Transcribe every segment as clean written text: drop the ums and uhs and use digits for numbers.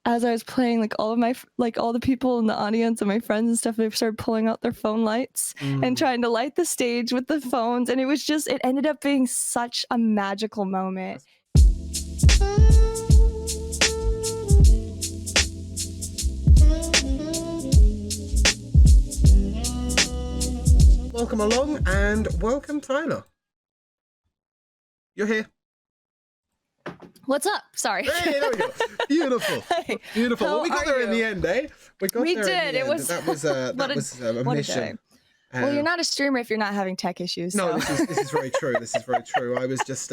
as I was playing, like all of my like all the people in the audience and my friends and stuff, they started pulling out their phone lights and Mm. trying to light the stage with the phones, and it ended up being such a magical moment. Welcome along and welcome, Tyler. You're here. What's up? Sorry. Hey, there we go. Beautiful. Hey, Beautiful. Well, how we got are there in the you? end, eh? We got We there in did. the It end. was That was a what a mission. day. Well, you're not a streamer if you're not having tech issues. No, So. this is very true. This is very true. I was just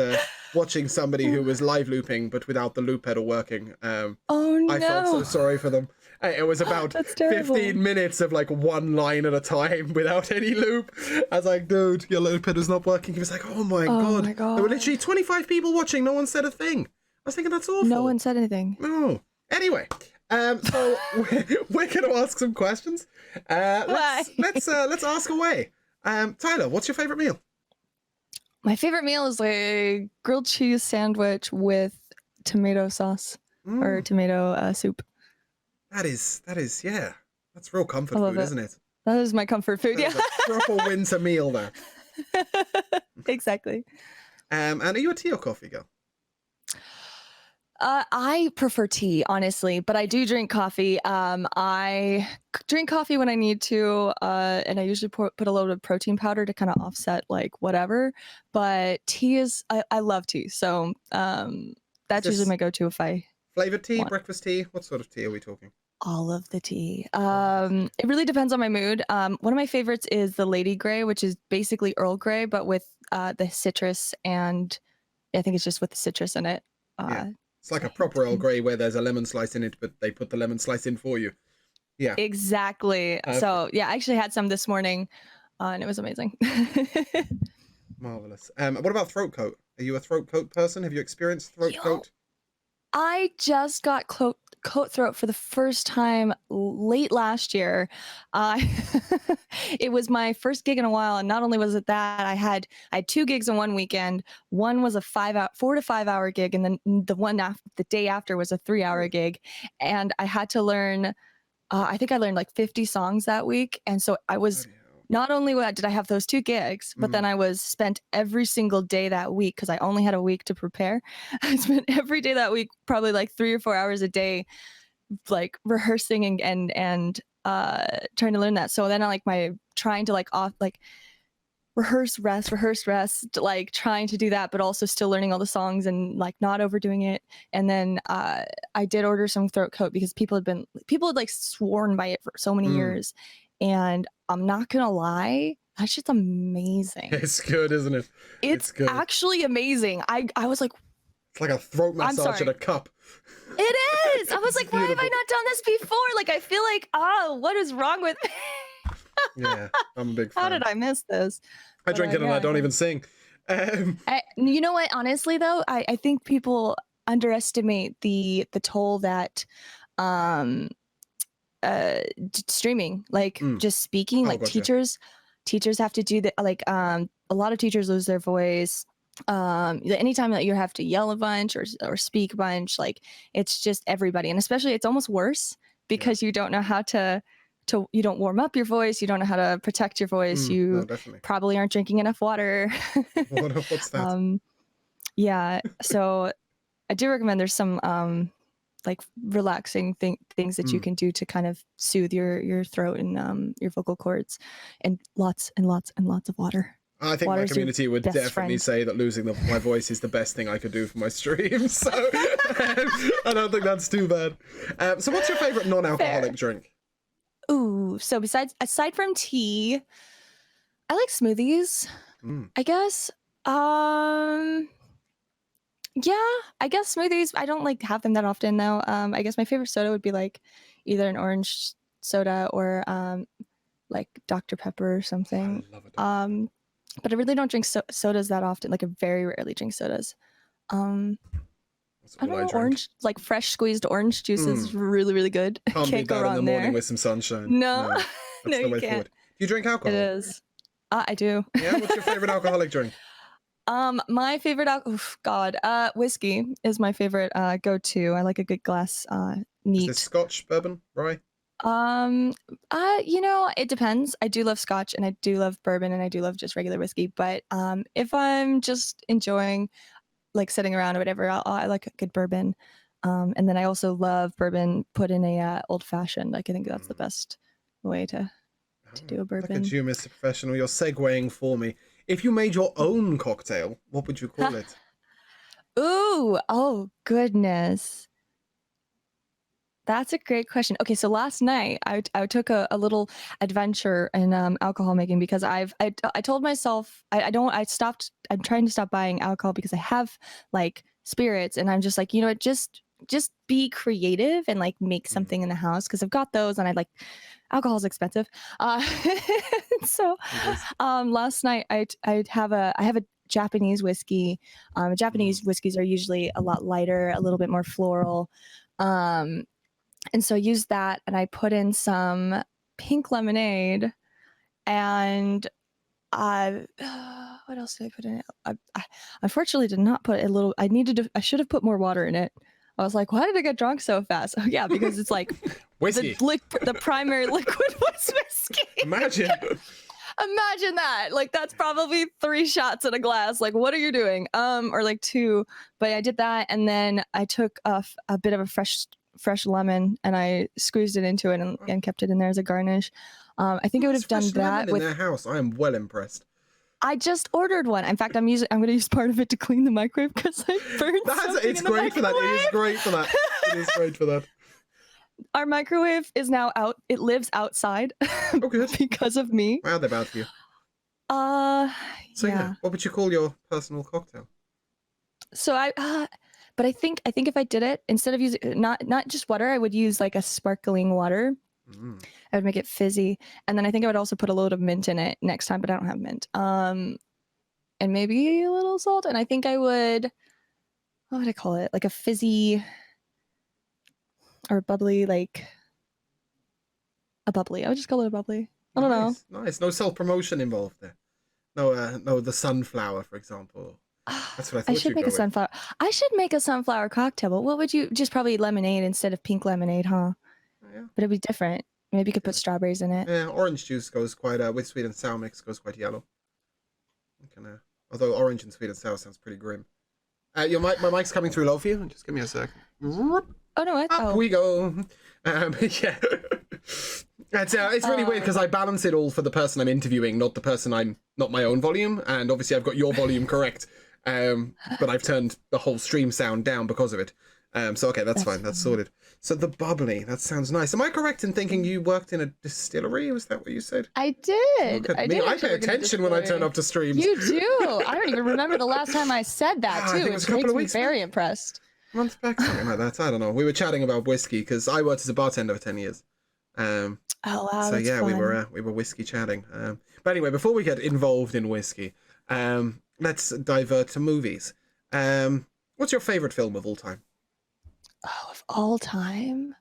watching somebody who was live looping, but without the loop pedal working. Oh no! I felt so sorry for them. It was about That's terrible. 15 minutes of like one line at a time without any loop. I was like, dude, your loop pedal's not working. He was like, oh my god. My god. There were literally 25 people watching. No one said a thing. I was thinking that's awful. No one said anything. No. Anyway, so we're going to ask some questions. Let's ask away. Tyler, what's your favorite meal? My favorite meal is a grilled cheese sandwich with tomato sauce or tomato soup. That is, yeah. That's real comfort I love food, it. isn't it? That is my comfort food. Yeah. That's a proper winter meal there. Exactly. And are you a tea or coffee girl? I prefer tea, honestly, but I do drink coffee. I drink coffee when I need to, and I usually put a little bit of protein powder to kind of offset like whatever. But tea is, I love tea, so that's usually my go-to if I flavored tea, want. breakfast tea. What sort of tea are we talking? All of the tea. It really depends on my mood. One of my favorites is the Lady Grey, which is basically Earl Grey, but with the citrus, and I think it's just with the citrus in it. Yeah. It's like a proper Earl Grey where there's a lemon slice in it, but they put the lemon slice in for you. Yeah. Exactly. So yeah, I actually had some this morning, and it was amazing. Marvelous. What about throat coat? Are you a throat coat person? Have you experienced throat coat? I just got coat throat for the first time late last year. It was my first gig in a while, and not only was it that, I had 2 gigs in one weekend. One was a 4 to 5 hour gig, and then the day after was a 3-hour gig, and I had to learn. I think I learned like 50 songs that week, and so I was. Not only did I have those 2 gigs, but then I was spent every single day that week, because I only had a week to prepare. I spent every day that week, probably like 3 or 4 hours a day, like rehearsing and trying to learn that. So then trying to rehearse, rest, like trying to do that, but also still learning all the songs and like not overdoing it. And then I did order some throat coat because people had like sworn by it for so many years. And I'm not gonna lie, that's just amazing. It's good, isn't it? It's good. Actually amazing. I was like, it's like a throat massage in a cup. It is. I was like, why have I not done this before? Like, I feel like, what is wrong with me? Yeah, I'm a big fan. How did I miss this? I drink it and I don't even sing. You know what? Honestly, though, I think people underestimate the toll that streaming, like just speaking, like gotcha. teachers have to do that. Like a lot of teachers lose their voice. Anytime that you have to yell a bunch or speak a bunch, like it's just everybody, and especially it's almost worse because you don't know how to you don't warm up your voice, you don't know how to protect your voice, you probably aren't drinking enough water. What's that? Yeah, so I do recommend there's some like relaxing things that you can do to kind of soothe your throat and your vocal cords, and lots of water. I think my community would definitely say that losing my voice is the best thing I could do for my stream. So I don't think that's too bad. So what's your favorite non-alcoholic drink? Ooh, so aside from tea, I like smoothies. I guess. Yeah, I guess smoothies. I don't like have them that often though. I guess my favorite soda would be like either an orange soda or like Dr. Pepper or something. I love it. But I really don't drink sodas that often. Like I very rarely drink sodas. I don't know, orange, like fresh squeezed orange juice is really, really good. Can't go wrong in the morning with some sunshine. No, that's the way forward. Do you drink alcohol? It is. I do. Yeah, what's your favorite alcoholic drink? My favorite whiskey is my favorite go-to. I like a good glass Is this neat. Scotch, bourbon, rye? It depends. I do love Scotch and I do love bourbon and I do love just regular whiskey. But if I'm just enjoying like sitting around or whatever, I like a good bourbon. And then I also love bourbon put in a old fashioned. Like I think that's the best way to do a bourbon. Look at you, Mr. Professional. You're segueing for me. If you made your own cocktail, what would you call it? Ooh, oh goodness. That's a great question. Okay, so last night I took a little adventure in alcohol making because I told myself I'm trying to stop buying alcohol because I have like spirits and I'm just like, you know what, just be creative and like make something in the house because I've got those and I like alcohol's expensive. So last night I have a Japanese whiskey. Japanese whiskeys are usually a lot lighter, a little bit more floral. And so I used that and I put in some pink lemonade and what else did I put in it? I unfortunately did not put a little, I should have put more water in it. I was like, why did I get drunk so fast? Oh yeah, because it's like whiskey. The primary liquid was whiskey. Imagine that. Like that's probably 3 shots in a glass. Like what are you doing? Or like 2. But I did that and then I took a bit of a fresh lemon and I squeezed it into it and kept it in there as a garnish. I think I would have done that with their house. I am well impressed. I just ordered one. In fact, I'm going to use part of it to clean the microwave because I burned something It's great for that. It is great for that. It is great for that. Our microwave is now out. It lives outside because of me. Wow, they're bad for you. Yeah. What would you call your personal cocktail? So but I think if I did it instead of using not just water, I would use like a sparkling water. I would make it fizzy, and then I think I would also put a load of mint in it next time, but I don't have mint. And maybe a little salt. And I think I would, what would I call it? Like a fizzy or bubbly, like a bubbly. I would just call it a bubbly. I don't know. Nice. No self-promotion involved there. No, the sunflower, for example. That's what I thought. I should make a sunflower. I should make a sunflower cocktail. But what would you? Just probably lemonade instead of pink lemonade, huh? Yeah. But it'd be different. Maybe you could put strawberries in it. Yeah, orange juice goes quite with sweet and sour mix goes quite yellow. Although orange and sweet and sour sounds pretty grim. My mic's coming through low for you. Just give me a sec. Oh no! Up we go. Yeah. It's really weird because I balance it all for the person I'm interviewing, not the person not my own volume. And obviously I've got your volume correct. But I've turned the whole stream sound down because of it. So okay, that's fine. That's sorted. So the bubbly, that sounds nice. Am I correct in thinking you worked in a distillery? Was that what you said? I did. I pay attention when I turn up to streams. You do. I don't even remember the last time I said that too. It makes me very impressed. Months back, something like that. I don't know. We were chatting about whiskey because I worked as a bartender for 10 years. Oh wow. So yeah, fun. we were whiskey chatting. But anyway, before we get involved in whiskey, let's divert to movies. What's your favorite film of all time? Oh, of all time?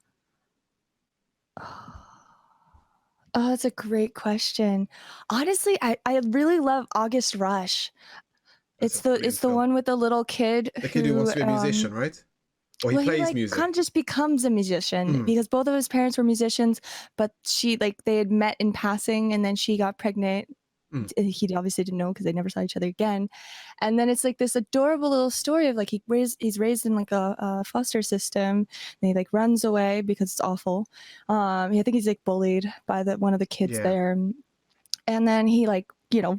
Oh, that's a great question. Honestly, I really love August Rush. It's the one with the little kid. The kid who wants to be a musician, right? Or he plays music. Kind of just becomes a musician because both of his parents were musicians, but they had met in passing and then she got pregnant. He obviously didn't know because they never saw each other again. And then it's like this adorable little story of like he's raised in like a foster system and he like runs away because it's awful. I think he's like bullied by one of the kids there. And then he like,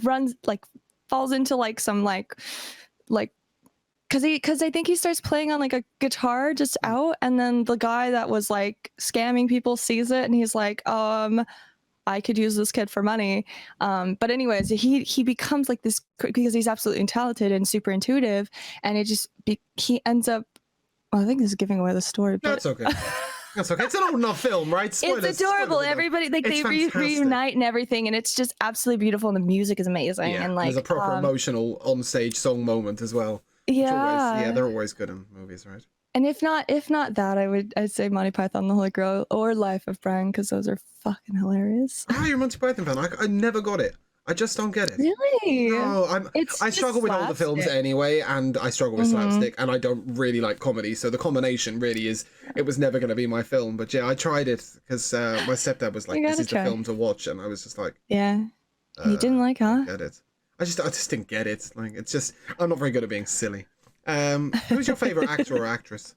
runs, like falls into like some like because I think he starts playing on like a guitar just out, and then the guy that was like scamming people sees it and he's like, I could use this kid for money. But anyways, he becomes like this because he's absolutely talented and super intuitive, and he ends up. Well, I think this is giving away the story. But... That's okay. That's okay. It's an old enough film, right? Spoilers, it's adorable. Everybody they reunite and everything, and it's just absolutely beautiful. And the music is amazing. Yeah, and like there's a proper emotional on-stage song moment as well. Yeah, they're always good in movies, right? And if not that, I'd say Monty Python, the Holy Grail, or Life of Brian, because those are fucking hilarious. You're a Monty Python fan. I never got it. I just don't get it. Really? No, It's I just struggle with older films slapstick. anyway, and I struggle with Mhm. slapstick, and I don't really like comedy. So the combination really is, it was never going to be my film. But yeah, I tried it because my stepdad was You like, "This gotta is the try. film to watch," and I was just like, Yeah. And you didn't like, I don't huh? get it. I just didn't get it. Like, it's just, I'm not very good at being silly. Who's your favorite actor or actress?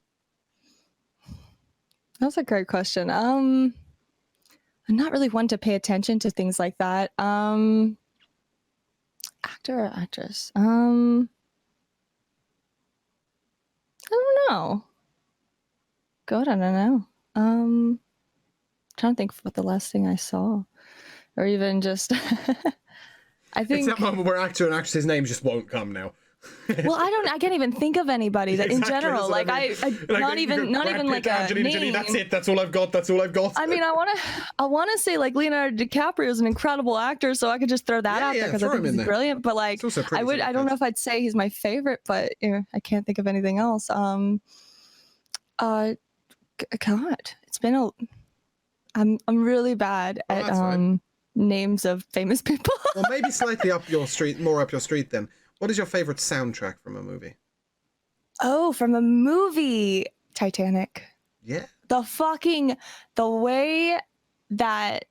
That's a great question. I'm not really one to pay attention to things like that. Actor or actress? I don't know. God, I don't know. Trying to think of what the last thing I saw, or even just. I It's think. that moment where actor and actress's names just won't come now. Well, I can't even think of anybody that in Exactly, general. that's what Like I mean. I Like, not you go, even Brad like Pitt, a Angelina Jolie, name. that's it. That's all I've got. That's all I've got. I mean, I wanna say like Leonardo DiCaprio is an incredible actor, so I could just throw that Yeah, out there yeah, because I throw think him in he's there. brilliant. But like, It's also pretty I don't know if I'd say he's my favorite, but I can't think of anything else. Uh, God, it's been a. I'm really bad Oh, at that's fine. names of famous people. Well, maybe slightly up your street, more up your street then. What is your favorite soundtrack from a movie? Oh, from a movie, Titanic. Yeah. The way that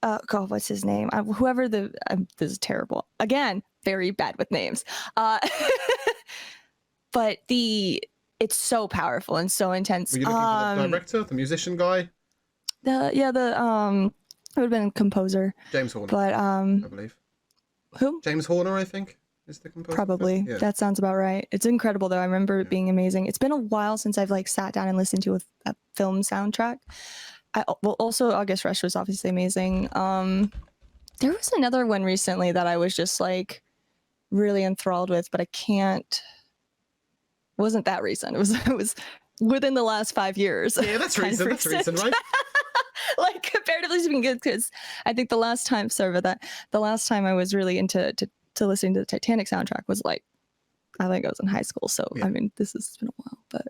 God, what's his name? Whoever this is terrible. Again, very bad with names. But it's so powerful and so intense. Were you looking for the director, the musician guy? It would have been a composer. James Horner, But I believe. who? James Horner, I think, is the composer. Probably. Yeah. That sounds about right. It's incredible though. I remember it being amazing. It's been a while since I've like sat down and listened to a film soundtrack. Well, also August Rush was obviously amazing. There was another one recently that I was just like really enthralled with, but I can't. It wasn't that recent. It was within the last 5 years. Yeah, that's recent. That's recent, right? Like comparatively speaking, because I think the last time I was really into to listening to the Titanic soundtrack was like, I think I was in high school. So Yeah. I mean, this has been a while, but.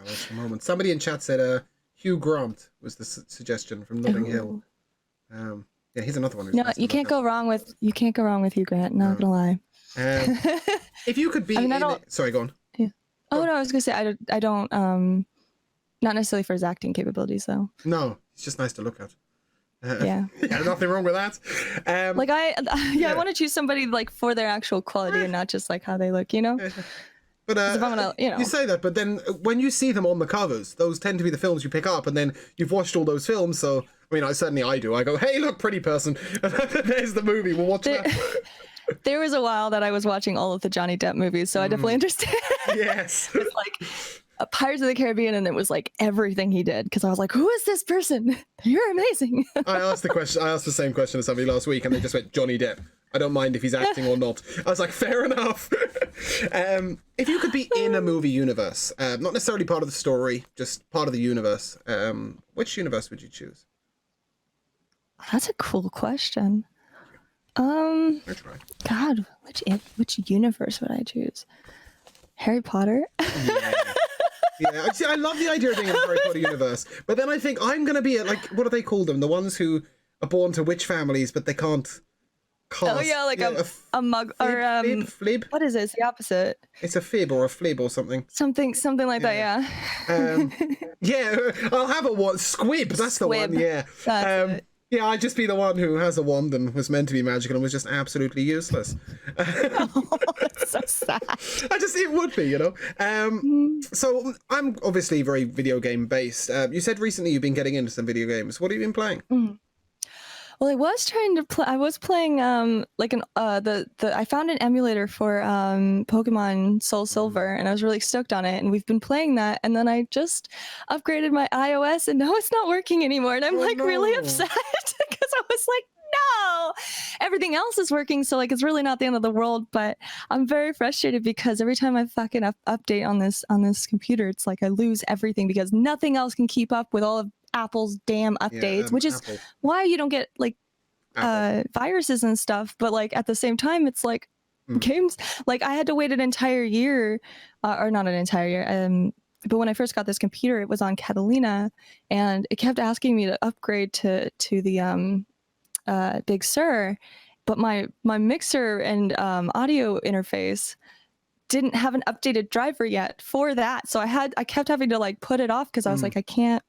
That's the moment. Somebody in chat said Hugh Grant was the suggestion from Notting Hill. Yeah, he's another one. Who's No, nice to you look can't at. go wrong with Hugh Grant. Not gonna lie. If you could be, sorry, go on. Yeah. Oh no, I was gonna say I don't not necessarily for his acting capabilities though. No, he's just nice to look at. Yeah. Yeah, nothing wrong with that. Like I want to choose somebody like for their actual quality and not just like how they look, you know? But if I'm gonna, you say that, but then when you see them on the covers, those tend to be the films you pick up, and then you've watched all those films. So I mean, I do. I go, hey, look, pretty person. And there's the movie. We'll watch that. There was a while that I was watching all of the Johnny Depp movies, so I definitely understand. Yes. It's like Pirates of the Caribbean, and it was like everything he did because I was like, who is this person? You're amazing. I asked the same question to somebody last week, and they just went Johnny Depp. I don't mind if he's acting or not. I was like, fair enough. If you could be in a movie universe, not necessarily part of the story, just part of the universe, which universe would you choose? That's a cool question. I try. God, which universe would I choose? Harry Potter? Yeah, see, I love the idea of being in the Harry Potter universe, but then I think I'm going to be like, what do they call them? The ones who are born to witch families, but they can't cast. Oh yeah, like a mug or flib. What is it? It's the opposite. It's a fib or a flib or something. Something like that. Yeah. Yeah, I'll have a one. Squib. That's the one. Yeah. That's it. Yeah, I'd just be the one who has a wand and was meant to be magical and was just absolutely useless. Oh, that's so sad. It would be, you know. So I'm obviously very video game based. You said recently you've been getting into some video games. What have you been playing? Well, I was trying to play. I was playing like I found an emulator for Pokemon Soul Silver, and I was really stoked on it. And we've been playing that, and then I just upgraded my iOS, and now it's not working anymore. And I'm really upset because I was like, no, everything else is working, so like it's really not the end of the world. But I'm very frustrated because every time I fucking update on this computer, it's like I lose everything because nothing else can keep up with all of Apple's damn updates, which is why you don't get like viruses and stuff. But like at the same time, it's like games. Like I had to wait an entire year, or not an entire year. But when I first got this computer, it was on Catalina, and it kept asking me to upgrade to the Big Sur, but my mixer and audio interface didn't have an updated driver yet for that. So I kept having to like put it off because I was like, I can't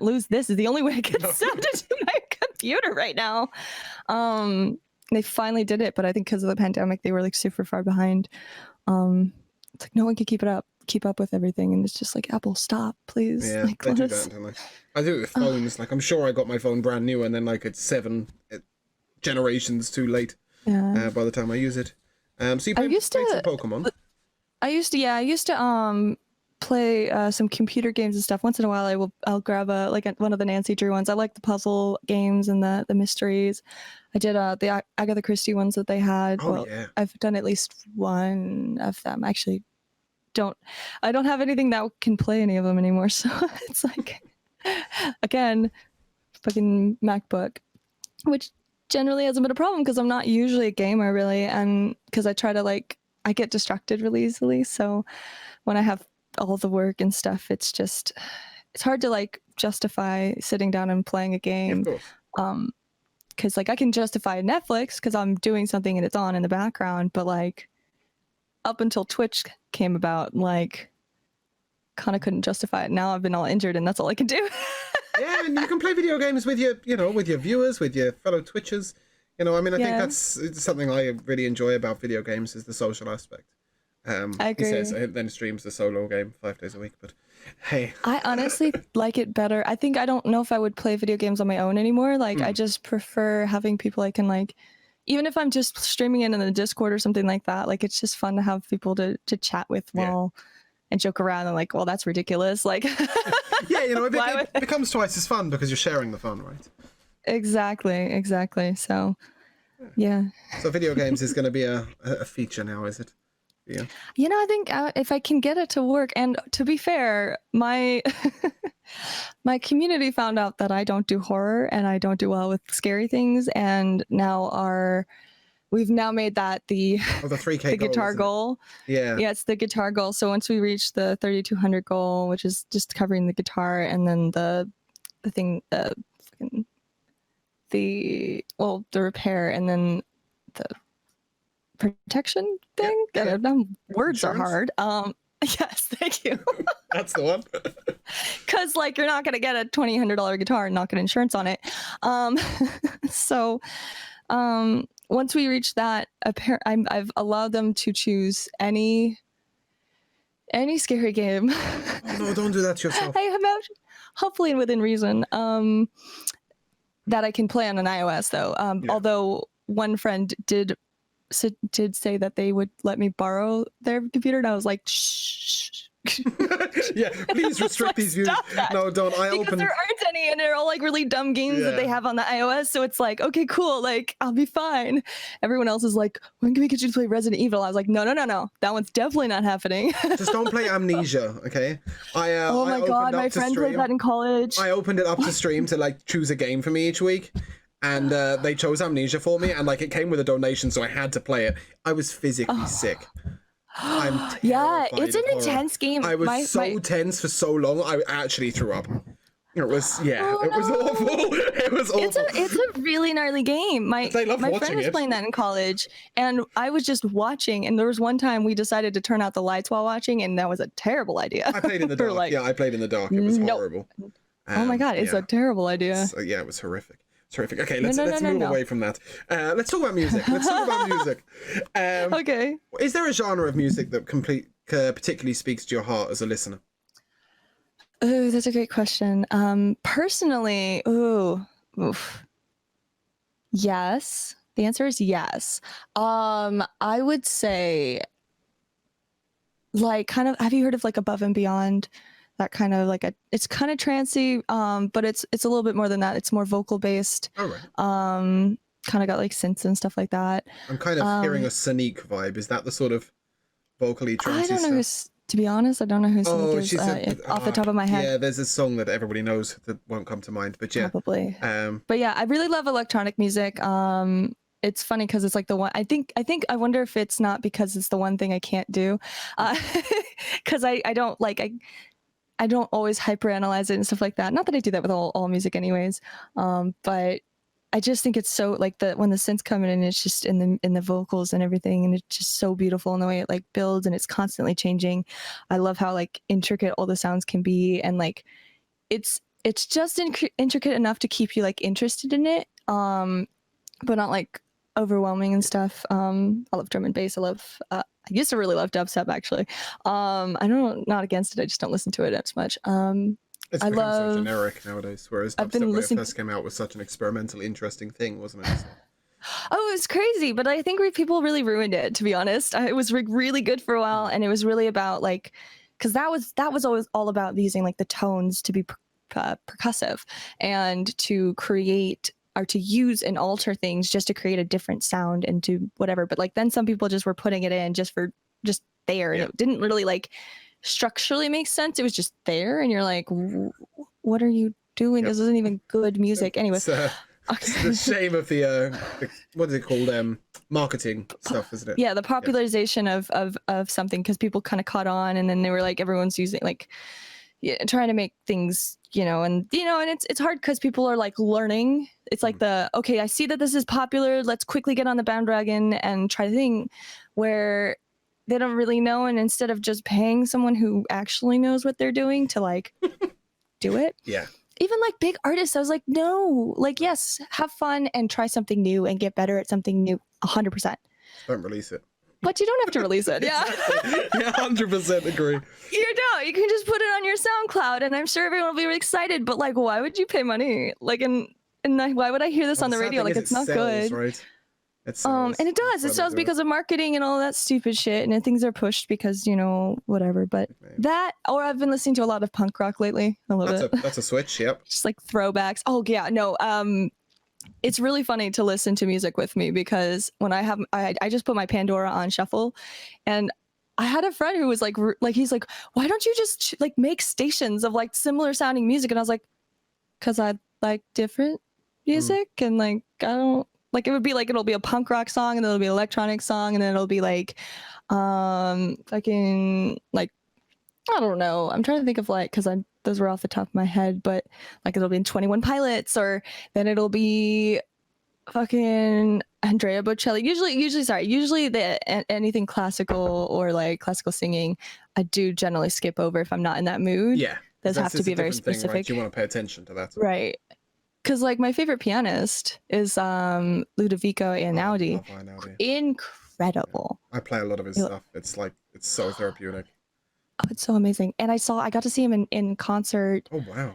lose this. Is the only way I can sound into my computer right now. They finally did it, but I think because of the pandemic, they were like super far behind. It's like no one can keep up with everything, and it's just like, Apple, stop, please. Yeah, like, they do that, don't they? I do it with phones. Like, I'm sure I got my phone brand new, and then like it's 7 generations too late by the time I use it. So you played some Pokemon? I used to play some computer games and stuff. Once in a while, I'll grab one of the Nancy Drew ones. I like the puzzle games and the mysteries. I did the Agatha Christie ones that they had. Oh yeah, I've done at least one of them. Actually, I don't have anything that can play any of them anymore. So it's like, again, fucking MacBook, which generally hasn't been a problem because I'm not usually a gamer really, and because I get distracted really easily. So when I have all the work and stuff, it's hard to like justify sitting down and playing a game. Because like I can justify Netflix because I'm doing something and it's on in the background, but like up until Twitch came about, like kind of couldn't justify it. Now I've been all injured and that's all I can do. Yeah, and you can play video games with your viewers, with your fellow Twitchers. I mean, I think that's something I really enjoy about video games is the social aspect. I agree. He says then streams the solo game 5 days a week, but hey. I honestly like it better. I don't know if I would play video games on my own anymore. Like, I just prefer having people I can like, even if I'm just streaming in the Discord or something like that, like it's just fun to have people to chat with and joke around and like, well, that's ridiculous. Like, yeah, it becomes twice as fun because you're sharing the fun, right? Exactly. So, yeah. So video games is going to be a feature now, is it? Yeah. I think if I can get it to work, and to be fair, my my community found out that I don't do horror and I don't do well with scary things, and we've now made that the 3K the guitar goal. Yeah, it's the guitar goal. So once we reach the 3,200 goal, which is just covering the guitar, and then the thing, the repair, and then the protection thing. Yeah. Words are hard. Yes, thank you. That's the one. Because like you're not gonna get a $2,000 guitar and not get insurance on it. So once we reach that, I've allowed them to choose any scary game. Oh, no, don't do that to yourself. I imagine, hopefully within reason, that I can play on an iOS though. Although one friend did say that they would let me borrow their computer, and I was like, shh. Yeah, please restrict these views. No, don't. Because there aren't any, and they're all like really dumb games that they have on the iOS. So it's like, okay, cool, like I'll be fine. Everyone else is like, when can we get you to play Resident Evil? I was like, no, that one's definitely not happening. Just don't play Amnesia, okay? Oh my god, my friend played that in college. I opened it up to stream to like choose a game for me each week. And they chose Amnesia for me, and like it came with a donation, so I had to play it. I was physically sick. It's an intense game. I was tense for so long, I actually threw up. It was awful. It was awful. It's a really gnarly game. My friend was playing that in college, and I was just watching. And there was one time we decided to turn out the lights while watching, and that was a terrible idea. I played in the dark. I played in the dark. It was horrible. Oh my god, it's a terrible idea. It was horrific. Terrific. Okay, let's move away from that. Let's talk about music. Okay. Is there a genre of music that particularly speaks to your heart as a listener? Oh, that's a great question. Personally, yes. The answer is yes. I would say, like, kind of. Have you heard of like Above and Beyond? That kind of like it's kind of trancey, but it's a little bit more than that. It's more vocal based. Oh, right. Kind of got like synths and stuff like that. I'm kind of hearing a Sonique vibe. Is that the sort of vocally trancey I don't know stuff? To be honest, I don't know who Sonique is off the top of my head. Yeah, there's a song that everybody knows that won't come to mind, but yeah. Probably. But yeah, I really love electronic music. It's funny because it's like the one I wonder if it's not because it's the one thing I can't do, because I don't always hyperanalyze it and stuff like that. Not that I do that with all music anyways, but I just think it's so like when the synths come in and it's just in the vocals and everything, and it's just so beautiful in the way it like builds and it's constantly changing. I love how like intricate all the sounds can be, and like it's just intricate enough to keep you like interested in it, but not like overwhelming and stuff. I love drum and bass. I used to really love dubstep actually. Not against it. I just don't listen to it as much. It's I become so love. generic nowadays, whereas I've been dubstep when it listening. first came out was such an experimental, interesting thing, wasn't it? So, Oh, it was crazy, but I think people really ruined it. To be honest, it was really good for a while, and it was really about like, because that was always all about using like the tones to be percussive and to create or to use and alter things just to create a different sound and to whatever. But like then some people just were putting it in just there, and Yeah. it didn't really like structurally make sense. It was just there, and you're like, what are you doing? Yep. This isn't even good music. Anyway. It's the shame of the what is it called, marketing stuff, isn't it? Yeah, the popularization of something, because people kind of caught on, and then they were like, everyone's using like, yeah, trying to make things, and it's hard because people are like learning. It's like okay, I see that this is popular, let's quickly get on the bandwagon and try the thing, where they don't really know, and instead of just paying someone who actually knows what they're doing to like do it. Yeah. Even like big artists, I was like, no, like, yes, have fun and try something new and get better at something new 100%. Don't release it. But you don't have to release it. Yeah. Yeah, 100% agree. You don't. You can just put it on your SoundCloud and I'm sure everyone will be really excited. But like, why would you pay money? Like, and why would I hear this on the radio? Like, it's not good. Right? And it does. It sells because of marketing and all that stupid shit. And things are pushed because, whatever. But that, or I've been listening to a lot of punk rock lately. I love it. That's a switch. Yep. Just like throwbacks. Oh yeah, no. It's really funny to listen to music with me because when I just put my Pandora on shuffle, and I had a friend who was like he's like, why don't you just like make stations of like similar sounding music? And I was like, because I like different music, and like I don't. Like it would be like it'll be a punk rock song, and then it'll be an electronic song, and then it'll be like fucking like I don't know. I'm trying to think of like, because those were off the top of my head, but like it'll be in 21 Pilots, or then it'll be fucking Andrea Bocelli. Usually anything classical or like classical singing, I do generally skip over if I'm not in that mood. Yeah. Those have to be very specific. Right? You want to pay attention to that. Right. Because like my favorite pianist is Ludovico Einaudi. Incredible. Yeah. I play a lot of his stuff. It's so therapeutic. Oh, it's so amazing. And I got to see him in concert. Oh wow.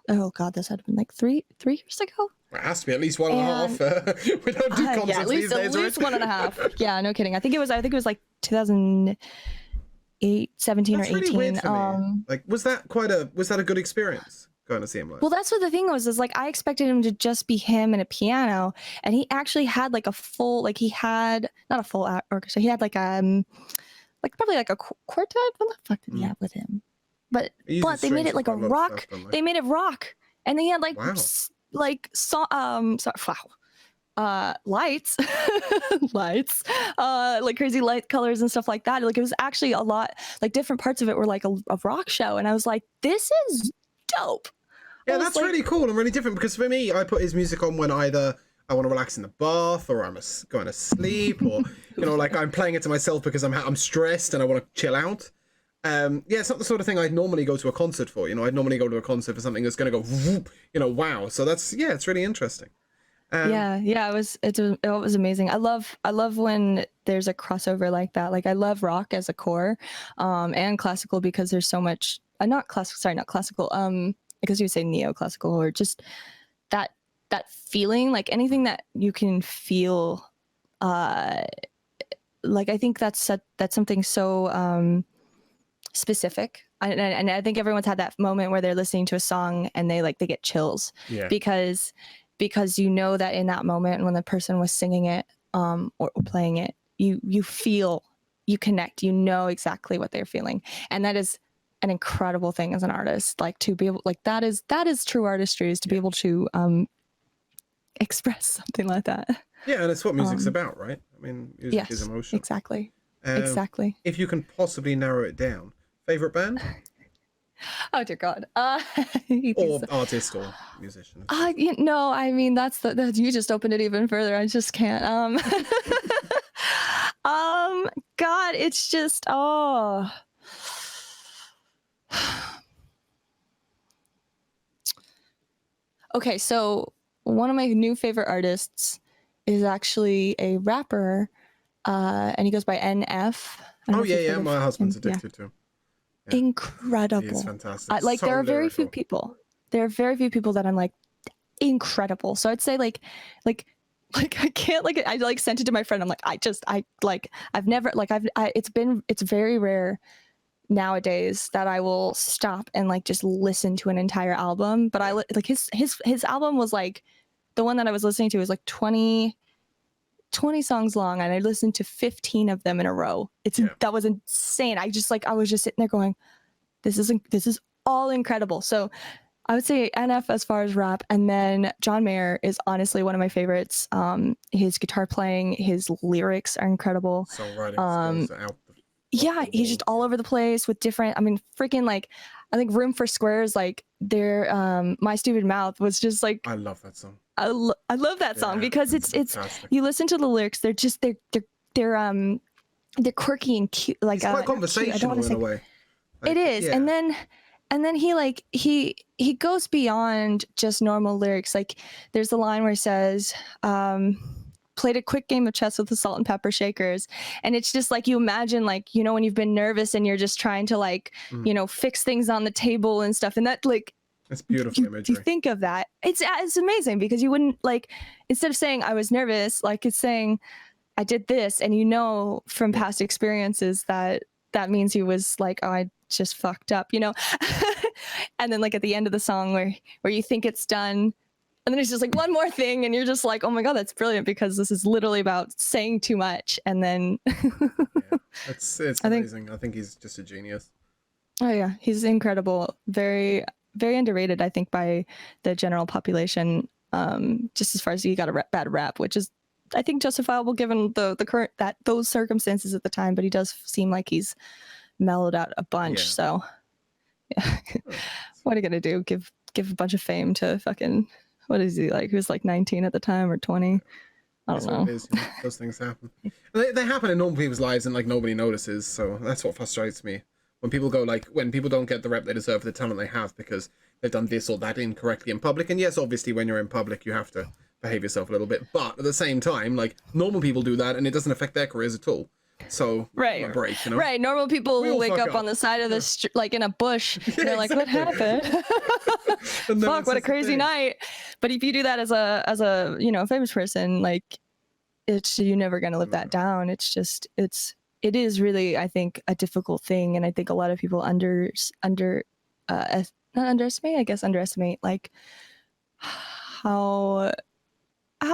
Oh god, this had been like three years ago. It has to be at least 1.5. We don't do concerts at least, these days, at least right? 1.5. Yeah, no kidding. I think it was like 2008, 17 That's or 18. Really weird for me. Like, was that a good experience? Going to see him live. Well, that's what the thing was, is like I expected him to just be him and a piano, and he actually had like a full, like he had not a full orchestra. He had like probably like a quartet. What the fuck did he have with him? But they made it like a rock. They made it rock, and they had like lights, like crazy light colors and stuff like that. Like it was actually a lot. Like different parts of it were like a rock show, and I was like, this is dope. Yeah, that's like, really cool and really different, because for me, I put his music on when either I want to relax in the bath, or I'm going to sleep, or like I'm playing it to myself because I'm stressed and I want to chill out. Yeah, it's not the sort of thing I'd normally go to a concert for. I'd normally go to a concert for something that's going to go, wow. So it's really interesting. It was amazing. I love when there's a crossover like that. Like I love rock as a core, and classical, because there's so much. Not classical. Because you would say neoclassical, or just that feeling, like anything that you can feel. Like I think that's something so specific. And I think everyone's had that moment where they're listening to a song and they get chills, because you know that in that moment when the person was singing it or playing it, you feel, you connect, you know exactly what they're feeling, and that is an incredible thing as an artist. Like to be able, like that is true artistry, is to be able to express something like that. Yeah, and it's what music's about, right? I mean, music is emotion. Exactly. If you can possibly narrow it down, favorite band? Oh dear God. Or artist, or musician. I mean, that's you just opened it even further. I just can't. God, it's just, oh. Okay, so one of my new favorite artists is actually a rapper, and he goes by NF. Oh yeah, my husband's addicted to him. Yeah. Incredible. He is fantastic. Like so there are very few lyrical. people. There are very few people that I'm like incredible. So I'd say like I can't I like sent it to my friend. I'm like I've never it's very rare nowadays that I will stop and like just listen to an entire album. But I like his album was like the one that I was listening to was like 20 songs long, and I listened to 15 of them in a row. That was insane. I was just sitting there going, this is all incredible. So I would say NF as far as rap, and then John Mayer is honestly one of my favorites. His guitar playing, his lyrics are incredible. Songwriting skills out. Yeah, he's just all over the place with different. I mean, freaking like, I think Room for Squares, like their My Stupid Mouth was just like. I love that song. I love that song because it's you listen to the lyrics, they're just they're quirky and cute, like it's quite conversational in a way. It is, and then he goes beyond just normal lyrics. Like there's a line where he says, played a quick game of chess with the salt and pepper shakers, and it's just like you imagine, like, you know, when you've been nervous and you're just trying to like you know, fix things on the table and stuff, and that like it's beautiful imagery. You think of that, it's amazing, because you wouldn't, like, instead of saying I was nervous, like it's saying I did this, and you know from past experiences that means he was like, oh, I just fucked up, you know. And then like at the end of the song where you think it's done, and then it's just like one more thing, and you're just like, oh my God, that's brilliant, because this is literally about saying too much. And then it's amazing. I think he's just a genius. Oh yeah, he's incredible. Very, very underrated, I think, by the general population. Just as far as he got a bad rap, which is, I think, justifiable given the current those circumstances at the time. But he does seem like he's mellowed out a bunch. Yeah. So yeah. What are you gonna do? Give a bunch of fame to fucking, what is he like? He was like 19 at the time, or 20. I don't know. It is, you know. Those things happen. They happen in normal people's lives, and like nobody notices. So that's what frustrates me. When people go like, when people don't get the rep they deserve for the talent they have because they've done this or that incorrectly in public. And yes, obviously when you're in public, you have to behave yourself a little bit. But at the same time, like, normal people do that and it doesn't affect their careers at all. So right, a break, you know? Right. Normal people will wake up on the side of the street, like in a bush, and they're like, what happened? Fuck, what a crazy night. But if you do that as a you know, famous person, like, you're never gonna live that down. It's just it is really, I think, a difficult thing, and I think a lot of people underestimate like how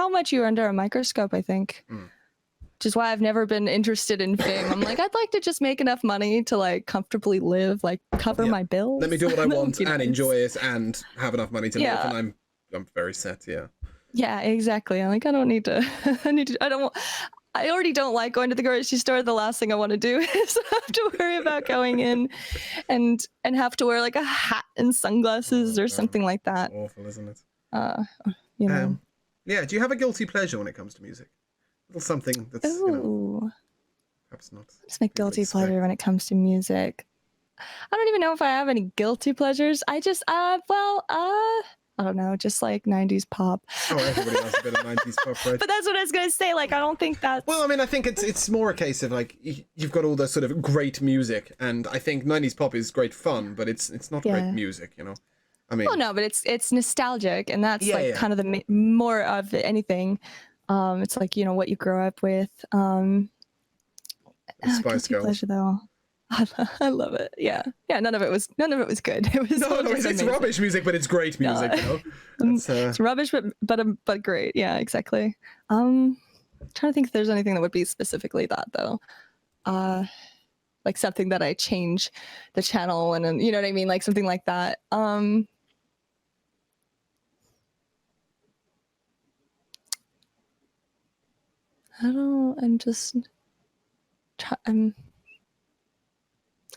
much you're under a microscope, I think. Which is why I've never been interested in fame. I'm like, I'd like to just make enough money to like comfortably live, like cover my bills. Let me do what I want and enjoy it and have enough money to live, and I'm very set. Yeah, exactly. I'm like, I don't need to I already don't like going to the grocery store. The last thing I want to do is have to worry about going in and have to wear like a hat and sunglasses or something like that. Awful, isn't it? You know. Yeah. Do you have a guilty pleasure when it comes to music? A little something that's, you know, perhaps not. What's my guilty pleasure when it comes to music? I don't even know if I have any guilty pleasures. I just, I don't know, just like 90s pop. Oh, everybody has a bit of 90s pop, right? But that's what I was going to say. Like, I don't think that's... Well, I mean, I think it's more a case of, like, you've got all the sort of great music, and I think 90s pop is great fun, but it's not great music, you know? I mean... Well, no, but it's nostalgic, and that's kind of the more of anything. It's like, you know, what you grow up with. Spice Girls. Pleasure, though. I love it. Yeah. None of it was good. It was it's rubbish music, but it's great music. You know, it's rubbish, but great. Yeah, exactly. Trying to think if there's anything that would be specifically that though. Like something that I change the channel and you know what I mean, like something like that.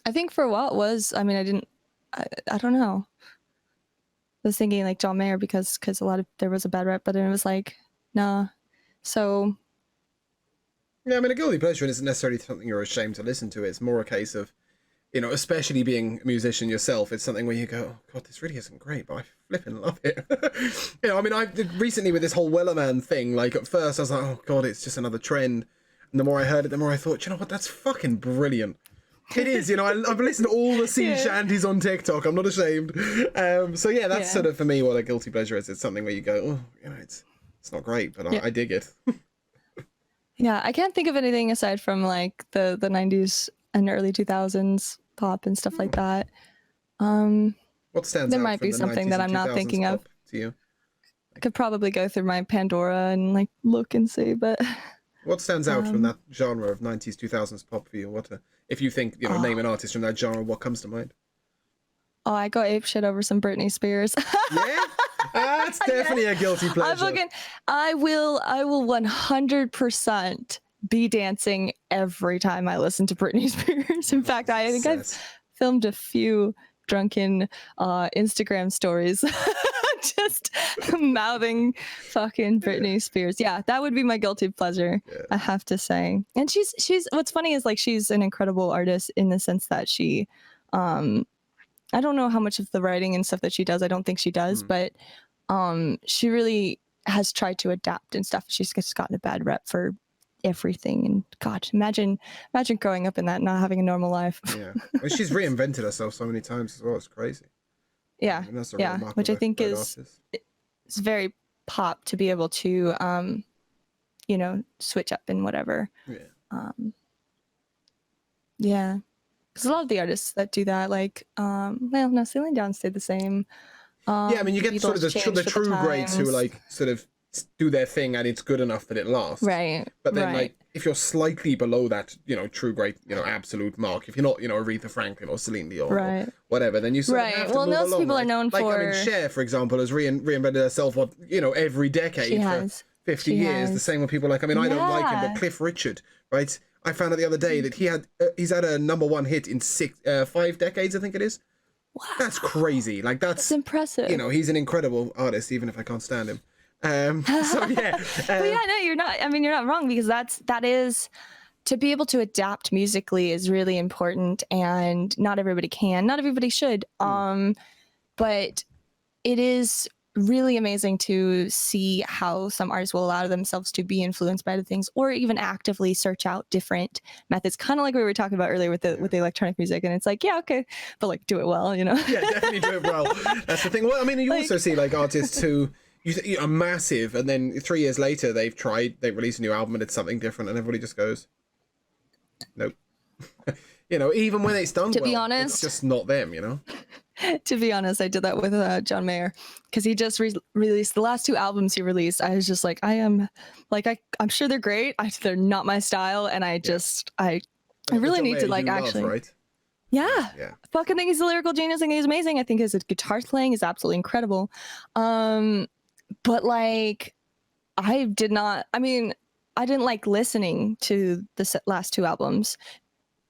I think for what was, I mean, I don't know. was thinking like John Mayer because a lot of there was a bad rep, but then it was like, nah. So yeah, I mean, a guilty pleasure isn't necessarily something you're ashamed to listen to. It's more a case of, you know, especially being a musician yourself, it's something where you go, oh God, this really isn't great, but I flipping love it. You know, I mean, I did recently with this whole Wellerman thing, like at first I was like, oh God, it's just another trend. And the more I heard it, the more I thought, you know what, that's fucking brilliant. It is, you know, I've listened to all the sea shanties on TikTok. I'm not ashamed. So yeah, that's sort of for me what a guilty pleasure is. It's something where you go, oh, you know, it's not great, but I dig it. Yeah, I can't think of anything aside from like the 90s and early 2000s pop and stuff like that. What stands there out might from be the something 90s that and I'm not 2000s thinking of. pop to you? I could probably go through my Pandora and like look and see, but what stands out from that genre of 90s 2000s pop for you? What if you think, you know, name an artist from that genre, what comes to mind? Oh, I go apeshit over some Britney Spears. Yeah, that's definitely a guilty pleasure. I will 100% be dancing every time I listen to Britney Spears. In fact, I think I've filmed a few drunken Instagram stories just mouthing fucking Britney Spears. Yeah, that would be my guilty pleasure, I have to say. And she's what's funny is like she's an incredible artist in the sense that she I don't know how much of the writing and stuff that she does. I don't think she does, but she really has tried to adapt and stuff. She's just gotten a bad rep for everything. And God, imagine growing up in that and not having a normal life. Yeah, well, she's reinvented herself so many times as well. It's crazy. Yeah, I mean, that's which I think is it's very pop to be able to you know, switch up and whatever. Yeah. Because a lot of the artists that do that, like, well, no, Celine Dion stayed the same. Yeah, I mean, you get sort of the true greats who like sort of do their thing and it's good enough that it lasts. Right. But then, like, if you're slightly below that, you know, true great, you know, absolute mark, if you're not, you know, Aretha Franklin or Celine Dion or whatever, then you sort of have to move along. Well, people are known like, for... I mean, Cher, for example, has reinvented herself, you know, every decade for 50 years. The same with people like, I mean, I don't like him, but Cliff Richard, right? I found out the other day that he's had a #1 hit in 5 decades, I think it is. Wow. That's crazy. Like that's impressive. You know, he's an incredible artist, even if I can't stand him. So yeah. But yeah, no, you're not. I mean, you're not wrong because that is to be able to adapt musically is really important, and not everybody can. Not everybody should. But it is really amazing to see how some artists will allow themselves to be influenced by other things or even actively search out different methods, kind of like we were talking about earlier with the electronic music. And it's like, yeah, okay, but like do it well, you know. Yeah, definitely do it well. That's the thing. Well, I mean, you like, also see like artists who are massive and then 3 years later they release a new album and it's something different and everybody just goes, nope. You know, even when it's done to well, be honest, it's just not them, you know. To be honest, I did that with John Mayer because he just released the last 2 albums he released. I was just like, I'm sure they're great. They're not my style, and I really need to like actually. Right? Yeah. Fucking think he's a lyrical genius. I think he's amazing. I think his guitar playing is absolutely incredible. But like, I didn't like listening to the last 2 albums.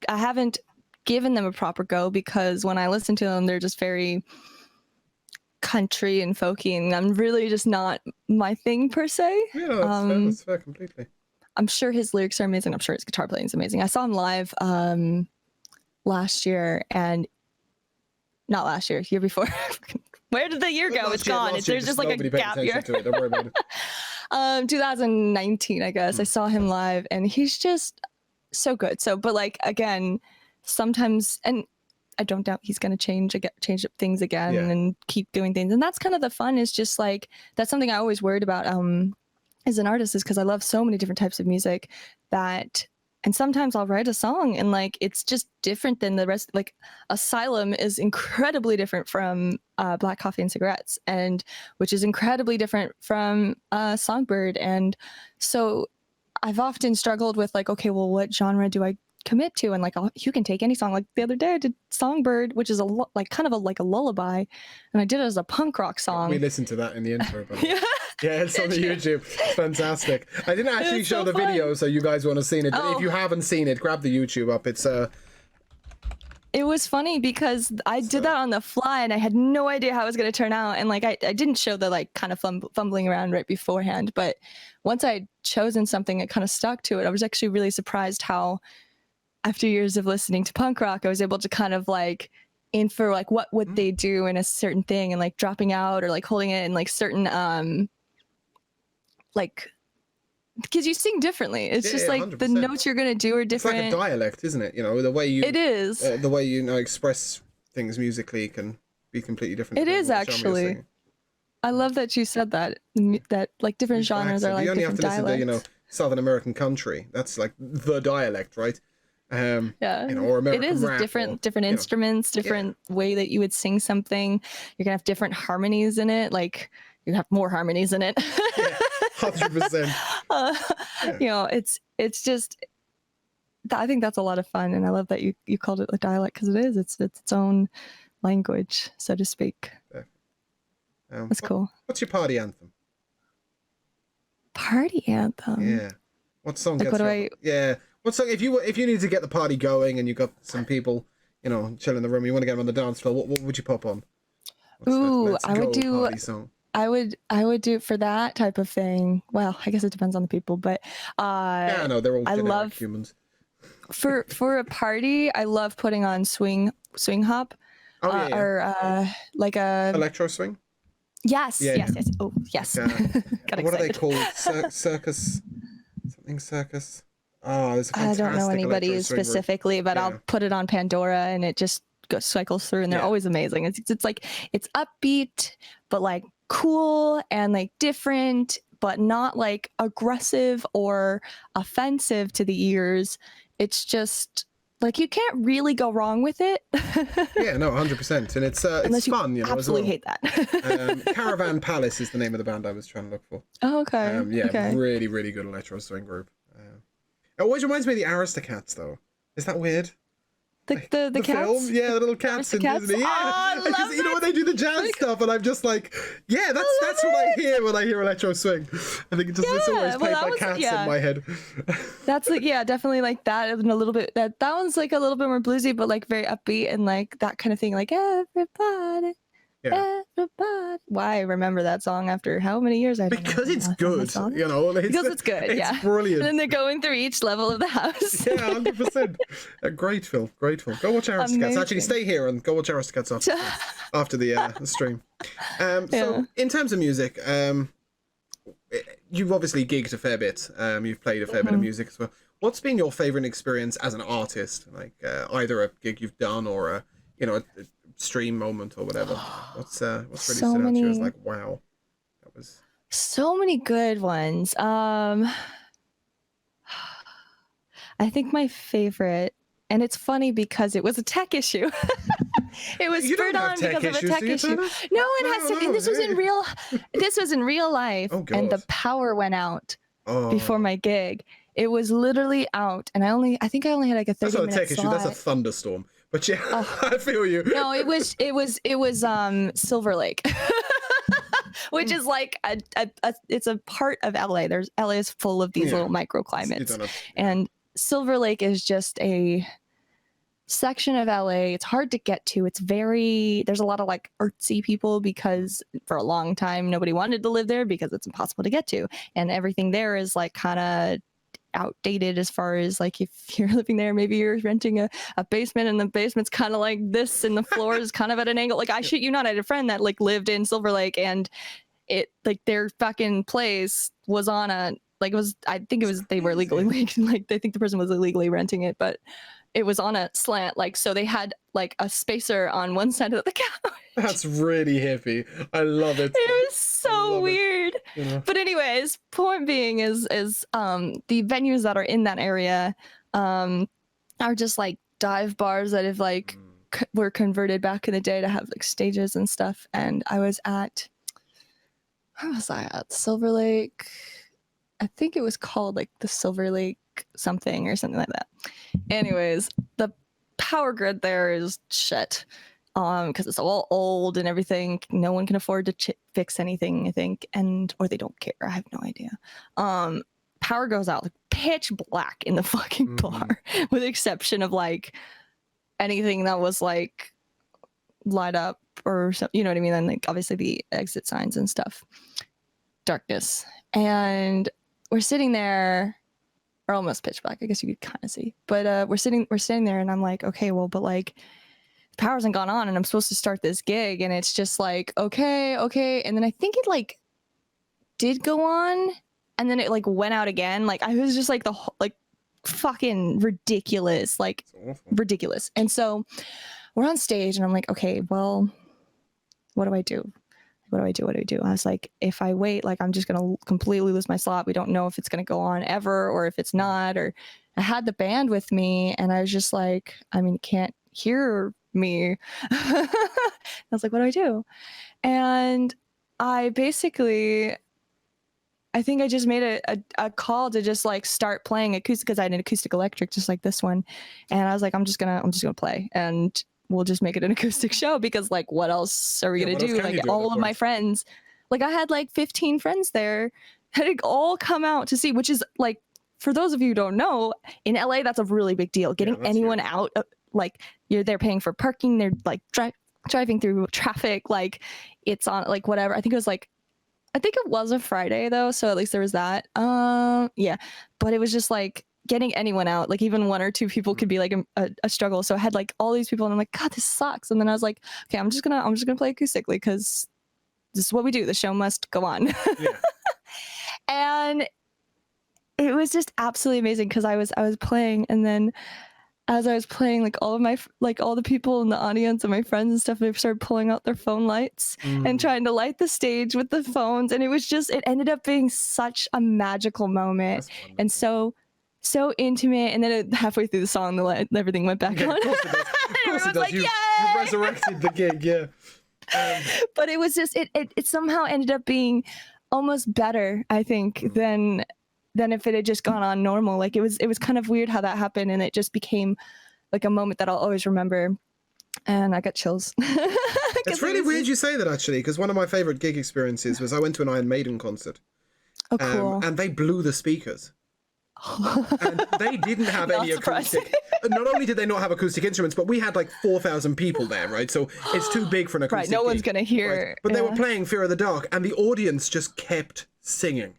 I haven't given them a proper go because when I listen to them, they're just very country and folky, and I'm really just not my thing per se. Yeah, that's fair completely. I'm sure his lyrics are amazing. I'm sure his guitar playing is amazing. I saw him live last year, and not last year, year before. Where did the year go? It's gone. There's just like a gap year. Don't worry about it. 2019, I guess. I saw him live, and he's just so good. But like again, sometimes, and I don't doubt he's going to change up things again and keep doing things. And that's kind of the fun, is just like, that's something I always worried about as an artist, is because I love so many different types of music and sometimes I'll write a song and like, it's just different than the rest. Like Asylum is incredibly different from Black Coffee and Cigarettes, and which is incredibly different from Songbird. And so I've often struggled with like, okay, well, what genre do I commit to? And like, you can take any song. Like the other day I did Songbird, which is kind of a lullaby, and I did it as a punk rock song. We listened to that in the intro. Yeah, it's on the YouTube. It's fantastic. I didn't actually show the video, so you guys want to see it. But if you haven't seen it, grab the YouTube up. It's It was funny because I So, did that on the fly and I had no idea how it was going to turn out. And like, I didn't show the like kind of fumbling around right beforehand, but once I'd chosen something, it kind of stuck to it. I was actually really surprised how after years of listening to punk rock, I was able to kind of like infer like what would they do in a certain thing and like dropping out or like holding it in like certain, like, because you sing differently. It's just like 100%. the notes you're gonna do are different. It's like a dialect, isn't it? You know, the way you It is. The way you know express things musically can be completely different. It is what genre you're actually. singing. I love that you said that. That like different These genres accents. are like You only have different to listen dialects. to, you know, Southern American country. That's like the dialect, right? Yeah, you know, or American it is rap different or, you know, instruments, different way that you would sing something. You're gonna have different harmonies in it. Like you have more harmonies in it. Yeah, 100%. You know, it's just. I think that's a lot of fun, and I love that you called it a dialect because it is. It's its own language, so to speak. That's cool. What's your party anthem? Party anthem. Yeah. What song like gets what Yeah. What song if you need to get the party going and you got some people, you know, chill in the room, you want to get them on the dance floor, what would you pop on? What's I would do party song? I would do for that type of thing. Well, I guess it depends on the people, but yeah, no, they're all generic humans. for a party, I love putting on swing hop. Oh, yeah. Or like a electro swing. Yes. Oh, yes. Like, what are they called? Circus. Something circus. Oh, there's a fantastic I don't know anybody specifically, but I'll put it on Pandora and it just cycles through, and they're always amazing. It's like it's upbeat, but like cool and like different, but not like aggressive or offensive to the ears. It's just like you can't really go wrong with it. Yeah, no, 100%, and it's fun, you know. Absolutely as well. Hate that. Caravan Palace is the name of the band I was trying to look for. Oh, okay. Really, really good electro swing group. It always reminds me of the Aristocats, though. Is that weird? The cats? Film? Yeah, the little cats in Disney. Yeah, oh, because you know when they do the jazz stuff, and I'm just like, yeah, that's what I hear when I hear electro swing. I think it's always played by cats in my head. That's like definitely like that, and a little bit that one's like a little bit more bluesy, but like very upbeat and like that kind of thing. Like everybody. Why I remember that song after how many years? Because it's good, you know. Because it's good, it's brilliant. And then they're going through each level of the house. Yeah, 100%. Great film. Go watch Aristocats. Actually, stay here and go watch Aristocats after the stream. So, in terms of music, you've obviously gigged a fair bit. You've played a fair bit of music as well. What's been your favorite experience as an artist? Like either a gig you've done or a stream moment or whatever. What's really stood out to you as like, wow, that was so many good ones. I think my favorite, and it's funny because it was a tech issue. It was spurred on because of a tech issue. No, it has to. This was in real. This was in real life, and the power went out before my gig. It was literally out, and I think I only had like a 30-minute slot. That's not a tech issue. That's a thunderstorm. But yeah, I feel you. No, it was Silver Lake, which is like it's a part of LA. LA is full of these little microclimates, and Silver Lake is just a section of LA. It's hard to get to. There's a lot of like artsy people because for a long time nobody wanted to live there because it's impossible to get to, and everything there is like kind of outdated as far as like if you're living there, maybe you're renting a basement and the basement's kind of like this and the floor is kind of at an angle. Like I shit you not, I had a friend that like lived in Silver Lake and it like their fucking place was on a like it was I think it was they were legally like I think the person was illegally renting it, but it was on a slant, like so they had like a spacer on one side of the couch. That's really hippie. I love it. It was so weird. You know? But anyways, point being is the venues that are in that area are just like dive bars that have like were converted back in the day to have like stages and stuff. And I was at where was I at? Silver Lake. I think it was called like the Silver Lake something or something like that. Anyways, the power grid there is shit because it's all old and everything. No one can afford to fix anything, I think, or they don't care. I have no idea. Power goes out like pitch black in the fucking bar, with the exception of like anything that was like light up or something, you know what I mean? And like obviously the exit signs and stuff. Darkness. And we're sitting there, or almost pitch black, I guess you could kind of see. But we're sitting there and I'm like, okay, well, but like the power hasn't gone on and I'm supposed to start this gig, and it's just like, okay. And then I think it like did go on, and then it like went out again. Like I was just like the whole, like fucking ridiculous, like ridiculous. And so we're on stage and I'm like, okay, well, what do I do? What do I do? I was like, if I wait, like I'm just gonna completely lose my slot. We don't know if it's gonna go on ever or if it's not. Or I had the band with me and I was just like, I mean, can't hear me. I was like, what do I do? And I basically, I think I just made a call to just like start playing acoustic, because I had an acoustic electric just like this one, and I was like, I'm just gonna play, and we'll just make it an acoustic show, because like what else are we gonna do? Like all of my friends, like I had like 15 friends there that had all come out to see, which is like, for those of you who don't know, in LA that's a really big deal. Getting anyone out, like they're paying for parking, they're like driving through traffic, like it's on like whatever. I think it was a Friday though, so at least there was that. Yeah, but it was just like getting anyone out, like even one or two people could be like a struggle. So I had like all these people and I'm like, God, this sucks. And then I was like, okay, I'm just gonna play acoustically, because this is what we do. The show must go on. Yeah. And it was just absolutely amazing, because I was playing, and then as I was playing, like all the people in the audience and my friends and stuff, they started pulling out their phone lights and trying to light the stage with the phones. And it ended up being such a magical moment and so intimate. And then halfway through the song, everything went back on. Of course it does. Like, you resurrected the gig, yeah. But it was just, it somehow ended up being almost better, I think, than if it had just gone on normal. Like it was kind of weird how that happened, and it just became like a moment that I'll always remember. And I got chills. It's really weird you say that, actually, because one of my favorite gig experiences was I went to an Iron Maiden concert. Oh, cool. And they blew the speakers. And they didn't have any acoustic. Not only did they not have acoustic instruments, but we had like 4,000 people there, right? So it's too big for an acoustic. Right, no one's gonna hear. Right? But they were playing Fear of the Dark, and the audience just kept singing.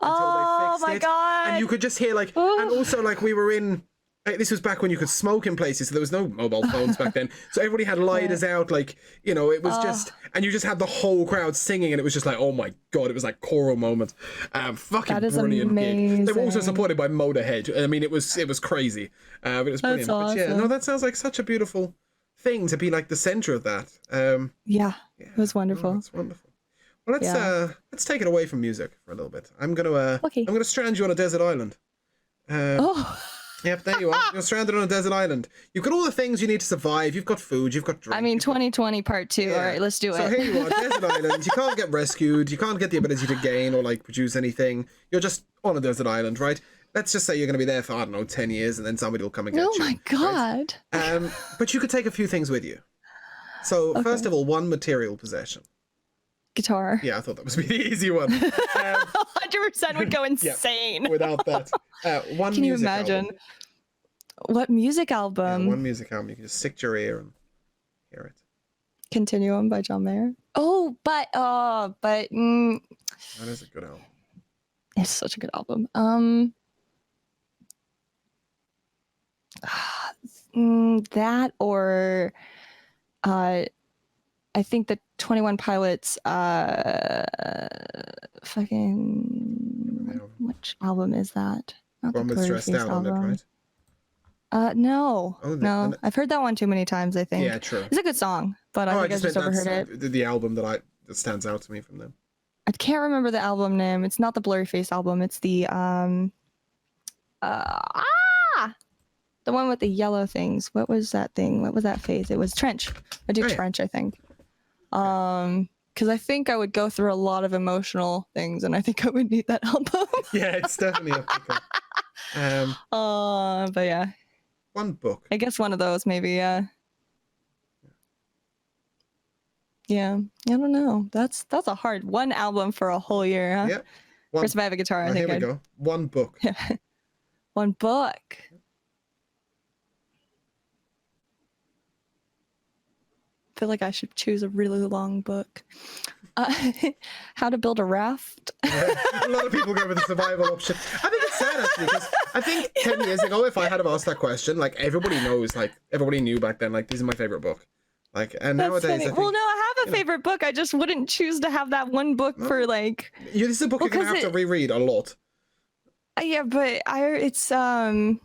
Oh my God. And you could just hear like, and also like we were in, this was back when you could smoke in places, so there was no mobile phones back then. So everybody had lighters out, like, you know, it was just, and you just had the whole crowd singing, and it was just like, oh my God, it was like choral moment. Fucking brilliant gig. They were also supported by Motorhead. I mean, it was crazy. But it was brilliant. Awesome. But yeah, no, that sounds like such a beautiful thing to be like the center of that. Yeah, it was wonderful. Oh, it's wonderful. Well, let's take it away from music for a little bit. I'm gonna strand you on a desert island. Yep, there you are. You're stranded on a desert island. You've got all the things you need to survive. You've got food. You've got drink. I mean, 2020 part 2. Yeah. All right, let's do it. So here you are, desert island. You can't get rescued. You can't get the ability to gain or like produce anything. You're just on a desert island, right? Let's just say you're going to be there for, I don't know, 10 years, and then somebody will come and get you. Oh my God. Right? But you could take a few things with you. So first of all, one material possession. Guitar. Yeah, I thought that was the easy one. 100% would go insane. Yeah, without that. One Can you imagine? Album. What music album? Yeah, one music album. You can just stick to your ear and hear it. Continuum by John Mayer. That is a good album. It's such a good album. That or I think the 21 Pilots which album is that? Not one with Stressed Out on it, right? No. I've heard that one too many times, I think. Yeah, true. It's a good song, but I think I just overheard it. The album that stands out to me from them. I can't remember the album name. It's not the Blurry Face album. It's the the one with the yellow things. What was that thing? What was that phase? It was Trench. I do Trench, I think. Because I think I would go through a lot of emotional things, and I think I would need that album. Yeah, it's definitely a pickup. But yeah. One book. I guess one of those, maybe. Yeah. Yeah, I don't know. That's a hard one album for a whole year, huh? Yeah. First, if I have a guitar, I think here we go. One book. Yeah. One book. feel like I should choose a really long book. How to Build a Raft. Yeah, a lot of people go with the survival option. I think it's sad actually, because I think 10 years ago, if I had have asked that question, like everybody knows, like everybody knew back then, like these are my favorite book. Like, and That's nowadays, funny. I think, Well, no, I have a favorite book. I just wouldn't choose to have that one book for like. this is a book you're gonna have to reread a lot. Yeah, but it's a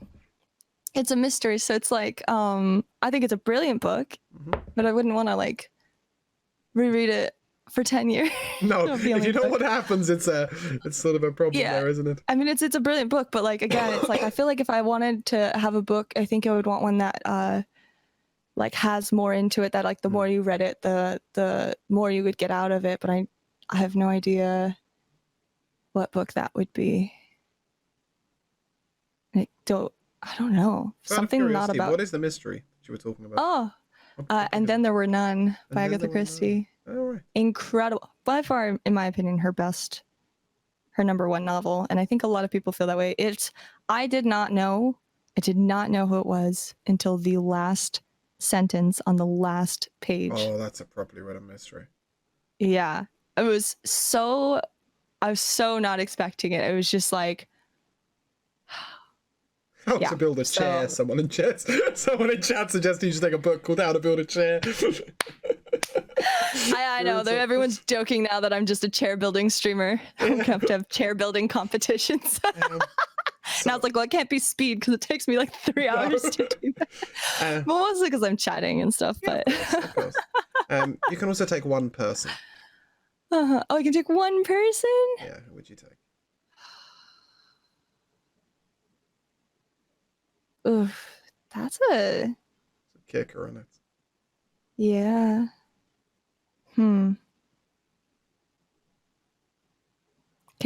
mystery, so it's like I think it's a brilliant book, but I wouldn't want to like reread it for 10 years. No, if you know what happens, it's sort of a problem there, isn't it? I mean, it's a brilliant book, but like again, it's like I feel like if I wanted to have a book, I think I would want one that like has more into it. That like the more you read it, the more you would get out of it. But I have no idea what book that would be. I don't know. Something not about. What is the mystery that you were talking about? Oh, and then there were none by Agatha Christie. Oh, right. Incredible, by far, in my opinion, her number one novel, and I think a lot of people feel that way. I did not know who it was until the last sentence on the last page. Oh, that's a properly written mystery. Yeah, I was so not expecting it. It was just like. How to Build a Chair. Someone in chat suggested you should take a book called How to Build a Chair. I know. Everyone's joking now that I'm just a chair building streamer. I'm gonna have to have chair building competitions. Now it's like, well, it can't be speed because it takes me like 3 hours to do that. But mostly because I'm chatting and stuff. Yeah, But of course. You can also take one person. Oh, I can take one person? Yeah, who would you take? Oof, that's a kicker on it. Yeah. Can't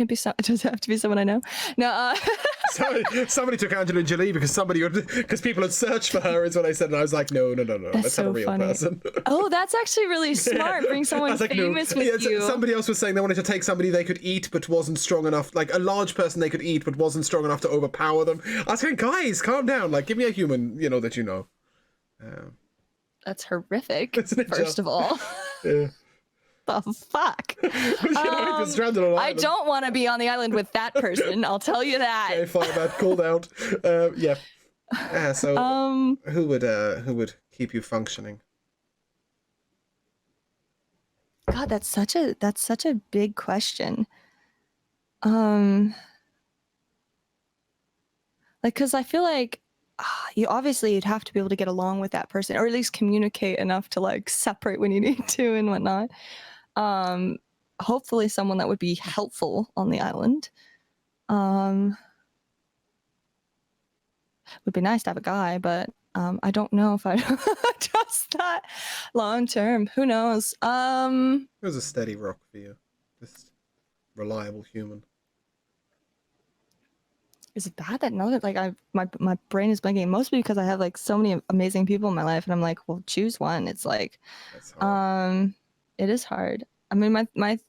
be so. Does it have to be someone I know? No. Somebody took Angelina Jolie because people had searched for her, is what I said, and I was like, no. Let's have a real person. Oh, that's actually really smart. Bring someone famous with you. Somebody else was saying they wanted to take somebody they could eat but wasn't strong enough, like a large person they could eat but wasn't strong enough to overpower them. I was saying, guys, calm down. Like, give me a human, that you know. That's horrific. First of all. Yeah. The fuck? I don't want to be on the island with that person. I'll tell you that. Okay, fine, that called out. Yeah. So who would keep you functioning? God, that's such a big question. Like, because I feel like you'd have to be able to get along with that person, or at least communicate enough to like separate when you need to and whatnot. Hopefully someone that would be helpful on the island. Would be nice to have a guy, but I don't know if I trust that long term. Who knows? Who's a steady rock for you? Just reliable human. Is it bad that my brain is blanking? Mostly because I have like so many amazing people in my life, and I'm like, well, choose one. It's like, it is hard. I mean, my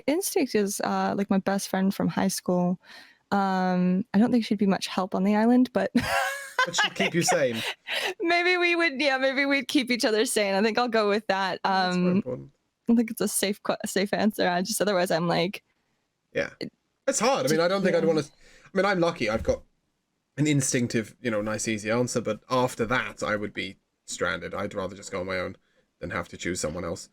instinct is like my best friend from high school. I don't think she'd be much help on the island, but but she'd keep you sane. Maybe we'd keep each other sane. I think I'll go with that. That's very important. I think it's a safe answer. Otherwise I'm like, yeah, it's hard. I mean, I don't think I'd want to. I mean, I'm lucky. I've got an instinctive, nice, easy answer. But after that, I would be stranded. I'd rather just go on my own than have to choose someone else.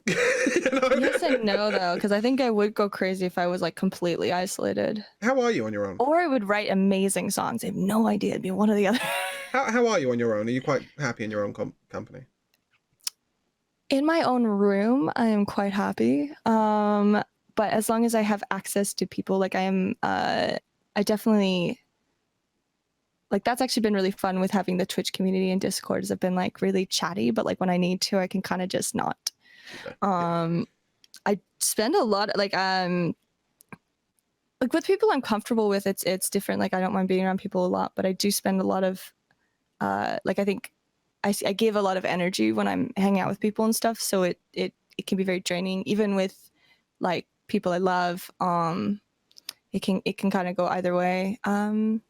Yes and no, though, because I think I would go crazy if I was like completely isolated. How are you on your own? Or I would write amazing songs. I have no idea. It'd be one or the other. How are you on your own? Are you quite happy in your own company? In my own room, I am quite happy. But as long as I have access to people, like I definitely, like, that's actually been really fun with having the Twitch community and Discord, is I've been like really chatty, but like when I need to, I can kind of just not. Okay. I spend a lot like with people I'm comfortable with, it's different. Like I don't mind being around people a lot, but I do spend a lot of like I think I give a lot of energy when I'm hanging out with people and stuff, so it can be very draining, even with like people I love. It can kind of go either way. On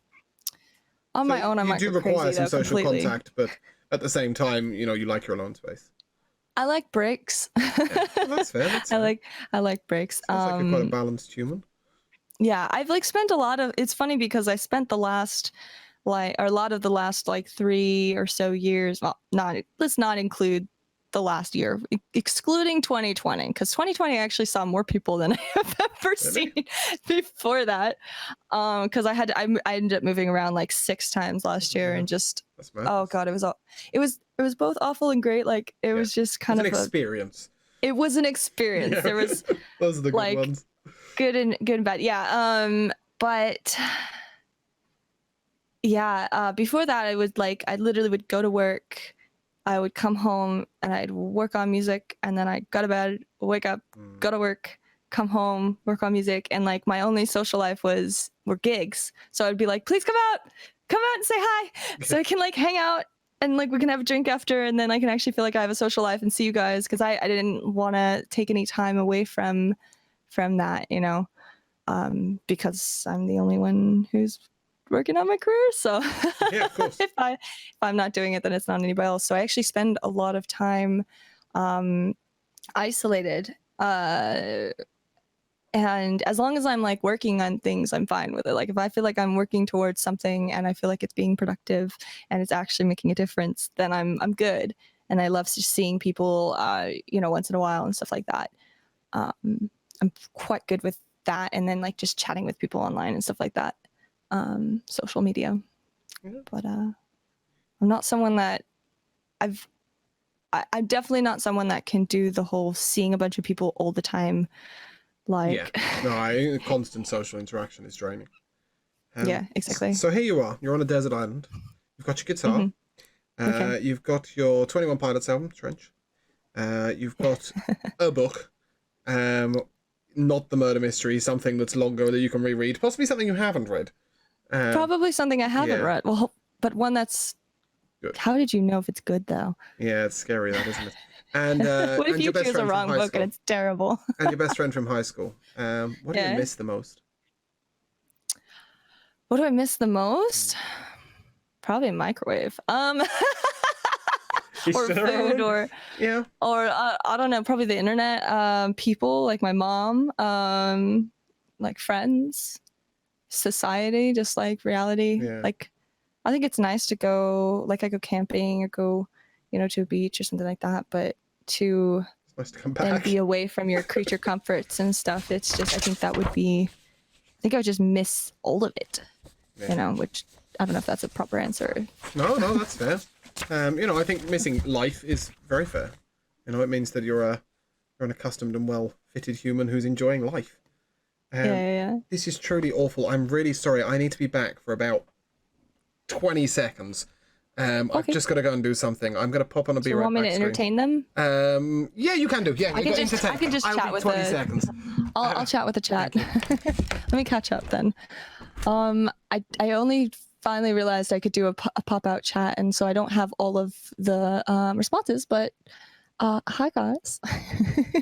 my own, I might go crazy, require some social completely. contact, but at the same time, you like your alone space. I like breaks. Yeah, well, that's fair. That's fair. I like breaks. Sounds like you're quite a balanced human. Yeah, I've like spent a lot of. It's funny because I spent the last or a lot of the last like 3 or so years. Well, not let's not include the last year, excluding 2020, because 2020 I actually saw more people than I have ever seen before that. Because I ended up moving around like 6 times last year, and just oh god, it was both awful and great. Like it was just kind of an experience. It was an experience. There was those are the good ones. Good and bad. Yeah. But yeah, before that I literally would go to work, I would come home and I'd work on music, and then I'd go to bed, wake up, go to work, come home, work on music, and like my only social life were gigs. So I'd be like, please come out and say hi, so I can like hang out and like we can have a drink after, and then I can actually feel like I have a social life and see you guys, because I didn't want to take any time away from that, you know, because I'm the only one who's working on my career. So yeah, of course. if I'm not doing it, then it's not anybody else. So I actually spend a lot of time isolated. And as long as I'm like working on things, I'm fine with it. Like if I feel like I'm working towards something and I feel like it's being productive and it's actually making a difference, then I'm good. And I love just seeing people, you know, once in a while and stuff like that. I'm quite good with that, and then like just chatting with people online and stuff like that, social media. But I'm not someone that I'm definitely not someone that can do the whole seeing a bunch of people all the time. Like no, constant social interaction is draining. Yeah, exactly. So here you are, you're on a desert island, you've got your guitar, okay. You've got your 21 Pilots album, Trench, you've got a book, not the murder mystery, something that's longer that you can reread, possibly something you haven't read. Probably something I haven't read. Well, but one that's good. How did you know if it's good though? Yeah, it's scary, that, isn't it? And what if you choose a wrong book and it's terrible? And your best friend from high school. What do you miss the most? What do I miss the most? Probably a microwave. Or food, or I don't know, probably the internet, people like my mom, like friends, society, just like reality. Like I think it's nice to go, like I go camping or go, you know, to a beach or something like that, but to nice to come back and be away from your creature comforts and stuff, it's just, I think I would just miss all of it, you know, which I don't know if that's a proper answer. No, that's fair. You know, I think missing life is very fair. You know, it means that you're an accustomed and well-fitted human who's enjoying life. This is truly awful. I'm really sorry. I need to be back for about 20 seconds. I've just got to go and do something. I'm going to pop on a be right back. You want me to entertain them? Yeah, you can do. Yeah, I can just chat with 20 seconds. I'll chat with the chat. Let me catch up then. I only finally realized I could do a pop-out chat, and so I don't have all of the responses, but hi guys.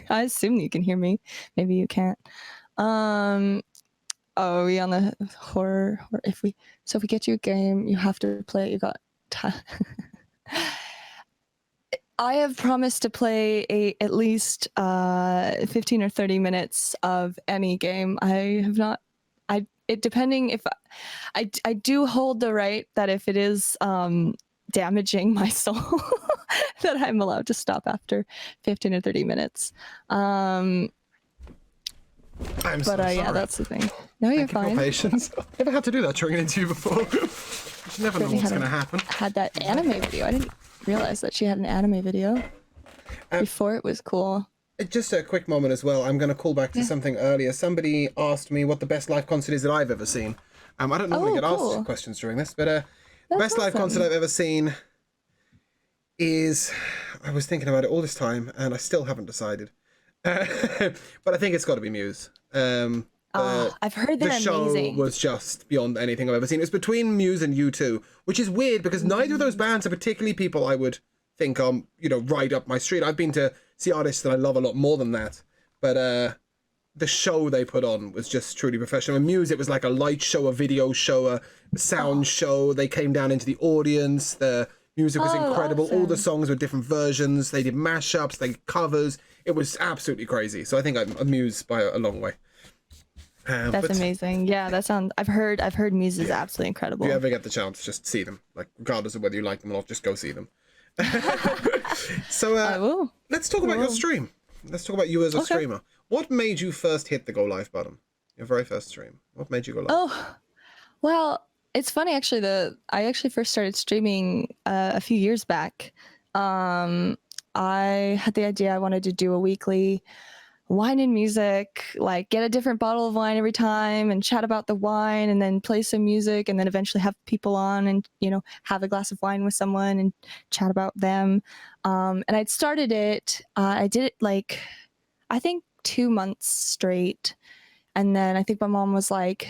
I assume you can hear me. Maybe you can't. Oh, we on the horror, if we get you a game, you have to play it. You got I have promised to play at least 15 or 30 minutes of any game. I have not. Depending if I do hold the right that if it is damaging my soul, that I'm allowed to stop after 15 or 30 minutes. I'm so sorry. Yeah, that's the thing. No, you're fine. For patience. Never had to do that during an interview before. You never know what's going to happen. Had that anime video. I didn't realize that she had an anime video before it was cool. Just a quick moment as well. I'm going to call back to something earlier. Somebody asked me what the best live concert is that I've ever seen. I don't normally get asked questions during this, but the best live concert I've ever seen is... I was thinking about it all this time, and I still haven't decided. But I think it's got to be Muse. I've heard they're amazing. The show was just beyond anything I've ever seen. It's between Muse and U2, which is weird because neither of those bands are particularly people I would think you know, right up my street. I've been to see artists that I love a lot more than that, but the show they put on was just truly professional. In Muse, it was like a light show, a video show, a sound show. They came down into the audience. The Music was Oh, incredible. All the awesome. songs were different versions. They did mashups, they did covers. It was absolutely crazy. So I think I'm amused by a long way. That's But amazing. Yeah, that sounds. I've heard Muse is yeah, absolutely if you incredible. ever get the chance, just see them. Like, regardless of whether you like them or not, just go see them. So I will. let's talk I about your will. stream. Let's talk about you as a Okay. streamer. What made you first hit the go live button? Your very first stream. What made you go live? Oh, well, it's funny actually. I actually first started streaming a few years back. Um, I had the idea I wanted to do a weekly wine and music, like get a different bottle of wine every time and chat about the wine and then play some music and then eventually have people on and, have a glass of wine with someone and chat about them. And I'd started it, I did it like, I think 2 months straight. And then I think my mom was like,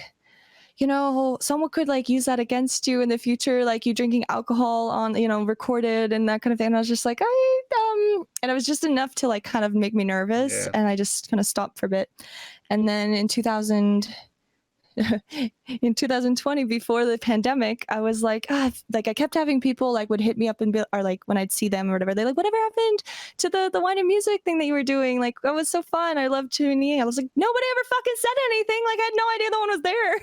someone could like use that against you in the future, like you drinking alcohol on, recorded and that kind of thing. And I was just like, and it was just enough to like kind of make me nervous. Yeah. And I just kind of stopped for a bit. And then in 2020, before the pandemic, I was like, like I kept having people like would hit me up and be, or like when I'd see them or whatever, they're like, whatever happened to the wine and music thing that you were doing? Like, that was so fun. I loved tuning in. I was like, nobody ever fucking said anything. Like, I had no idea the one was there.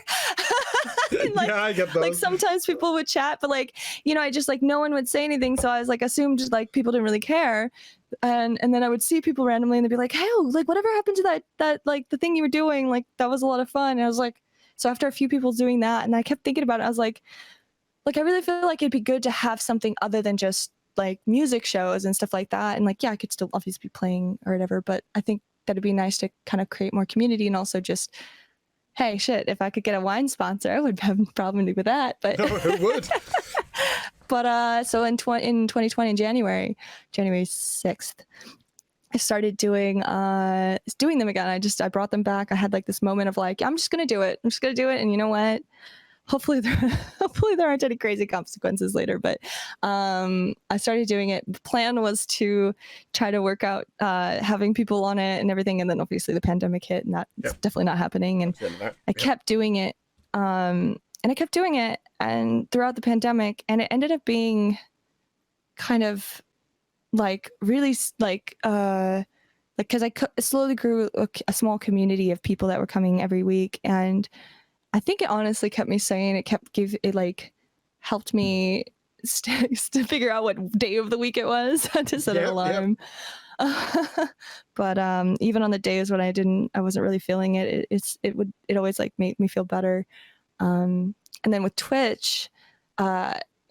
And, like, Yeah, I get like those. sometimes people would chat, but like, I just like no one would say anything. So I was like, assumed like people didn't really care. And then I would see people randomly and they'd be like, hey, like whatever happened to that like the thing you were doing? Like, that was a lot of fun. And I was like, so after a few people doing that, and I kept thinking about it, I was like, I really feel like it'd be good to have something other than just like music shows and stuff like that. And like, yeah, I could still obviously be playing or whatever, but I think that'd be nice to kind of create more community and also just, hey, shit, if I could get a wine sponsor, I would have a problem with that. But No, who would? but so in 2020, January 6th, I started doing them again. I brought them back. I had like this moment of like, I'm just gonna do it. And you know what? Hopefully there aren't any crazy consequences later. But I started doing it. The plan was to try to work out having people on it and everything. And then obviously the pandemic hit, and that's definitely not happening. And I kept doing it. And I kept doing it, and throughout the pandemic, and it ended up being kind of like really like because I slowly grew a small community of people that were coming every week, and I think it honestly kept me sane. It like helped me to figure out what day of the week it was to set an alarm. But even on the days when I wasn't really feeling it, it always like made me feel better. And then with Twitch,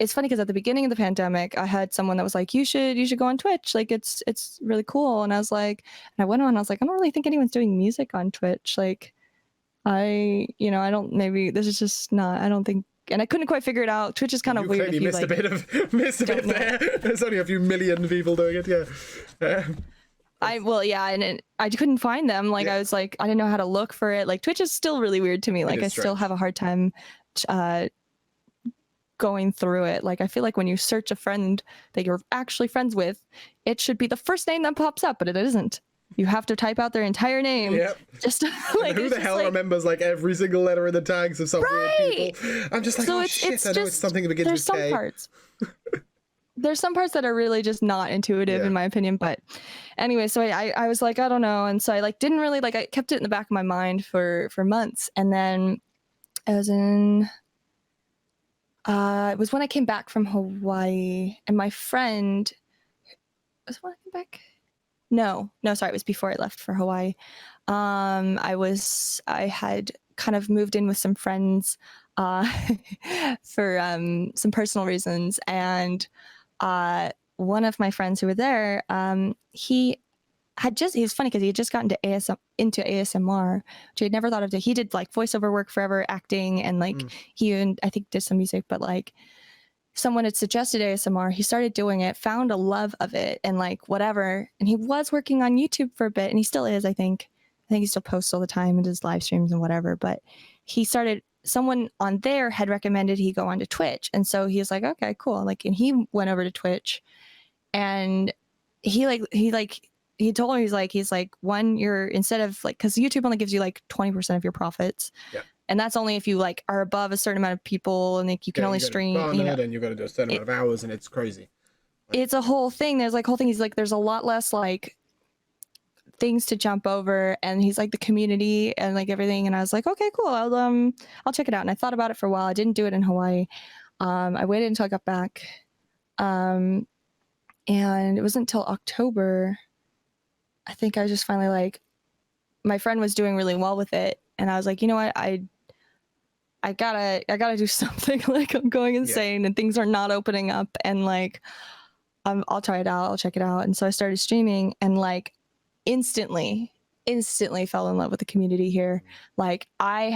it's funny because at the beginning of the pandemic, I had someone that was like, you should go on Twitch. Like it's really cool. And I was like, and I went on, I was like, I don't really think anyone's doing music on Twitch. Like I don't, maybe this is just not, I don't think, and I couldn't quite figure it out. Twitch is kind of weird. You missed a bit there. There's only a few million people doing it. Yeah. And I couldn't find them. Like I was like, I didn't know how to look for it. Like Twitch is still really weird to me. Like I still have a hard time going through it. Like I feel like when you search a friend that you're actually friends with, it should be the first name that pops up, but it isn't. You have to type out their entire name. Yep. Just like who the hell remembers like every single letter in the tags of some weird people? I'm just like, so shit, I know it's something that begins with K. There's some parts that are really just not intuitive in my opinion. But anyway, so I was like, I don't know. And so I like didn't really like, I kept it in the back of my mind for months. And then I was it was when I came back from Hawaii, and my friend was when I came back. No, sorry, it was before I left for Hawaii. I had kind of moved in with some friends for some personal reasons, and one of my friends who were there, he was funny because he had just gotten into ASMR, which I had never thought of. He did like voiceover work forever, acting, and like he even, I think, did some music, but like someone had suggested ASMR. He started doing it, found a love of it, and like whatever. And he was working on YouTube for a bit, and he still is, I think. I think he still posts all the time and does live streams and whatever. But someone on there had recommended he go onto Twitch. And so he was like, okay, cool. Like, and he went over to Twitch, and he told me, he's like, one, you're, instead of like, cause YouTube only gives you like 20% of your profits. Yeah. and that's only if you like are above a certain amount of people, and like you can only You gotta stream, run you know, it, and you gotta do a certain amount of hours, and it's crazy. it's a whole thing. There's like whole thing. He's like, there's a lot less like things to jump over, and he's like the community and like everything. And I was like, okay, cool. I'll check it out. And I thought about it for a while. I didn't do it in Hawaii. I waited until I got back. And it wasn't until October, I think I was just finally like, my friend was doing really well with it. And I was like, you know what? I gotta do something. Like I'm going insane and things are not opening up, and like, I'll try it out. I'll check it out. And so I started streaming, and like instantly fell in love with the community here. Like I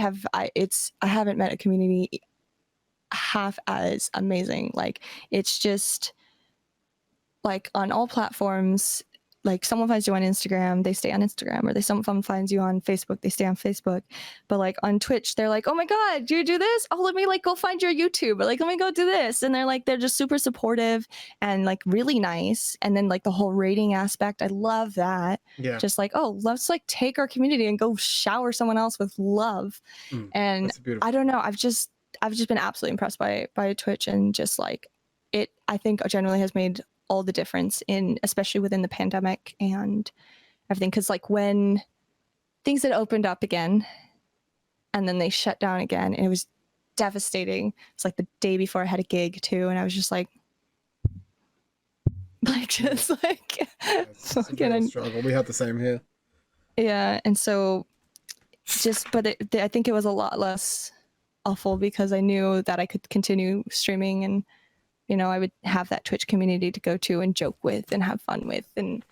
haven't met a community half as amazing. Like it's just like on all platforms, like someone finds you on Instagram, they stay on Instagram, or someone finds you on Facebook, they stay on Facebook. But like on Twitch, they're like, oh my God, do you do this? Oh, let me like go find your YouTube, or like, let me go do this. And they're just super supportive and like really nice. And then like the whole rating aspect, I love that. Yeah. Just like, oh, let's like take our community and go shower someone else with love. And I don't know, I've just been absolutely impressed by Twitch, and just like it, I think generally has made all the difference in, especially within the pandemic and everything. Because like when things had opened up again and then they shut down again, and it was devastating. It's like the day before I had a gig too, and I was just like just like It's a struggle. We had the same here. Yeah. And so but I think it was a lot less awful because I knew that I could continue streaming, and you know, I would have that Twitch community to go to and joke with and have fun with, and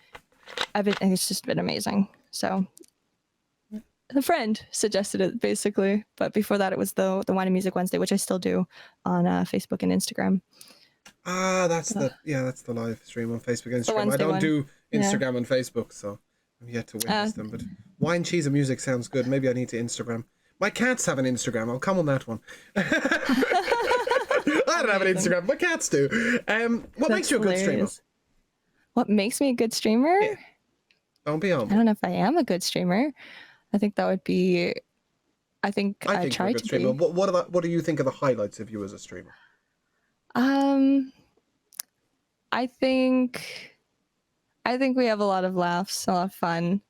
it's just been amazing. So a friend suggested it basically, but before that it was the Wine and Music Wednesday, which I still do on Facebook and Instagram. That's the live stream on Facebook and Instagram. I don't do Instagram and Facebook, so I'm yet to witness them. But Wine, Cheese and Music sounds good. Maybe I need to Instagram. My cats have an Instagram. I'll come on that one. I don't have an Instagram. My cats do. What makes you a good streamer? What makes me a good streamer? Yeah. Don't be on. I don't know if I am a good streamer. I think that would be. I think I try to be. What do you think are the highlights of you as a streamer? I think we have a lot of laughs, a lot of fun.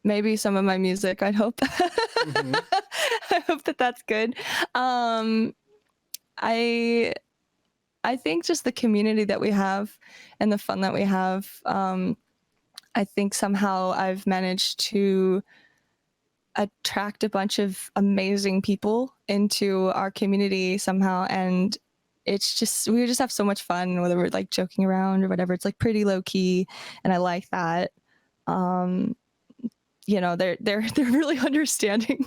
Maybe some of my music, I'd hope. Mm-hmm. I hope that's good. I think just the community that we have and the fun that we have. I think somehow I've managed to attract a bunch of amazing people into our community somehow, and it's just, we just have so much fun, whether we're like joking around or whatever. It's like pretty low key, and I like that. You know, they're really understanding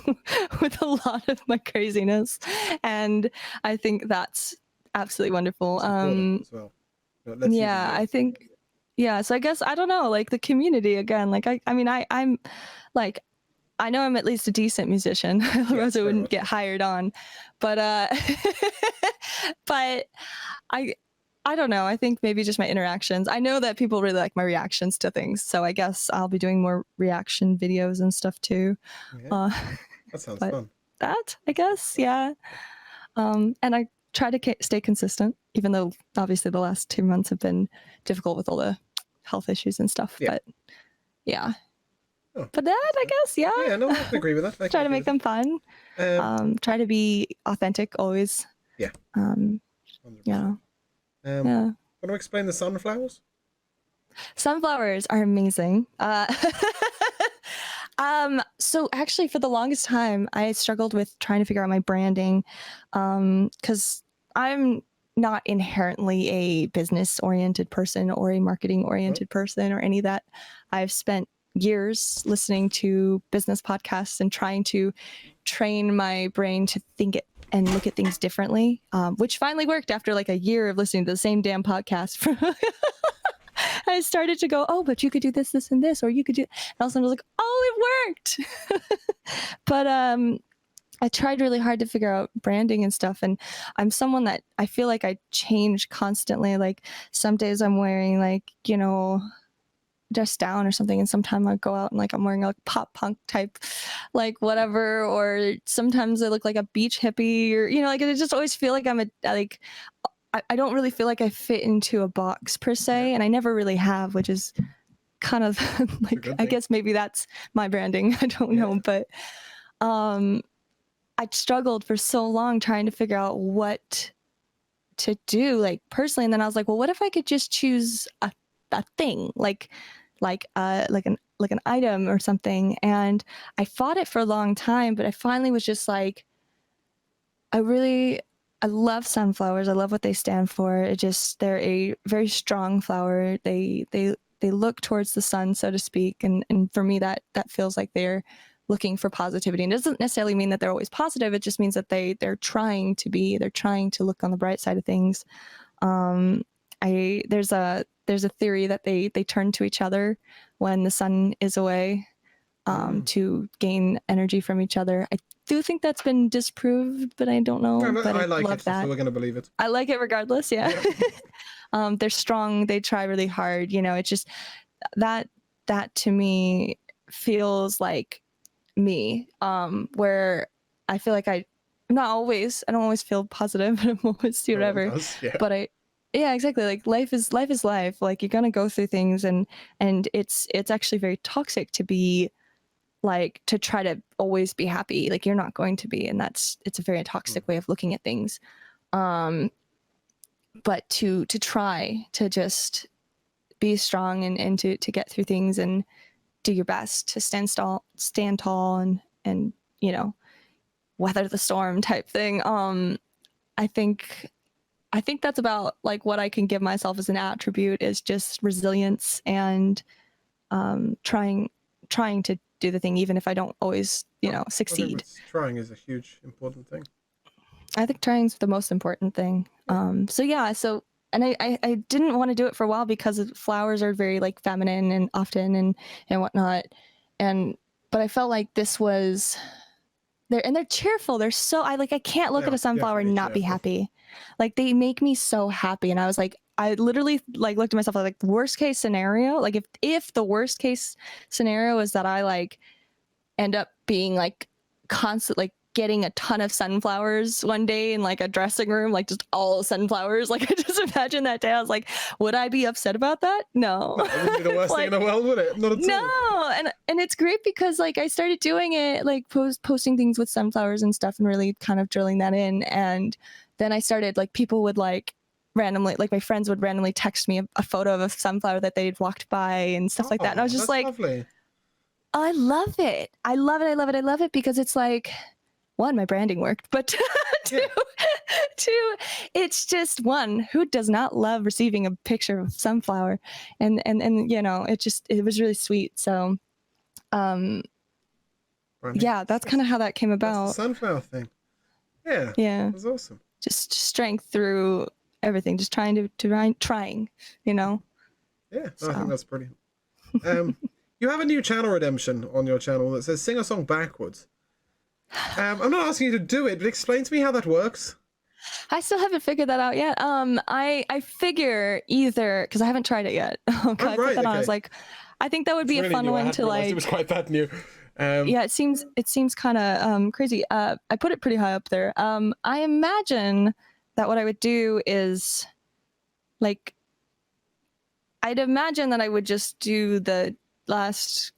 with a lot of my craziness, and I think that's absolutely wonderful. As well. I think, so I guess, I don't know, like the community again, like I mean I'm like, I know I'm at least a decent musician, otherwise I wouldn't get hired on, but but I don't know. I think maybe just my interactions. I know that people really like my reactions to things, so I guess I'll be doing more reaction videos and stuff too. Yeah. That sounds fun. That, I guess, yeah. And I try to stay consistent, even though obviously the last 2 months have been difficult with all the health issues and stuff. Yeah. But yeah. But that, I guess, yeah. Yeah, no, I can agree with that. Try to make them fun. Try to be authentic always. Yeah. 100%. Yeah. Want to explain the sunflowers? Sunflowers are amazing. So actually for the longest time, I struggled with trying to figure out my branding, because I'm not inherently a business-oriented person or a marketing-oriented person or any of that. I've spent years listening to business podcasts and trying to train my brain to think it and look at things differently, which finally worked after like a year of listening to the same damn podcast. I started to go, oh, but you could do this, this, and this, or you could do, and all of a sudden I was like, oh, it worked. But I tried really hard to figure out branding and stuff, and I'm someone that I feel like I change constantly. Like some days I'm wearing like, you know, dressed down or something, and sometimes I go out and like I'm wearing like pop punk type, like whatever, or sometimes I look like a beach hippie, or like I just always feel like I'm like I don't really feel like I fit into a box per se, and I never really have, which is kind of like I guess maybe that's my branding. I don't know, but I struggled for so long trying to figure out what to do, like personally, and then I was like, well, what if I could just choose a thing, like an item or something? And I fought it for a long time, but I finally was just like, I love sunflowers. I love what they stand for. They're a very strong flower. They look towards the sun, so to speak, and for me that feels like they're looking for positivity. And it doesn't necessarily mean that they're always positive. It just means that they're trying to look on the bright side of things. There's a theory that they turn to each other when the sun is away, to gain energy from each other. I do think that's been disproved, but I don't know. Yeah, but I like love it, that. so we're gonna believe it. I like it regardless. Yeah. They're strong. They try really hard. It's just that to me feels like me, where I feel like I don't always feel positive, but I'm always do whatever. But yeah, exactly. Like life is life. Like you're gonna go through things, and it's actually very toxic to be like, to try to always be happy. Like you're not going to be, and it's a very toxic way of looking at things. But to try to just be strong and to get through things and do your best to stand tall and weather the storm type thing. I think that's about like what I can give myself as an attribute, is just resilience and trying to do the thing, even if I don't always succeed. Trying is a huge important thing. I think trying is the most important thing. And I didn't want to do it for a while because flowers are very like feminine and often and whatnot. But I felt like this was they're cheerful. They're so, I can't look at a sunflower and not be happy. Like they make me so happy. And I was like, I literally like looked at myself like worst case scenario. Like if the worst case scenario is that I like end up being like constant, like getting a ton of sunflowers one day in like a dressing room, like just all sunflowers. Like I just imagine that day. I was like, would I be upset about that? No. It wouldn't be the worst thing in the world, would it? Not at all. No. And it's great because like I started doing it, like posting things with sunflowers and stuff and really kind of drilling that in. And then I started like people would like randomly, like my friends would randomly text me a photo of a sunflower that they'd walked by and stuff like that. And I was just like, lovely. Oh, I love it. I love it because it's like, one, my branding worked, but two, it's just one, who does not love receiving a picture of sunflower? And it was really sweet. So, yeah, that's kind of how that came about. That's the sunflower thing. Yeah. Yeah. It was awesome. Just strength through everything, just trying, Yeah, so. I think that's brilliant. You have a new channel redemption on your channel that says sing a song backwards. I'm not asking you to do it, but explain to me how that works. I still haven't figured that out yet. I figure either, because I haven't tried it yet. I put that on. I was like, I think that would be a fun one to like. It was quite that new. Yeah, it seems kind of crazy. I put it pretty high up there. I imagine that what I would do is like, I'd imagine that I would just do the last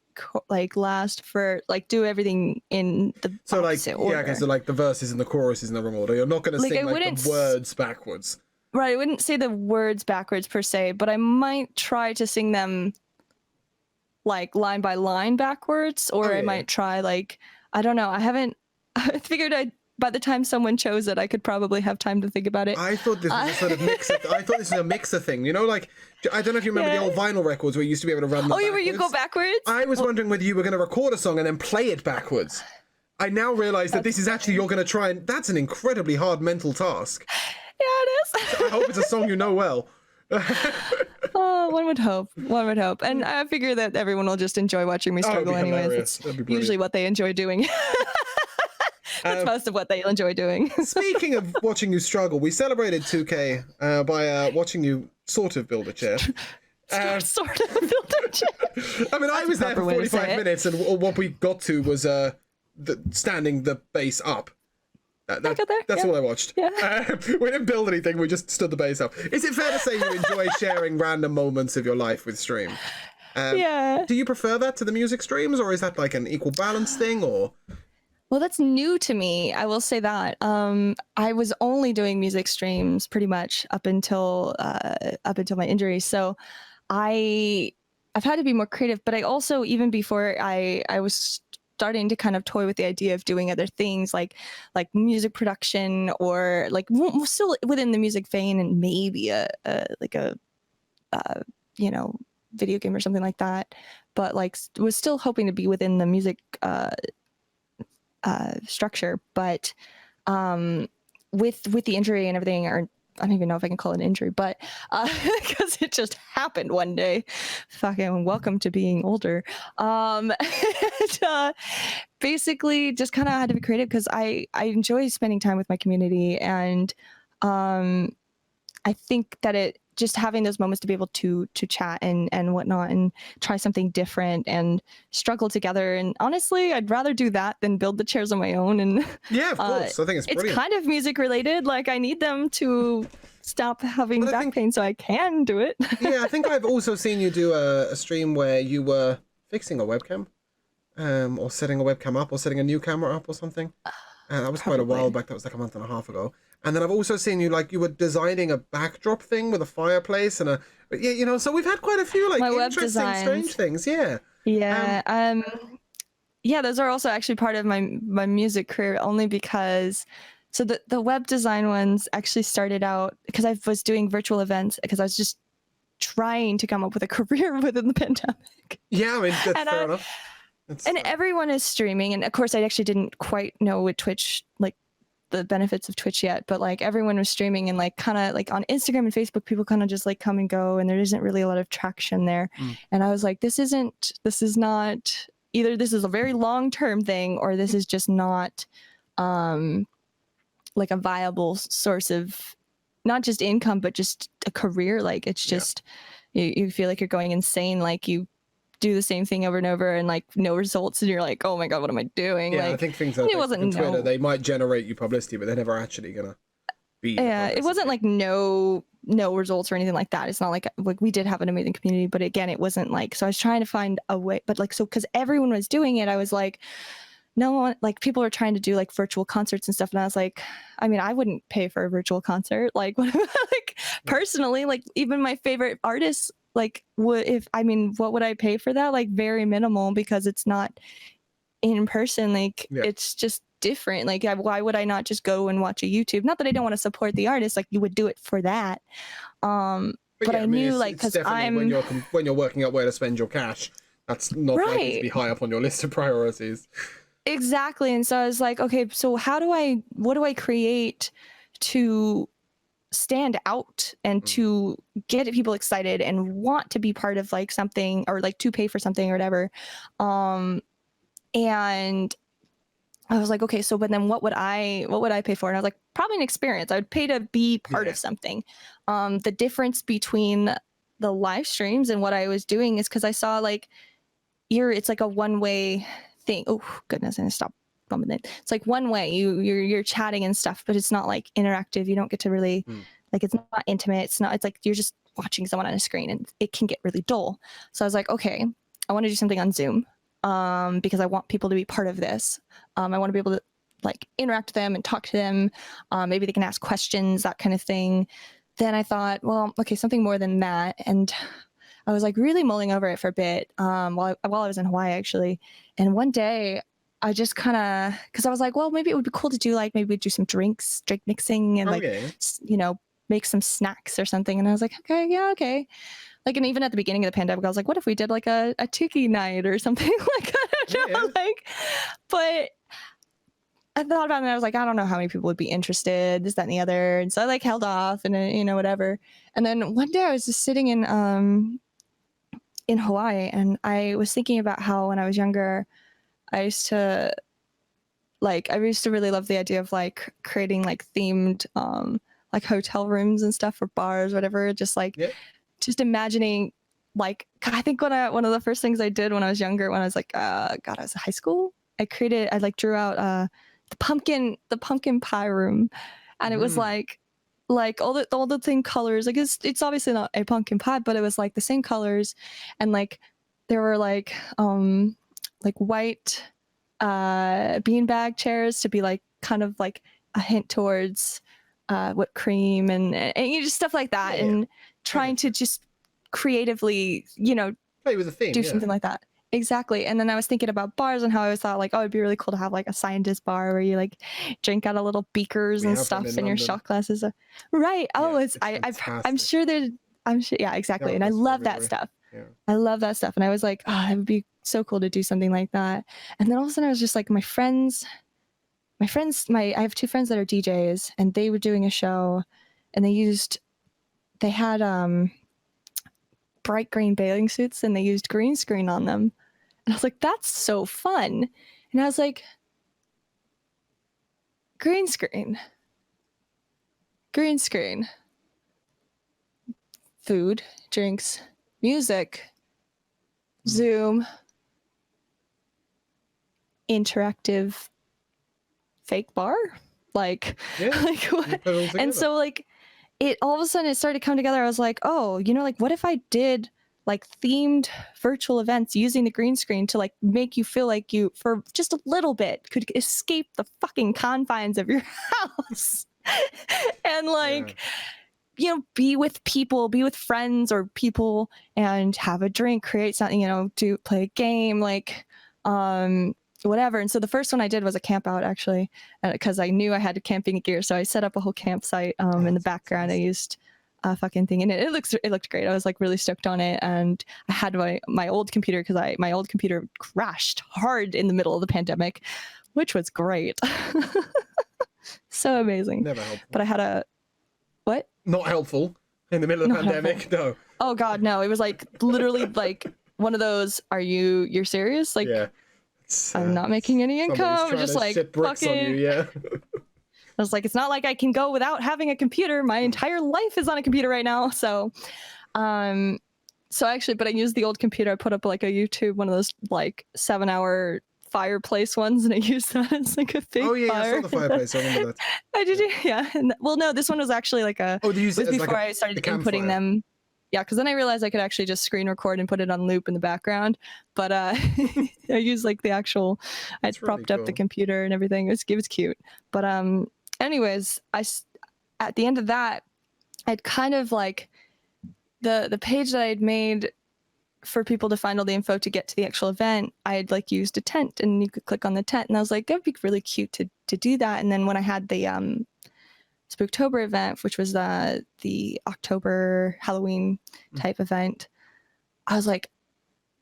for like do everything in the opposite order. Yeah, okay, so like the verses and the choruses in the wrong order. You're not going to sing like the words backwards. Right, I wouldn't say the words backwards per se, but I might try to sing them like line by line backwards, or I might try like, I don't know. I figured by the time someone chose it, I could probably have time to think about it. I thought this was a sort of mixer. I thought this was a mixer thing. Like, I don't know if you remember the old vinyl records where you used to be able to run them backwards. Where you go backwards? I was wondering whether you were going to record a song and then play it backwards. I now realize that this is actually, you're going to try and, that's an incredibly hard mental task. Yeah, it is. I hope it's a song you know well. Oh, one would hope. And I figure that everyone will just enjoy watching me struggle anyways. It's usually what they enjoy doing. That's most of what they enjoy doing. Speaking of watching you struggle, we celebrated 2K by watching you sort of build a chair. Sort of build a I mean, I was there for 45 minutes, and what we got to was standing the base up. That's all I watched. Yeah. We didn't build anything. We just stood the base up. Is it fair to say you enjoy sharing random moments of your life with stream? Yeah. Do you prefer that to the music streams, or is that like an equal balance thing, or? Well, that's new to me. I will say that. I was only doing music streams pretty much up until my injury. So I've had to be more creative, but I also, even before I was starting to kind of toy with the idea of doing other things like music production, or like still within the music vein, and maybe a you know, video game or something like that, but like was still hoping to be within the music structure. But with the injury and everything, or I don't even know if I can call it an injury, but because it just happened one day. Fucking welcome to being older. And, basically just kind of had to be creative, because I enjoy spending time with my community, and I think that it just having those moments to be able to chat and whatnot, and try something different and struggle together. And honestly, I'd rather do that than build the chairs on my own. And yeah, of course. I think it's brilliant. It's kind of music related. Like, I need them to stop having back pain so I can do it. Yeah, I think I've also seen you do a stream where you were fixing a webcam, or setting a webcam up, or setting a new camera up or something. That was quite a while back. That was like a month and a half ago. And then I've also seen you, like, you were designing a backdrop thing with a fireplace and yeah, you know, so we've had quite a few, like, interesting, strange things. Yeah. Yeah. Yeah, those are also actually part of my music career, only because, so the web design ones actually started out because I was doing virtual events, because I was just trying to come up with a career within the pandemic. Yeah, I mean, that's fair enough. And everyone is streaming, and of course I actually didn't quite know with Twitch, like, the benefits of Twitch yet, but like everyone was streaming, and like kind of like on Instagram and Facebook, people kind of just like come and go, and there isn't really a lot of traction there. And I was like, this is not, either this is a very long-term thing, or this is just not like a viable source of not just income, but just a career. Like, it's just, you feel like you're going insane. Like, you do the same thing over and over, and like no results, and you're like, oh my god, what am I doing? Yeah, like, I think things like it wasn't Twitter, they might generate you publicity, but they're never actually gonna be. Yeah, it wasn't like no results or anything like that. It's not like we did have an amazing community, but again, it wasn't like, so I was trying to find a way, but like, so because everyone was doing it, I was like, no one, like, people are trying to do like virtual concerts and stuff, and I was like, I mean, I wouldn't pay for a virtual concert, like, like, personally, like, even my favorite artists, like, what would I pay for that? Like, very minimal, because it's not in person. Like, it's just different. Like, why would I not just go and watch a YouTube? Not that I don't want to support the artist, like, you would do it for that. But yeah, I knew, like, because when you're working out where to spend your cash, that's not likely to be high up on your list of priorities. Exactly. And so I was like, okay, so what do I create to stand out and to get people excited and want to be part of like something, or like to pay for something or whatever. And I was like, okay, so but then what would I pay for? And I was like, probably an experience. I would pay to be part of something. The difference between the live streams and what I was doing is because I saw like it's like a one-way thing. Oh goodness, I'm gonna stop bumping it. It's like one way. You're chatting and stuff, but it's not like interactive. You don't get to really like, it's not intimate. It's like you're just watching someone on a screen, and it can get really dull. So I was like, okay, I want to do something on Zoom, because I want people to be part of this. I want to be able to like interact with them and talk to them. Maybe they can ask questions, that kind of thing. Then I thought, well, okay, something more than that. And I was like really mulling over it for a bit, while I was in Hawaii, actually. And one day I just kind of, because I was like, well, maybe it would be cool to do like, maybe we'd do some drink mixing, and you know, make some snacks or something. And I was like, okay, yeah, okay. Like, and even at the beginning of the pandemic, I was like, what if we did like a tiki night or something? Like, I don't know, like, but I thought about it, and I was like, I don't know how many people would be interested, this, that, and the other. And so I like held off, and you know, whatever. And then one day I was just sitting in Hawaii, and I was thinking about how when I was younger, I used to really love the idea of like creating like themed like hotel rooms and stuff, for bars, whatever. Just like just imagining like, I think one of the first things I did when I was younger, when I was like, God, I was in high school. I like drew out the pumpkin pie room, and it was like all the same colors. Like it's obviously not a pumpkin pie, but it was like the same colors, and like there were like white beanbag chairs to be like kind of like a hint towards whipped cream and you just stuff like that, and trying to just creatively, play with the theme, do something like that. Exactly. And then I was thinking about bars and how I always thought like, oh, it'd be really cool to have like a scientist bar where you like drink out of little beakers and stuff in your shot glasses. Right. Oh, I'm sure there's, yeah, exactly. Yeah, and I love that everywhere. stuff. Yeah. I love that stuff. And I was like, oh, it would be so cool to do something like that. And then all of a sudden I was just like, I have two friends that are DJs, and they were doing a show, and they had bright green bathing suits, and they used green screen on them. And I was like, that's so fun. And I was like, green screen, food, drinks, music, Zoom, interactive fake bar. Like what? And so like it all of a sudden it started to come together. I was like, oh, like what if I did like themed virtual events using the green screen to like make you feel like you, for just a little bit, could escape the fucking confines of your house and like, be with people, be with friends or people, and have a drink, create something, play a game, like, whatever. And so the first one I did was a camp out, actually, because I knew I had camping gear. So I set up a whole campsite in the background. I used a fucking thing, and it looked great. I was like really stoked on it. And I had my old computer, because my old computer crashed hard in the middle of the pandemic, which was great. So amazing. Never helpful. But I had what? Not helpful in the middle of the pandemic. Helpful. No. Oh God, no. It was like literally like one of those, you're serious? Like, I'm not making any income. Just like fucking. Yeah. I was like, it's not like I can go without having a computer. My entire life is on a computer right now. So, actually, but I used the old computer. I put up like a YouTube, one of those like 7-hour fireplace ones, and I used that as like a fake fire. Oh yeah, I saw the fireplace. I remember that. I did, yeah. And, well, no, this one was actually like a. Oh, it was before I started inputting them. Yeah, because then I realized I could actually just screen record and put it on loop in the background. But I used like the actual. I'd propped up the computer and everything. It was cute. But anyways, at the end of that, I'd kind of like the page that I had made for people to find all the info to get to the actual event. I had like used a tent, and you could click on the tent, and I was like, that'd be really cute to do that. And then when I had the Spooktober event, which was the October Halloween type event, I was like,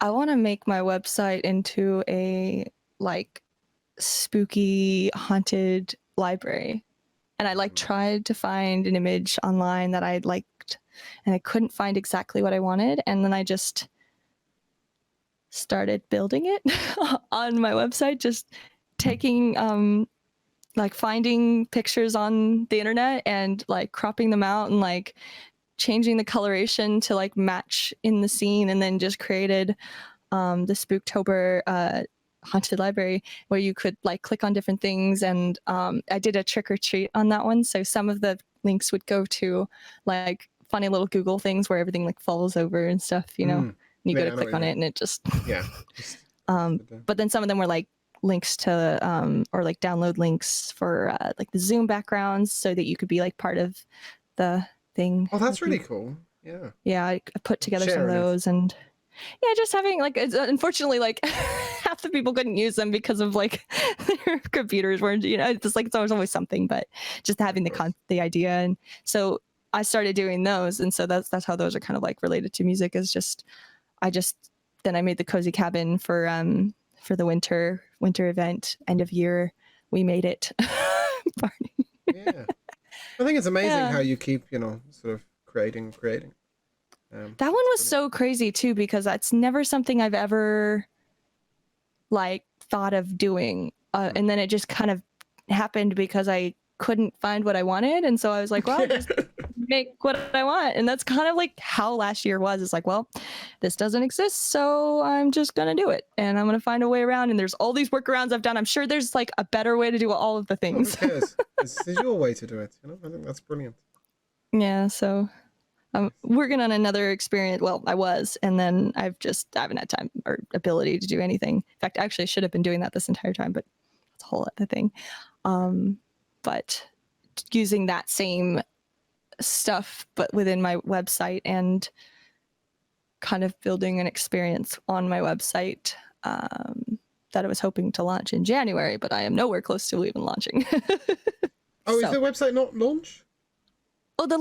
I want to make my website into a like spooky haunted library. And I like tried to find an image online that I liked, and I couldn't find exactly what I wanted. And then I just started building it on my website, just taking like finding pictures on the internet and like cropping them out and like changing the coloration to like match in the scene, and then just created the Spooktober haunted library where you could like click on different things. And I did a trick or treat on that one, so some of the links would go to like funny little Google things where everything like falls over and stuff, and you go to click on it and it just but then some of them were like links to or like download links for like the Zoom backgrounds, so that you could be like part of the thing. Oh, that's really cool. Yeah, I put together some of those, and just having like, unfortunately like half the people couldn't use them because of like their computers weren't, it's like it's always something, but just having the idea. And so I started doing those, and so that's how those are kind of like related to music. Is just then I made the cozy cabin for the winter event, end of year. We made it. Yeah, I think it's amazing how you keep sort of creating. That one was so crazy too, because that's never something I've ever like thought of doing, and then it just kind of happened because I couldn't find what I wanted, and so I was like, well, just make what I want. And that's kind of like how last year was. It's like, well, this doesn't exist, so I'm just gonna do it, and I'm gonna find a way around. And there's all these workarounds I've done. I'm sure there's like a better way to do all of the Oh, who things. cares? This is your way to do it. I think that's brilliant. Yeah, so I'm working on another experience. Well, I was, and then I haven't had time or ability to do anything. In fact, I actually should have been doing that this entire time, but it's a whole other thing. But using that same stuff, but within my website, and kind of building an experience on my website that I was hoping to launch in January, but I am nowhere close to even launching. Oh, is the website not launched? Oh, the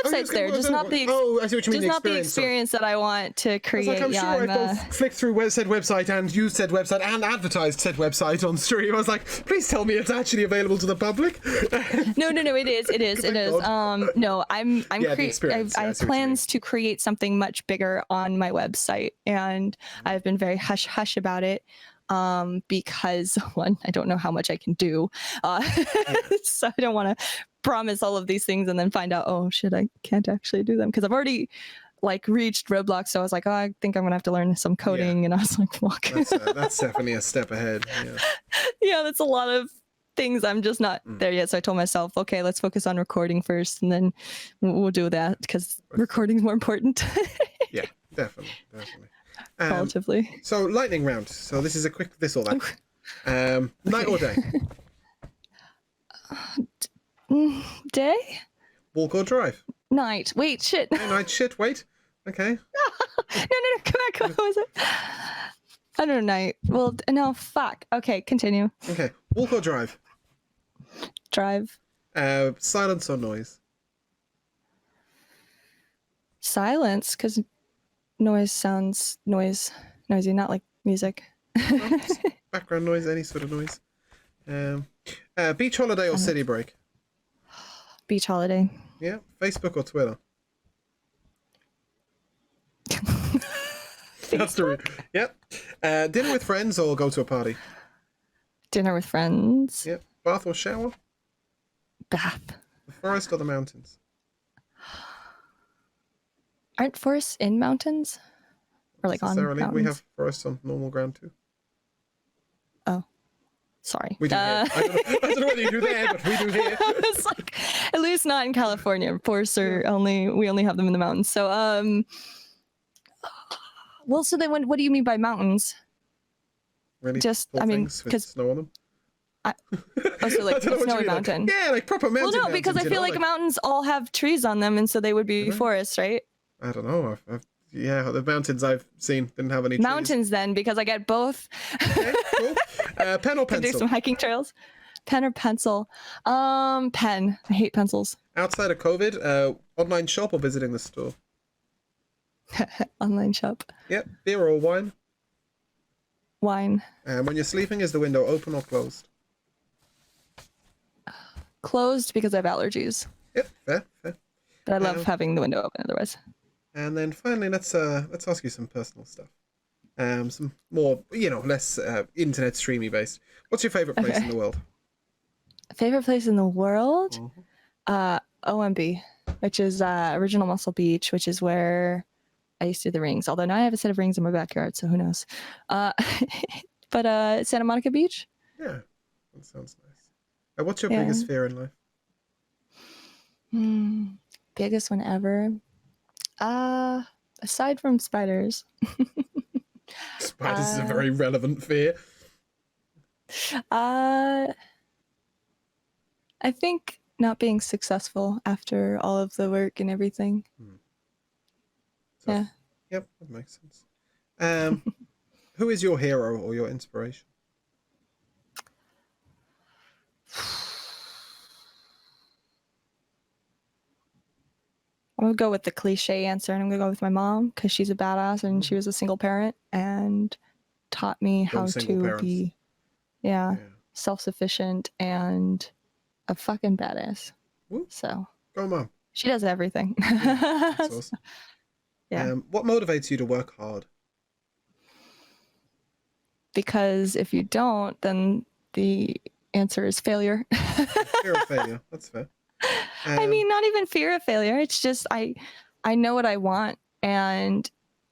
website's there, just not the I see what you mean. just not the experience that I want to create. I'm sure I've both flicked through said website and used said website and advertised said website on stream. I was like, please tell me it's actually available to the public. No, it is. No, I have plans to create something much bigger on my website, and I've been very hush hush about it. Because one, I don't know how much I can do, so I don't want to promise all of these things and then find out, oh shit, I can't actually do them, because I've already like reached roadblocks. So I was like, oh, I think I'm gonna have to learn some coding, and I was like, fuck. That's definitely a step ahead. Yeah, that's a lot of things. I'm just not there yet. So I told myself, okay, let's focus on recording first, and then we'll do that, because recording's more important. Yeah, definitely. Relatively. So lightning round. So this is a quick this or that. Night or day? Day? Walk or drive? Night. Wait, shit. Night, shit, wait. Okay. No, come back. What was it? I don't know, night. Well, no, fuck. Okay, continue. Okay. Walk or drive? Drive. Silence or noise? Silence, because noise sounds noisy, not like music. Background noise, any sort of noise. Beach holiday or city break? Beach holiday. Yeah. Facebook or Twitter? That's the Yep. Dinner with friends or go to a party? Dinner with friends. Yep. Bath or shower? Bath. The forest or the mountains? Aren't forests in mountains? Or like on mountains? We have forests on normal ground too. Oh, sorry. We do here. I don't know whether you do there, but we do here. It's like, at least not in California. Forests are we only have them in the mountains. So, well, so then what do you mean by mountains? Really? Just, I mean, because snow on them. So like a snowy mountain. Like, yeah, like proper mountain. Well, no, because I feel like mountains all have trees on them, and so they would be forests, right? I don't know. Yeah, the mountains I've seen didn't have any trees. Mountains then, because I get both. Okay, cool. Pen or pencil? Do some hiking trails. Pen or pencil? Pen. I hate pencils. Outside of COVID, online shop or visiting the store? Online shop. Yep. Beer or wine? Wine. When you're sleeping, is the window open or closed? Closed, because I have allergies. Yep, fair. But I love having the window open otherwise. And then finally, let's ask you some personal stuff. Some more, less internet streamy based. What's your favorite place in the world? Favorite place in the world? OMB, which is Original Muscle Beach, which is where I used to do the rings. Although now I have a set of rings in my backyard, so who knows? But Santa Monica Beach? Yeah, that sounds nice. What's your biggest fear in life? Biggest one ever? Aside from spiders. Spiders is a very relevant fear. I think not being successful after all of the work and everything. So, yeah. Yep, that makes sense. Who is your hero or your inspiration? I'm gonna go with the cliche answer, and I'm gonna go with my mom, because she's a badass, and she was a single parent and taught me how to be self-sufficient and a fucking badass. Woo. So go Mom. She does everything. That's awesome. Yeah. What motivates you to work hard? Because if you don't, then the answer is failure. Fear of failure. That's fair. I mean, not even fear of failure. It's just I know what I want, and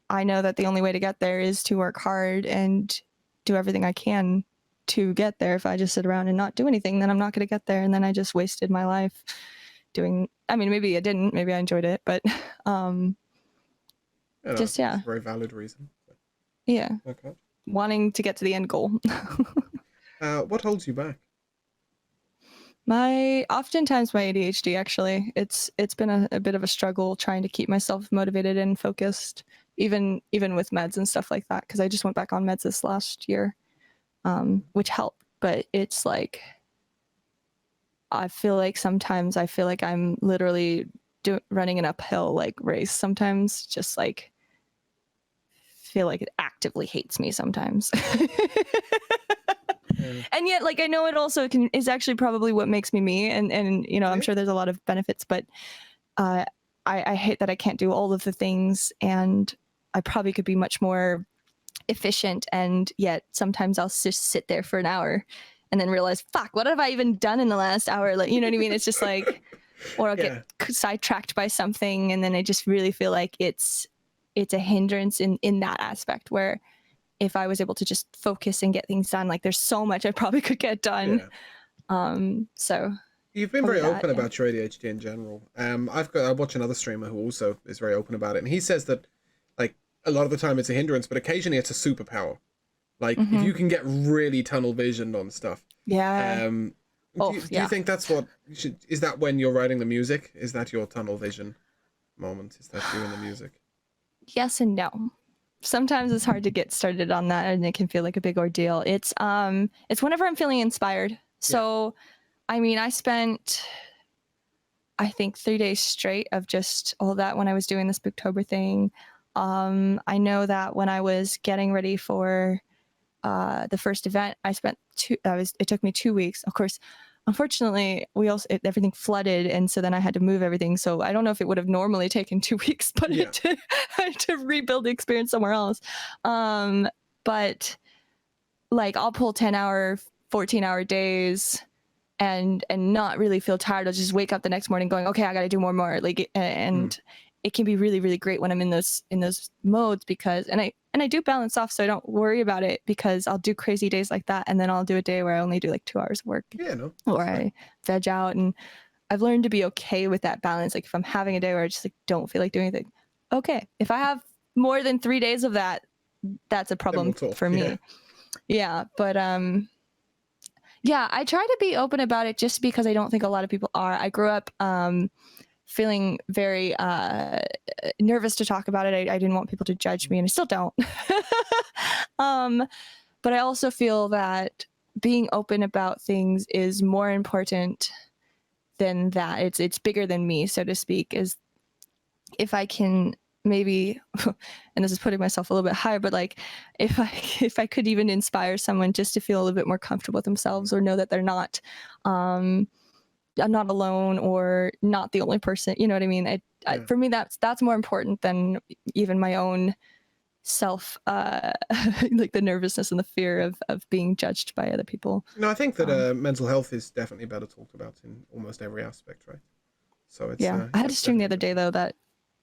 I know that the only way to get there is to work hard and do everything I can to get there. If I just sit around and not do anything, then I'm not going to get there, and then I just wasted my life doing. I mean, maybe I didn't. Maybe I enjoyed it, but just It's a very valid reason. yeah, Okay. wanting to get to the end goal. What holds you back? Oftentimes my ADHD, actually. It's been a bit of a struggle trying to keep myself motivated and focused, even with meds and stuff like that, because I just went back on meds this last year, which helped. But it's like I feel like sometimes I'm literally running an uphill like race sometimes, just like feel like it actively hates me sometimes. And yet, like, I know it also is actually probably what makes me me, and you know, I'm sure there's a lot of benefits, but I hate that I can't do all of the things, and I probably could be much more efficient, and yet sometimes I'll just sit there for an hour and then realize, fuck, what have I even done in the last hour? Like, you know what I mean? It's just like, or I'll get sidetracked by something, and then I just really feel like it's a hindrance in that aspect, where if I was able to just focus and get things done, like there's so much I probably could get done. So you've been very open about your ADHD in general. I watch another streamer who also is very open about it, and he says that like a lot of the time it's a hindrance, but occasionally it's a superpower. Like if you can get really tunnel visioned on stuff. Do you think that's what is that when you're writing the music? Is that your tunnel vision moment? Is that you in the music? Yes and no. Sometimes it's hard to get started on that, and it can feel like a big ordeal. It's whenever I'm feeling inspired. So I mean, I spent I think 3 days straight of just all that when I was doing this Booktober thing. I know that when I was getting ready for the first event, I spent it took me 2 weeks. Of course, unfortunately, everything flooded, and so then I had to move everything. So I don't know if it would have normally taken 2 weeks, but I had to rebuild the experience somewhere else. But like I'll pull 10-hour, 14-hour days and not really feel tired. I'll just wake up the next morning going, okay, I got to do more. Like, and it can be really, really great when I'm in those modes, because and I do balance off, so I don't worry about it, because I'll do crazy days like that, and then I'll do a day where I only do like 2 hours of work. Or I veg out, and I've learned to be okay with that balance. Like if I'm having a day where I just like don't feel like doing anything, okay. If I have more than 3 days of that, that's a problem for me. But I try to be open about it just because I don't think a lot of people are. I grew up feeling very nervous to talk about it. I didn't want people to judge me, and I still don't. But I also feel that being open about things is more important than that. It's bigger than me, so to speak. Is if I can maybe, and this is putting myself a little bit higher, but like if I could even inspire someone just to feel a little bit more comfortable with themselves, or know that they're not alone, or not the only person, you know what I mean? For me, that's more important than even my own self, like the nervousness and the fear of being judged by other people. No, I think that mental health is definitely better talked about in almost every aspect, right? So it's I had a stream the other day though that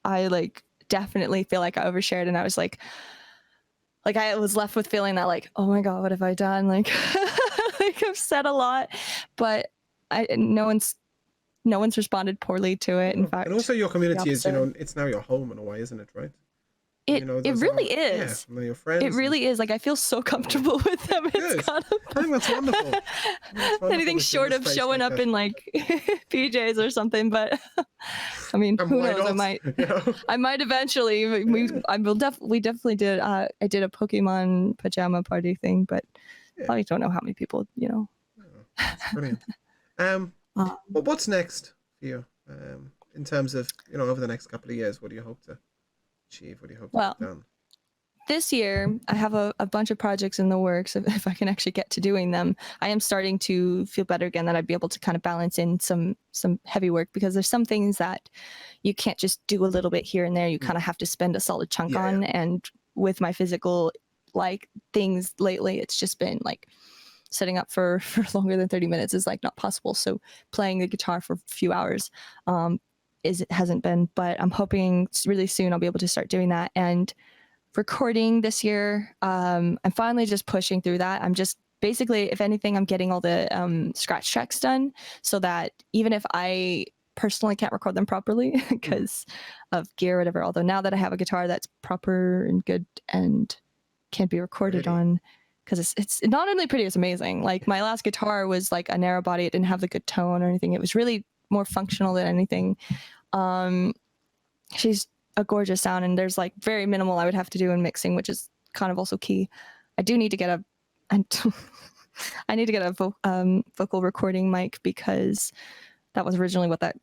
I like definitely feel like I overshared, and I was like I was left with feeling that like, oh my god, what have I done? Like, like I've said a lot, but no one's responded poorly to it. In fact, and also your community is, it's now your home in a way, isn't it? Right? It really is. Yeah, your friends. It really is. Like I feel so comfortable with them. It's kind of. I think that's wonderful. Anything short of showing up in like PJs or something, but I mean, who knows? I might eventually. We definitely did. I did a Pokemon pajama party thing, but probably don't know how many people. That's brilliant. But what's next for you? In terms of over the next couple of years, what do you hope to achieve? What do you hope to get done? This year, I have a bunch of projects in the works. If I can actually get to doing them, I am starting to feel better again, that I'd be able to kind of balance in some heavy work, because there's some things that you can't just do a little bit here and there. You kind of have to spend a solid chunk on. And with my physical like things lately, it's just been like setting up for longer than 30 minutes is like not possible. So playing the guitar for a few hours hasn't been, but I'm hoping really soon I'll be able to start doing that. And recording this year, I'm finally just pushing through that. I'm just basically, if anything, I'm getting all the scratch tracks done so that even if I personally can't record them properly because of gear or whatever, although now that I have a guitar that's proper and good and can be recorded on, because it's not only pretty, it's amazing. Like my last guitar was like a narrow body. It didn't have the good tone or anything. It was really more functional than anything. She's a gorgeous sound, and there's like very minimal I would have to do in mixing, which is kind of also key. I do need to get I need to get a vocal recording mic, because that was originally what that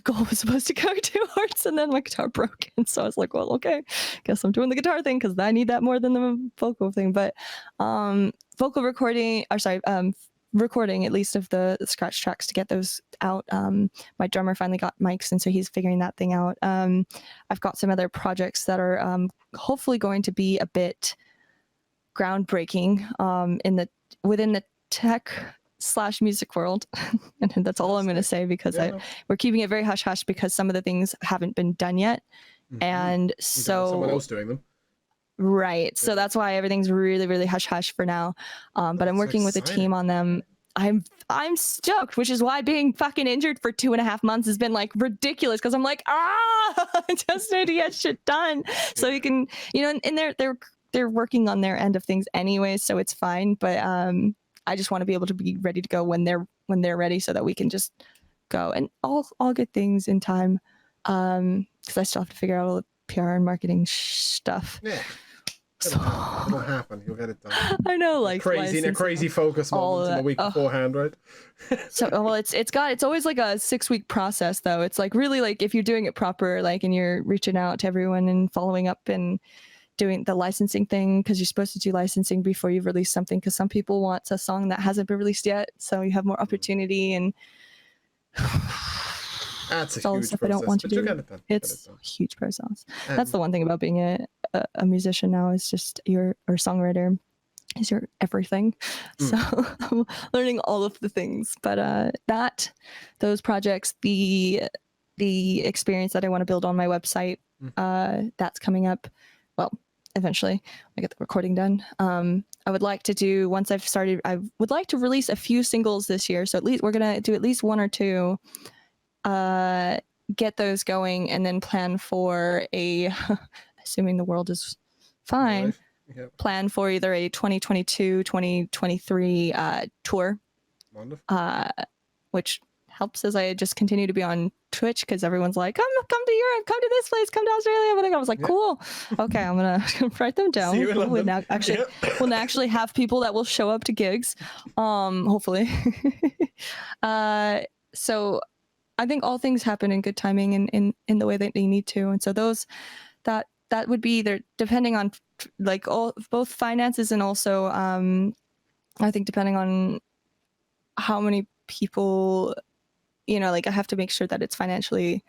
goal was supposed to go towards, and then my guitar broke, and so I was like, well, okay, guess I'm doing the guitar thing because I need that more than the vocal thing. But vocal recording, or sorry, recording at least of the scratch tracks to get those out. My drummer finally got mics, and so he's figuring that thing out. I've got some other projects that are hopefully going to be a bit groundbreaking within the tech / music world. And that's all I'm going to say, because we're keeping it very hush hush because some of the things haven't been done yet. And so someone else doing them. Right. So that's why everything's really, really hush hush for now. But I'm working with a team on them. I'm stoked, which is why being fucking injured for 2.5 months has been like ridiculous, because I'm like, I just need to get shit done. So you can, and they're working on their end of things anyway, so it's fine. But I just want to be able to be ready to go when they're ready, so that we can just go, and all good things in time. Because I still have to figure out all the PR and marketing stuff. Yeah. It'll happen. You'll get it done. I know, like crazy focus moment in the week beforehand, right? So, well, it's always like a 6-week process, though. It's like really like if you're doing it proper, like, and you're reaching out to everyone and following up and doing the licensing thing, because you're supposed to do licensing before you release something, because some people want a song that hasn't been released yet, so you have more opportunity. And that's a all huge stuff process, I don't want to do. It's a huge process. That's the one thing about being a musician now, is just or songwriter is your everything. So I'm learning all of the things. But those projects, the experience that I want to build on my website, that's coming up. Well, eventually I get the recording done. I would like to do, once I've started, I would like to release a few singles this year. So at least we're gonna do at least 1 or 2. Get those going, and then plan for assuming the world is fine, plan for either a 2022, 2023 tour. Wonderful. Which helps as I just continue to be on Twitch, because everyone's like, come to Europe, come to this place, come to Australia. But I was like, cool. Okay, I'm gonna write them down. See you in London. We'll actually have people that will show up to gigs, hopefully. So I think all things happen in good timing and in the way that they need to. And so that would be either depending on like both finances, and also I think depending on how many people, like I have to make sure that it's financially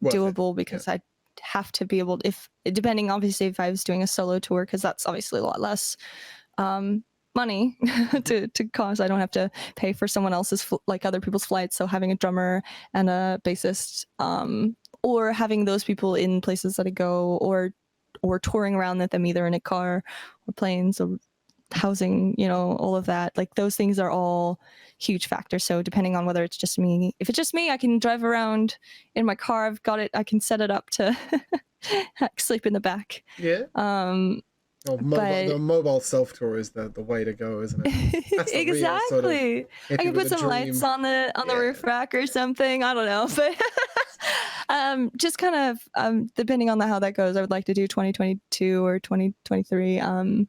doable, because I have to be able, depending obviously if I was doing a solo tour, because that's obviously a lot less money to cost. I don't have to pay for someone else's like other people's flights. So having a drummer and a bassist, or having those people in places that I go, or touring around with them either in a car or planes or housing, all of that, like those things are all huge factors. So depending on whether it's just me, if it's just me, I can drive around in my car. I've got it. I can set it up to sleep in the back. The mobile self tour is the way to go, isn't it? That's the exactly. real sort of I can put some lights on the roof rack or something. I don't know, but just kind of depending on how that goes, I would like to do 2022 or 2023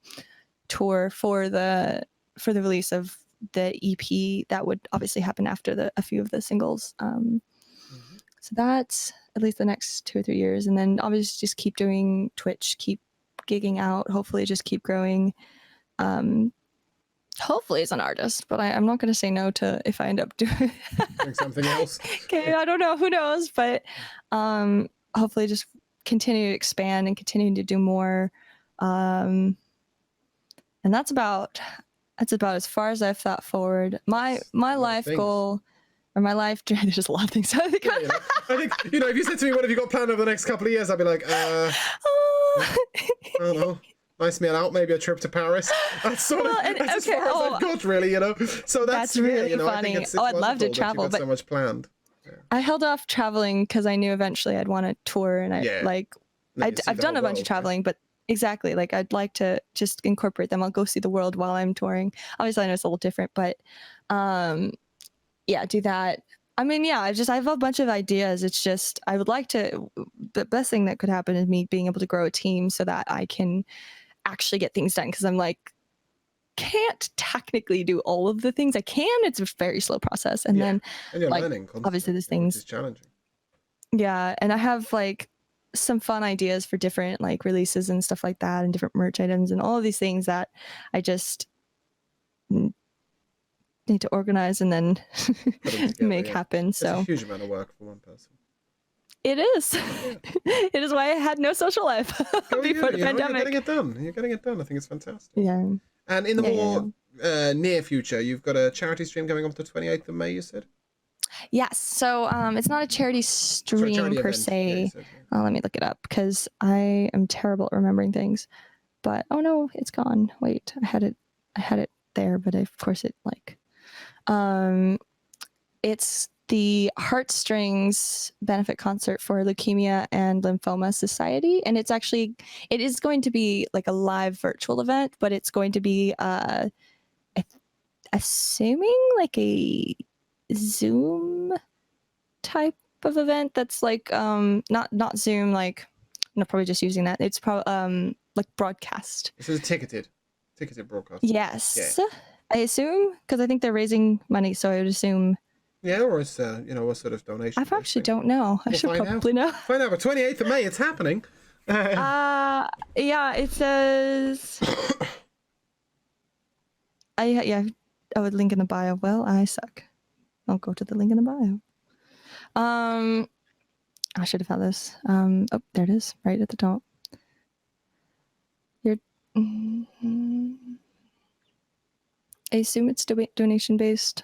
tour for the release of the EP. That would obviously happen after a few of the singles. So that's at least the next 2 or 3 years, and then obviously just keep doing Twitch, keep gigging out, hopefully just keep growing, hopefully as an artist, but I'm not going to say no to if I end up doing something else. Okay, I don't know, who knows, but hopefully just continue to expand and continue to do more, and that's about That's about as far as I've thought forward. My life goal, or my life dream, there's just a lot of things. I think, yeah, I think, if you said to me, what have you got planned over the next couple of years? I'd be like, I don't know. Nice meal out, maybe a trip to Paris. That's sort of that's as far as I've got, really, So that's really funny. I think it's I'd love to travel, but so much planned. Yeah. I held off traveling because I knew eventually I'd want to tour, and I've done a bunch of traveling, but exactly, like I'd like to just incorporate them. I'll go see the world while I'm touring. Obviously, I know it's a little different, but do that. I mean, I have a bunch of ideas. It's just I would like to. The best thing that could happen is me being able to grow a team so that I can actually get things done, because I'm like, can't technically do all of the things I can. It's a very slow process, and then you're learning constantly, obviously there's things. It's challenging. Yeah, and I have like some fun ideas for different like releases and stuff like that, and different merch items and all of these things that I just need to organize and then make happen. So it's a huge amount of work for one person. It is. It is why I had no social life before the pandemic. You're getting it done. I think it's fantastic. Yeah. And in the more near future, you've got a charity stream coming up the 28th of May, you said? Yes. So it's not a charity stream per se. Let me look it up because I am terrible at remembering things. But oh no, it's gone. Wait, I had it there, but of course it it's the Heartstrings benefit concert for Leukemia and Lymphoma Society, and it is going to be like a live virtual event, but it's going to be assuming like a Zoom type of event that's like not Zoom, like no, probably just using that. It's probably like broadcast. This is a ticketed broadcast. Yes, yeah. I assume, because I think they're raising money, so I would assume. Yeah, or it's what sort of donation? I actually don't know. I should probably know. Find out. But 28th of May, it's happening. Yeah, it says. I would link in the bio. Well, I suck. I'll go to the link in the bio. I should have had this. Oh, there it is, right at the top. I assume it's donation based.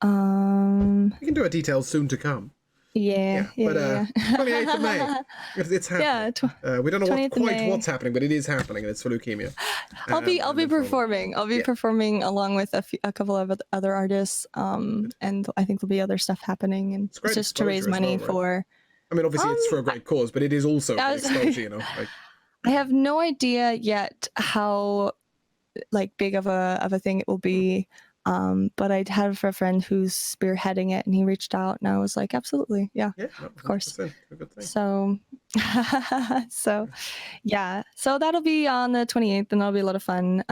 We can do a detail soon to come. Yeah. 28th of May, it's happening. Yeah, we don't know what's happening, but it is happening, and it's for leukemia. I'll be performing. I'll be performing along with a couple of other artists. And I think there'll be other stuff happening, and it's just to raise money for. I mean, obviously it's for a great cause, but it is also exposure, I have no idea yet how like big of a thing it will be. But I had a friend who's spearheading it, and he reached out, and I was like, absolutely. Yeah, of course. So, so that'll be on the 28th, and that'll be a lot of fun.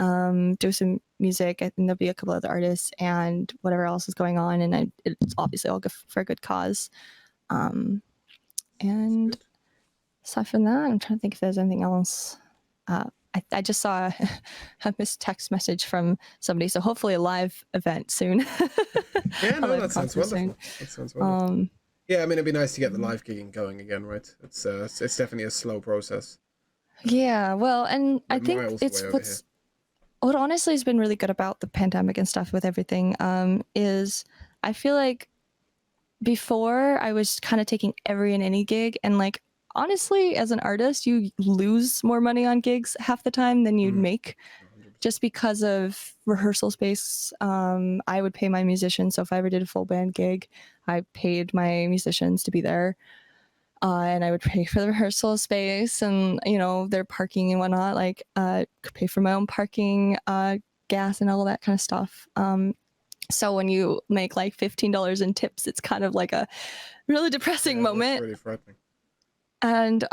Do some music. I think there'll be a couple other artists and whatever else is going on. And it's obviously all good for a good cause. And aside from that, I'm trying to think if there's anything else. I just saw a missed text message from somebody, so hopefully a live event soon. Yeah, no, that sounds wonderful. That sounds wonderful. Yeah, I mean, it'd be nice to get the live gigging going again, right? It's definitely a slow process. Yeah, well, and I think it's what honestly has been really good about the pandemic and stuff with everything is I feel like before I was kind of taking every and any gig, and like honestly, as an artist, you lose more money on gigs half the time than you'd make, just because of rehearsal space. I would pay my musicians, so if I ever did a full band gig, I paid my musicians to be there, and I would pay for the rehearsal space and their parking and whatnot. Like, could pay for my own parking, gas, and all that kind of stuff. So when you make like $15 in tips, it's kind of like a really depressing moment. That's really frightening. And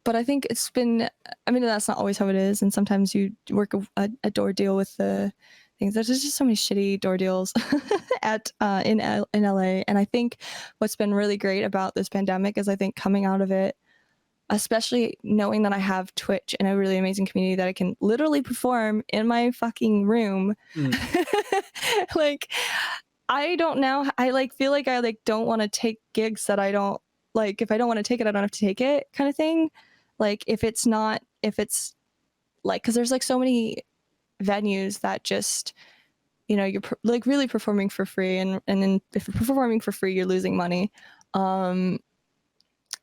but I think it's been, I mean, that's not always how it is, and sometimes you work a door deal with the things. There's just so many shitty door deals in LA, and I think what's been really great about this pandemic is I think coming out of it, especially knowing that I have Twitch and a really amazing community that I can literally perform in my fucking room. Like, I don't know, I like feel like I like don't want to take gigs that I don't like. If I don't want to take it, I don't have to take it, kind of thing. Like, if it's like, because there's like so many venues that just, you know, you're like really performing for free, and then if you're performing for free, you're losing money. And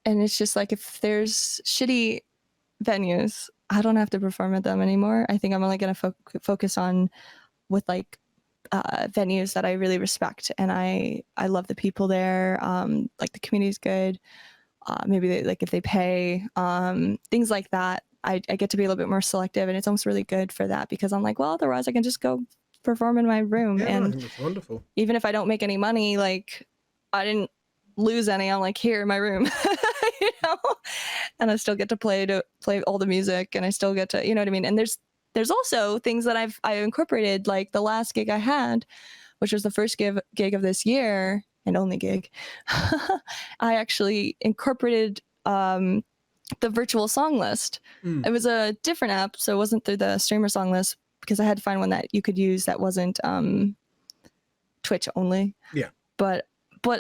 it's just like, if there's shitty venues, I don't have to perform at them anymore. I think I'm only going to focus on with like venues that I really respect, and I love the people there. Like the community's good. Maybe they, like if they pay, things like that. I get to be a little bit more selective, and it's almost really good for that, because I'm like, well, otherwise I can just go perform in my room. Yeah, and I think that's wonderful. even if I don't make any money, like I didn't lose any. I'm like, here in my room, you know, and I still get to play all the music, and I still get to, you know what I mean? And there's also things that I incorporated, like the last gig I had, which was the first gig of this year and only gig. I actually incorporated the virtual song list. It was a different app, so it wasn't through the streamer song list, because I had to find one that you could use that wasn't Twitch only. Yeah. But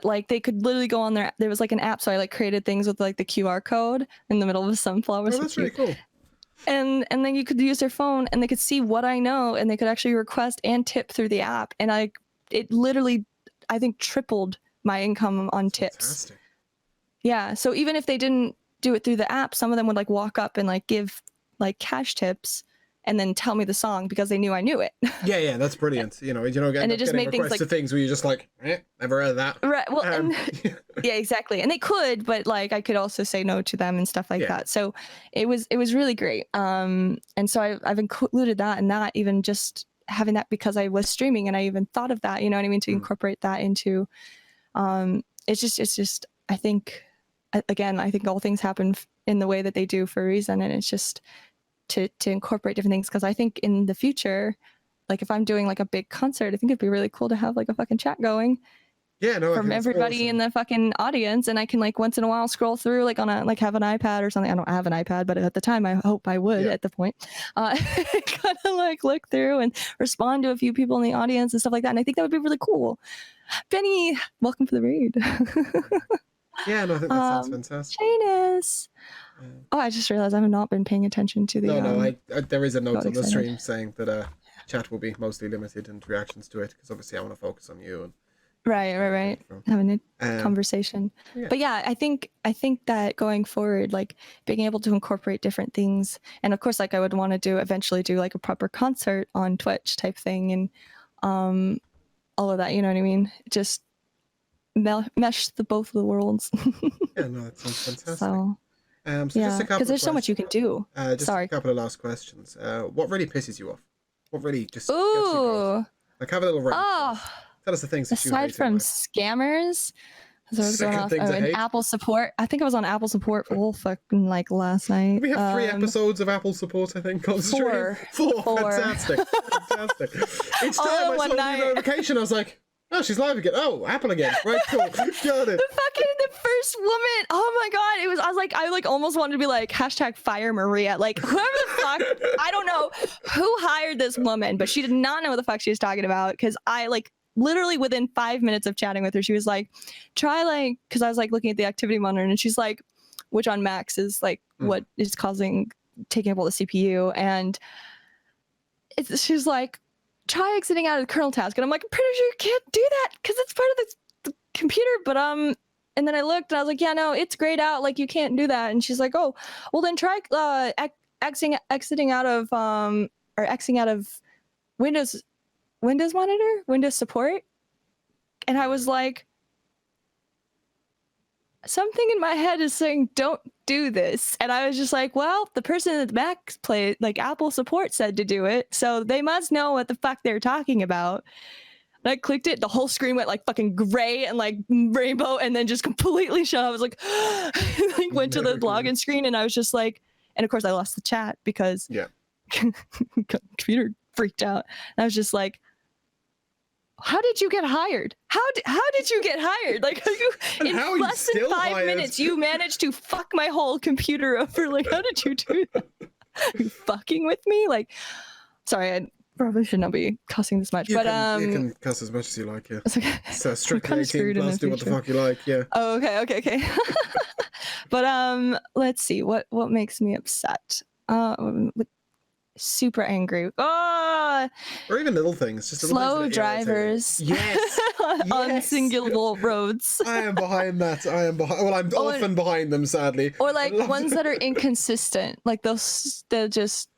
like they could literally go on there. There was like an app, so I like created things with like the QR code in the middle of a sunflower. Oh, that's really cool. And then you could use their phone, and they could see what I know, and they could actually request and tip through the app. And it literally, I think, tripled my income on tips. Fantastic. Yeah. So even if they didn't do it through the app, some of them would like walk up and like give like cash tips, and then tell me the song because they knew I knew it. Yeah, that's brilliant. You know, and it just made things like to things where you're just like, never heard of that. Right. Well, yeah, exactly. And they could, but like I could also say no to them and stuff like that. So it was really great. And so I've included that, and not even just having that because I was streaming, and I even thought of that, you know what I mean, to incorporate that into. It's just I think, again, I think all things happen in the way that they do for a reason, and it's just to incorporate different things, because I think in the future, like if I'm doing like a big concert, I think it'd be really cool to have like a fucking chat going. Yeah, no, from everybody in the fucking audience, and I can like once in a while scroll through like on a like have an iPad or something. I don't have an iPad, but at the time I hope I would at the point. Kind of like look through and respond to a few people in the audience and stuff like that. And I think that would be really cool. Benny, welcome to the raid. Yeah, no, I think that sounds fantastic. Janus. Oh, I just realized I have not been paying attention to the. No, there is a note on the stream saying that chat will be mostly limited and reactions to it, because obviously I want to focus on you and. Right. Having a conversation. Yeah. But yeah, I think that going forward, like being able to incorporate different things, and of course, like I would want to eventually do like a proper concert on Twitch type thing, and all of that, you know what I mean? Just mesh both of the worlds. Yeah, no, that sounds fantastic. So yeah, just a couple, because there's so much you can do. Sorry. A couple of last questions. What really pisses you off? What really just gets you Ooh. Like have a little rant. Tell us the things that aside you from scammers. So I was going off Apple support. I think I was on Apple support all fucking like last night. We have 3 episodes of Apple support, I think, on stream. 4. Fantastic. Each time I saw a new notification, I was like, oh, she's live again. Oh, Apple again. Right, cool. Got it. The first woman. Oh my god. I like almost wanted to be like #fire Maria. Like whoever the fuck, I don't know who hired this woman, but she did not know what the fuck she was talking about, because I like literally within 5 minutes of chatting with her, she was like, try like, because I was like looking at the activity monitor, and she's like, which on Macs is like what is taking up all the CPU, and she's like, try exiting out of the kernel task, and I'm like, I'm pretty sure you can't do that because it's part of the computer, but and then I looked and I was like, yeah, no, it's grayed out, like you can't do that, and she's like, oh, well then try exiting out of or Xing out of Windows monitor, Windows support. And I was like, something in my head is saying, don't do this. And I was just like, well, the person at the Mac like Apple support said to do it, so they must know what the fuck they're talking about. And I clicked it, the whole screen went like fucking gray and like rainbow, and then just completely shut. I was like, like went to the login screen, and I was just like, and of course I lost the chat because computer freaked out. And I was just like, how did you get hired? How did you get hired? Like in less than 5 minutes, you managed to fuck my whole computer over. Like, how did you do that? Are you fucking with me? Like, sorry, I probably should not be cussing this much, but you can cuss as much as you like. Yeah, it's okay. So strictly 18 plus. Do what the fuck you like. Yeah. Oh, okay. But let's see what makes me upset. super angry. Oh, Or even little things, just little slow things that are irritating. drivers. Yes. On Yes. single roads. I am behind that. I am behind. Well, I'm Or- often behind them, sadly. Or I like love ones it. that are inconsistent. Like they'll just.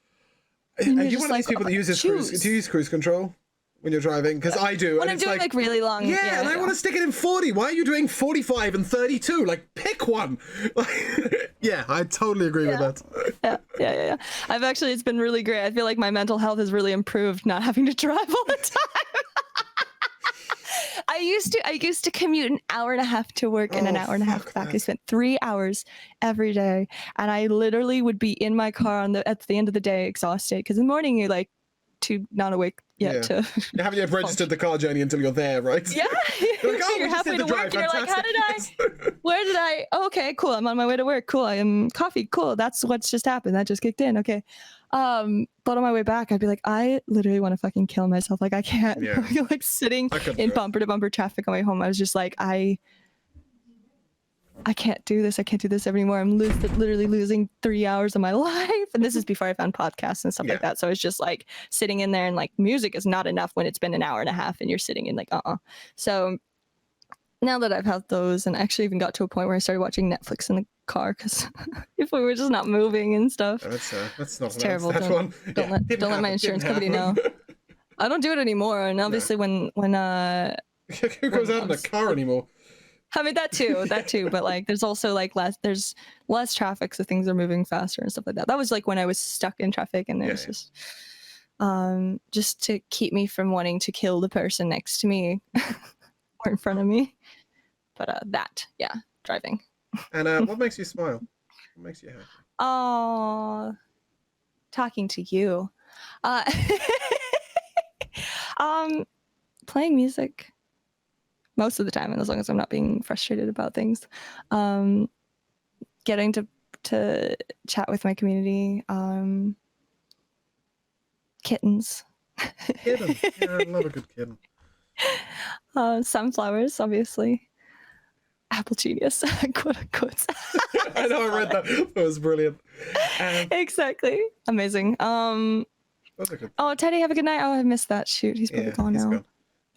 Are you're you just one of these like, people that uses cruise? choose. Do you use cruise control when you're driving? Because I do. When and I'm it's doing like really long. yeah, and I want to stick it in 40. Why are you doing 45 and 32? Like, pick one. Yeah, I totally agree with that. Yeah. It's been really great. I feel like my mental health has really improved not having to drive all the time. I used to commute an hour and a half to work and an hour and a half fuck back. I that. spent 3 hours every day, and I literally would be in my car at the end of the day exhausted, because in the morning you're like too not awake yet to. You haven't yet registered the car journey until you're there, right? Yeah, You're like, oh, you're we just halfway did to the work, drive. and you're like, how did I? Fantastic. Where did I? Oh, okay, cool. I'm on my way to work. Cool. I am coffee. Cool. That's what's just happened. That just kicked in. Okay. But on my way back, I'd be like, I literally want to fucking kill myself. Like, I can't. Yeah. Like sitting I couldn't in do it. bumper to bumper traffic on my way home. I was just like, I can't do this. I can't do this anymore. I'm literally losing 3 hours of my life. And this is before I found podcasts and stuff like that. So it's just like sitting in there, and like music is not enough when it's been an hour and a half and you're sitting in like, So now that I've had those, and actually even got to a point where I started watching Netflix in the car, because if we were just not moving and stuff. That's not It's terrible. That one. Don't let my insurance company know. I don't do it anymore. And obviously when Who goes out in a car anymore? I mean, that too, but like there's also like there's less traffic, so things are moving faster and stuff like that. That was like when I was stuck in traffic, and it was just to keep me from wanting to kill the person next to me or in front of me. But driving. And what makes you smile? What makes you happy? Oh, talking to you. Playing music. Most of the time, and as long as I'm not being frustrated about things. Getting to chat with my community. Kittens. Kitten. Yeah, I love a good kitten. Sunflowers, obviously. Apple genius, quote unquote. I know, I read that. That was brilliant. Exactly. Amazing. Those are good. Oh, Teddy, have a good night. Oh, I missed that. Shoot, he's probably gone now.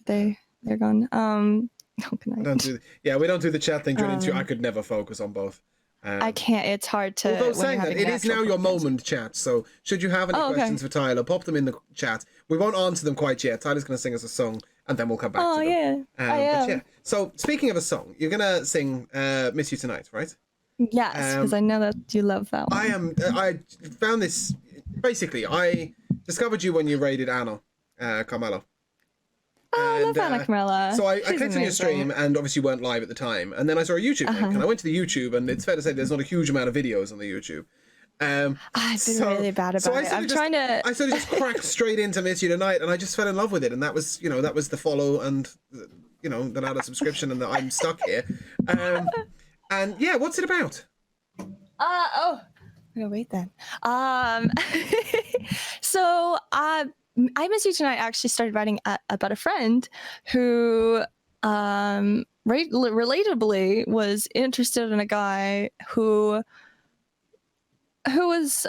Gone. They're gone. Oh, good night. We don't do the chat thing during interview. I could never focus on both. I can't. It's hard to. Although saying that, it is now your moment, chat. So should you have any questions for Tyler, pop them in the chat. We won't answer them quite yet. Tyler's going to sing us a song, and then we'll come back to them. Yeah. But yeah. So speaking of a song, you're going to sing "Miss You Tonight," right? Yes, because I know that you love that one. I found this. Basically, I discovered you when you raided Anna Carmelo. Oh, I love Anna Camilla. So I She's clicked on your stream, and obviously you weren't live at the time. And then I saw a YouTube link, and I went to the YouTube, and it's fair to say there's not a huge amount of videos on the YouTube. I've been really bad about it. I'm trying to. I sort of just cracked straight into "Miss You Tonight," and I just fell in love with it. And that was, that was the follow, and then I had a subscription, and I'm stuck here. And yeah, what's it about? I'm gonna wait then. So I Miss You Tonight actually started writing about a friend who relatably was interested in a guy who was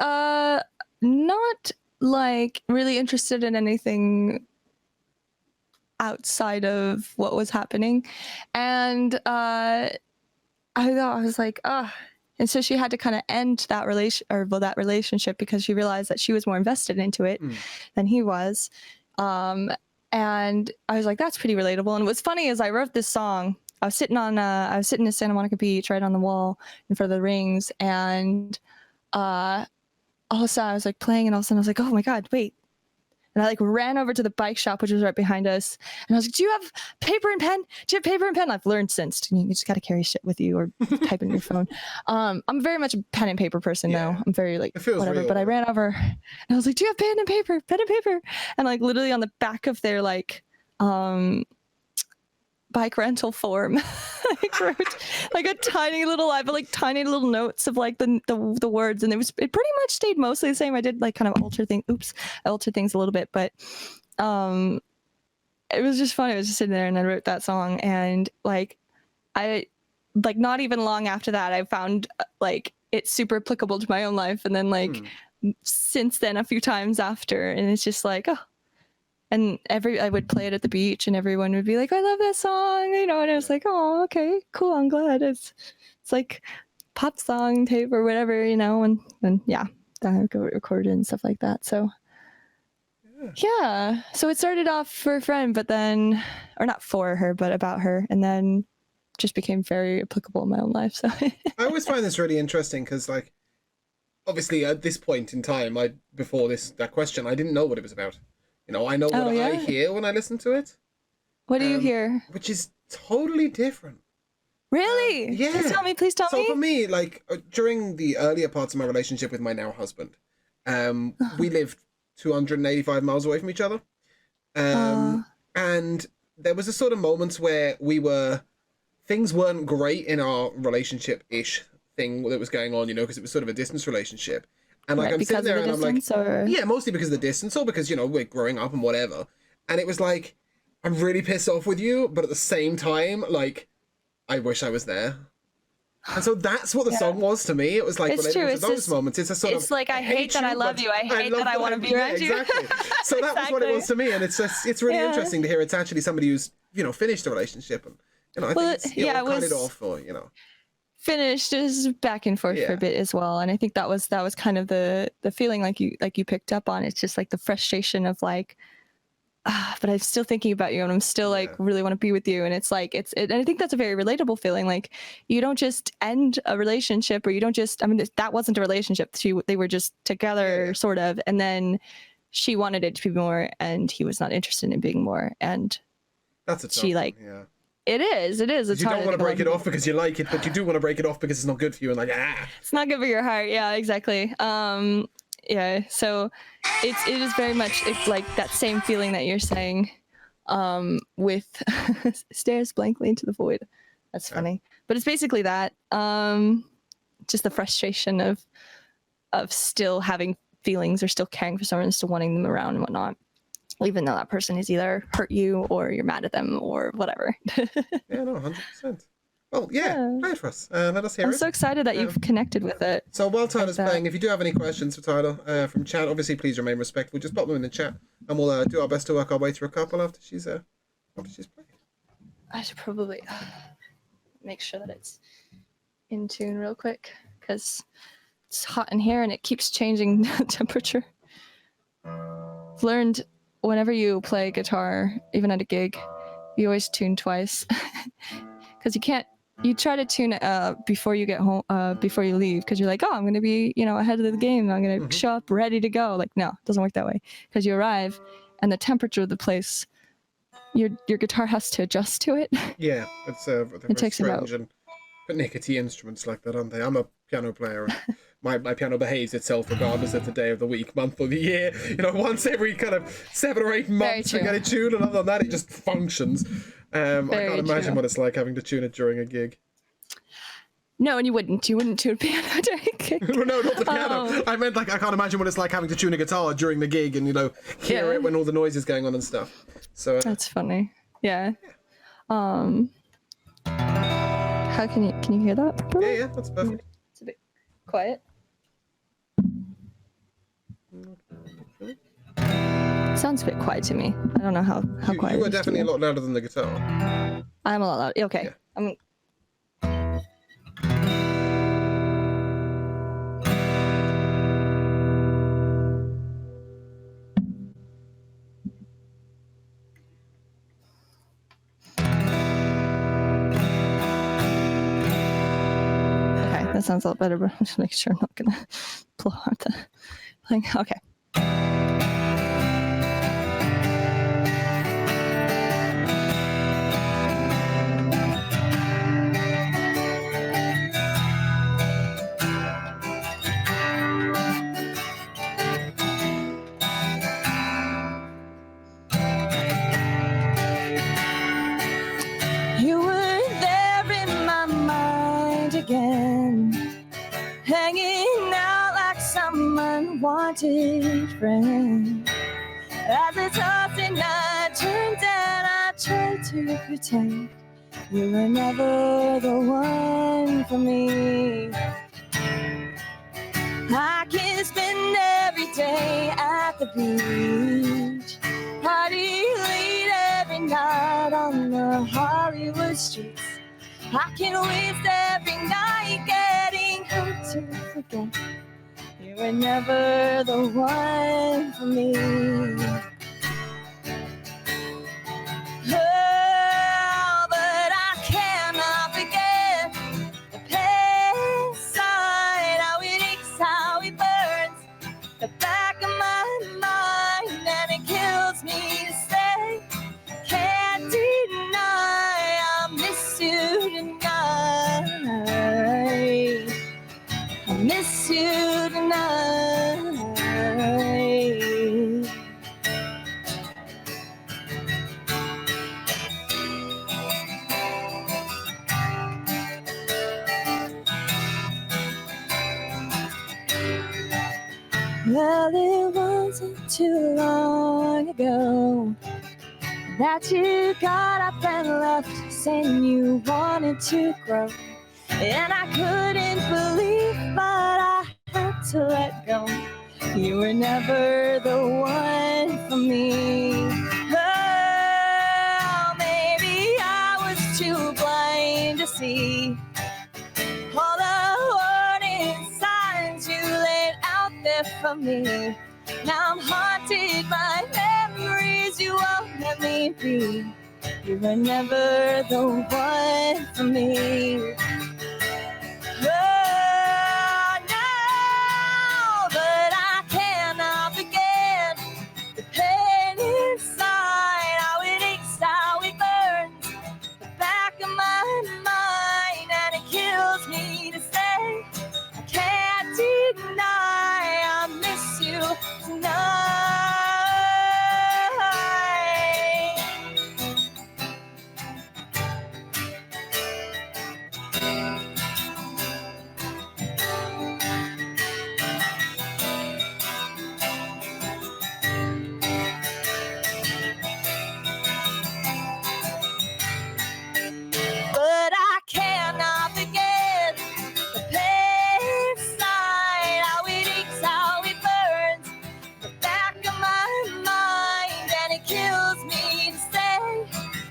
not like really interested in anything outside of what was happening, and I was like, and so she had to kind of end that relationship because she realized that she was more invested into it than he was. And I was like, that's pretty relatable. And what's funny is I wrote this song. I was sitting in Santa Monica Beach, right on the wall in front of the rings, and all of a sudden I was like playing, and all of a sudden I was like, oh my God, wait. And I like ran over to the bike shop, which was right behind us. And I was like, do you have paper and pen? Do you have paper and pen? I've learned since you just got to carry shit with you or type in your phone. I'm very much a pen and paper person now. I'm very like, whatever. Real. But I ran over and I was like, do you have pen and paper? Pen and paper. And like literally on the back of their like, bike rental form, like wrote like a tiny little, I have like tiny little notes of like the words, and it pretty much stayed mostly the same. I did like kind of alter things a little bit, but it was just fun. I was just sitting there and I wrote that song, and like I like not even long after that I found like it's super applicable to my own life, and then like since then a few times after, and it's just like, oh. And I would play it at the beach, and everyone would be like, "I love that song," and I was like, "Oh, okay, cool. I'm glad it's like pop song tape or whatever, and yeah, I go record it and stuff like that." So yeah, so it started off for a friend, but then, or not for her, but about her, and then just became very applicable in my own life. So I always find this really interesting because, like, obviously at this point in time, before that question, I didn't know what it was about. I know what I hear when I listen to it. What do you hear? Which is totally different. Really? Yeah. Please tell me. So for me, like, during the earlier parts of my relationship with my now husband, we lived 285 miles away from each other. And there was a sort of moments where things weren't great in our relationship-ish thing that was going on, because it was sort of a distance relationship. And like, I'm sitting there and I'm like, yeah, mostly because of the distance, or because, we're growing up and whatever. And it was like, I'm really pissed off with you, but at the same time, like, I wish I was there. And so that's what the song was to me. It was like, it's true. It's those moments, it's a sort of, it's like, I hate that I love you. I hate that I want to be around you. Exactly. So that was what it was to me. And it's really interesting to hear it's actually somebody who's, finished a relationship. And, I think it's, cut it off, or, finished is back and forth for a bit as well, and I think that was kind of the feeling like you picked up on. It's just like the frustration of like, but I'm still thinking about you, and I'm still like really want to be with you, and it's like and I think that's a very relatable feeling. Like, you don't just end a relationship, or you don't just, that wasn't a relationship. They were just together sort of, and then she wanted it to be more, and he was not interested in being more, and that's a she like. Yeah. It is. It's you don't want to break it off because you like it, but you do want to break it off because it's not good for you, and like, it's not good for your heart. Yeah, exactly. Yeah, so it is very much, it's like that same feeling that you're saying, with stares blankly into the void. That's funny, but it's basically that, just the frustration of still having feelings, or still caring for someone, still wanting them around and whatnot, even though that person has either hurt you or you're mad at them or whatever. Yeah, no, 100%. Well, play it for us. Let us hear it. I'm so excited that you've connected with it. So while Tyler's playing, if you do have any questions for Tyler from chat, obviously please remain respectful. Just pop them in the chat, and we'll do our best to work our way through a couple after she's played. I should probably make sure that it's in tune real quick, because it's hot in here and it keeps changing temperature. I've learned whenever you play guitar, even at a gig, you always tune twice, because you try to tune it before you get home, before you leave, because you're like, oh, I'm going to be, ahead of the game. I'm going to show up ready to go. Like, no, it doesn't work that way, because you arrive and the temperature of the place, your guitar has to adjust to it. Yeah, it takes about. And pernickety instruments like that, aren't they? I'm a piano player. My piano behaves itself regardless of the day of the week, month, or the year. Once every kind of 7 or 8 months we get it tuned, and other than that, it just functions. I can't imagine what it's like having to tune it during a gig. No, and you wouldn't tune a piano during a gig. No, not the piano. I meant, like, I can't imagine what it's like having to tune a guitar during the gig and, hear it when all the noise is going on and stuff. So that's funny. Yeah. How can you hear that properly? Yeah, that's perfect. It's a bit quiet. Sounds a bit quiet to me. I don't know how quiet. You are definitely a lot louder than the guitar. I'm a lot louder. Okay. Yeah. That sounds a lot better, but I'm just making sure I'm not gonna blow out the thing. Okay. You were there in my mind again, hanging out like some unwanted friend. As the tossing night turned down, I tried to pretend you were never the one for me. I can spend out on the Hollywood streets. I can waste every night getting hurt to forget you were never the one for me. Oh, but I cannot forget the pain side, how it aches, how it burns the back of my mind, and it kills me to say, can't deny I miss you tonight. I miss you tonight. Well, it wasn't too long ago that you got up and left, saying you wanted to grow. And I couldn't believe, but I had to let go. You were never the one for me. Oh, maybe I was too blind to see all the warning signs you laid out there for me. Now I'm haunted by memories you won't let me be. You were never the one for me. Oh, no, but I cannot forget the pain inside, how it aches, how it burns the back of my mind, and it kills me to say, I can't deny I miss you tonight. But I cannot forget the pain side, how it aches, how it burns the back of my mind, and it kills me to say,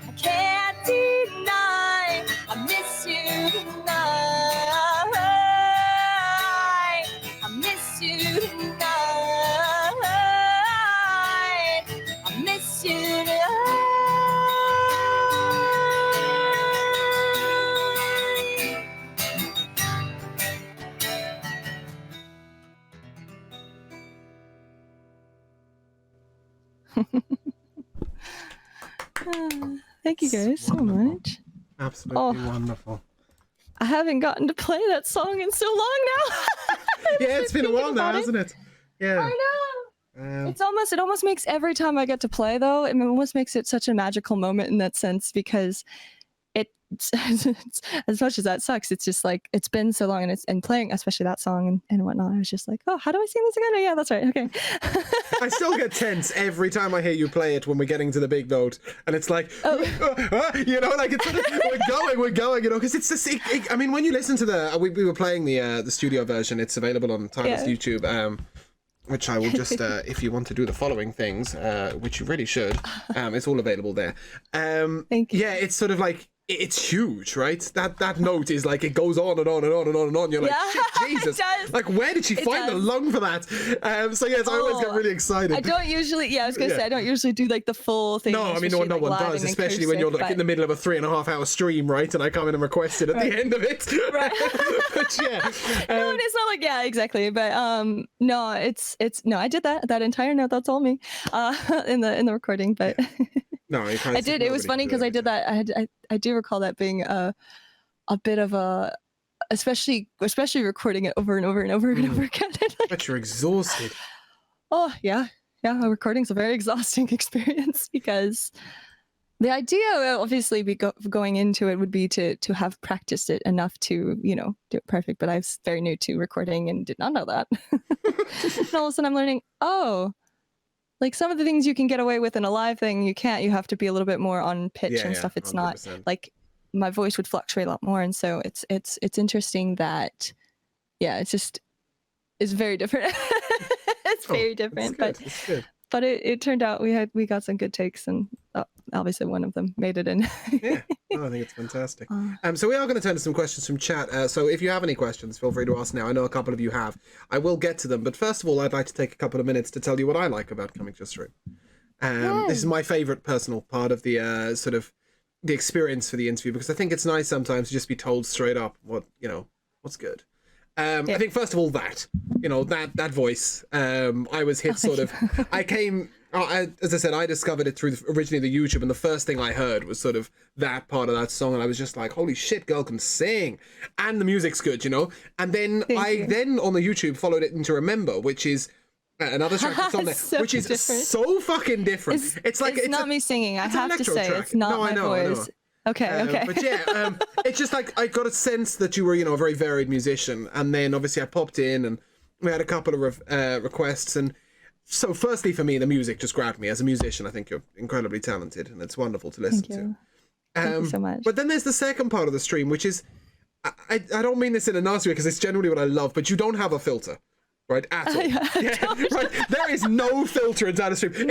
I can't deny I miss you tonight. I miss you tonight. I miss you tonight. Thank you guys so Wonderful. much. Absolutely wonderful. I haven't gotten to play that song in so long now. Yeah, it's been a while now, about it. hasn't it? Yeah. I know. It almost makes every time I get to play, though, it almost makes it such a magical moment in that sense, because it's as much as that sucks, it's just like, it's been so long, and playing especially that song and whatnot, I was just like, oh, how do I sing this again? Oh, yeah, that's right. Okay. I still get tense every time I hear you play it when we're getting to the big note, and it's like, you know, like it's sort of, we're going, you know, because it's just, I mean, when you listen to we were playing the studio version, it's available on Tyler's YouTube, which I will just, if you want to do the following things, which you really should, it's all available there. Thank you. Yeah, it's sort of like, it's huge, right? That note is like, it goes on and on and on and on and on. You're like, shit, Jesus. It does. Like, where did she find the lung for that? So yes, I always get really excited. I don't usually, I was going to say, I don't usually do like the full thing. No, I mean, no one does, especially when you're like in the middle of a 3.5 hour stream, right? And I come in and request it at the end of it. Right. But yeah. No, and it's not like, yeah, exactly. But no, it's no, I did that entire note. That's all me in the recording. But no, I did. It was funny because I did that. I do recall that being a bit of a, especially recording it over and over and over and over again. But you're exhausted. Oh yeah, recording's a very exhausting experience, because the idea, obviously, going into it would be to have practiced it enough to, you know, do it perfect. But I was very new to recording and did not know that. And all of a sudden I'm learning, like some of the things you can get away with in a live thing, you can't. You have to be a little bit more on pitch and stuff. It's 100%. Not like my voice would fluctuate a lot more, and so it's interesting that, yeah, it's very different. It's very different, it's good. but it turned out we got some good takes, and obviously one of them made it in. Yeah, no, I think it's fantastic. So we are going to turn to some questions from chat. So if you have any questions, feel free to ask now. I know a couple of you have. I will get to them, but first of all, I'd like to take a couple of minutes to tell you what I like about coming to a stream. This is my favorite personal part of the sort of the experience for the interview, because I think it's nice sometimes to just be told straight up what's good. I think first of all that voice. I was hit sort of. I came. As I said, I discovered it through originally the YouTube, and the first thing I heard was sort of that part of that song, and I was just like, "Holy shit, girl can sing!" And the music's good, And then then on the YouTube followed it into Remember, which is another track that's on there, So which is different. so fucking different. It's like it's not me singing. I it's an have to electro say, track. it's not No, I my know, I know. voice. Okay. But yeah, it's just like I got a sense that you were, a very varied musician, and then obviously I popped in and we had a couple of requests, and so firstly for me the music just grabbed me. As a musician, I think you're incredibly talented, and it's wonderful to listen to. Thank you so much. But then there's the second part of the stream, which is I don't mean this in a nasty way, because it's generally what I love, but you don't have a filter. Right, at all. Right. There is no filter in Tyler stream. If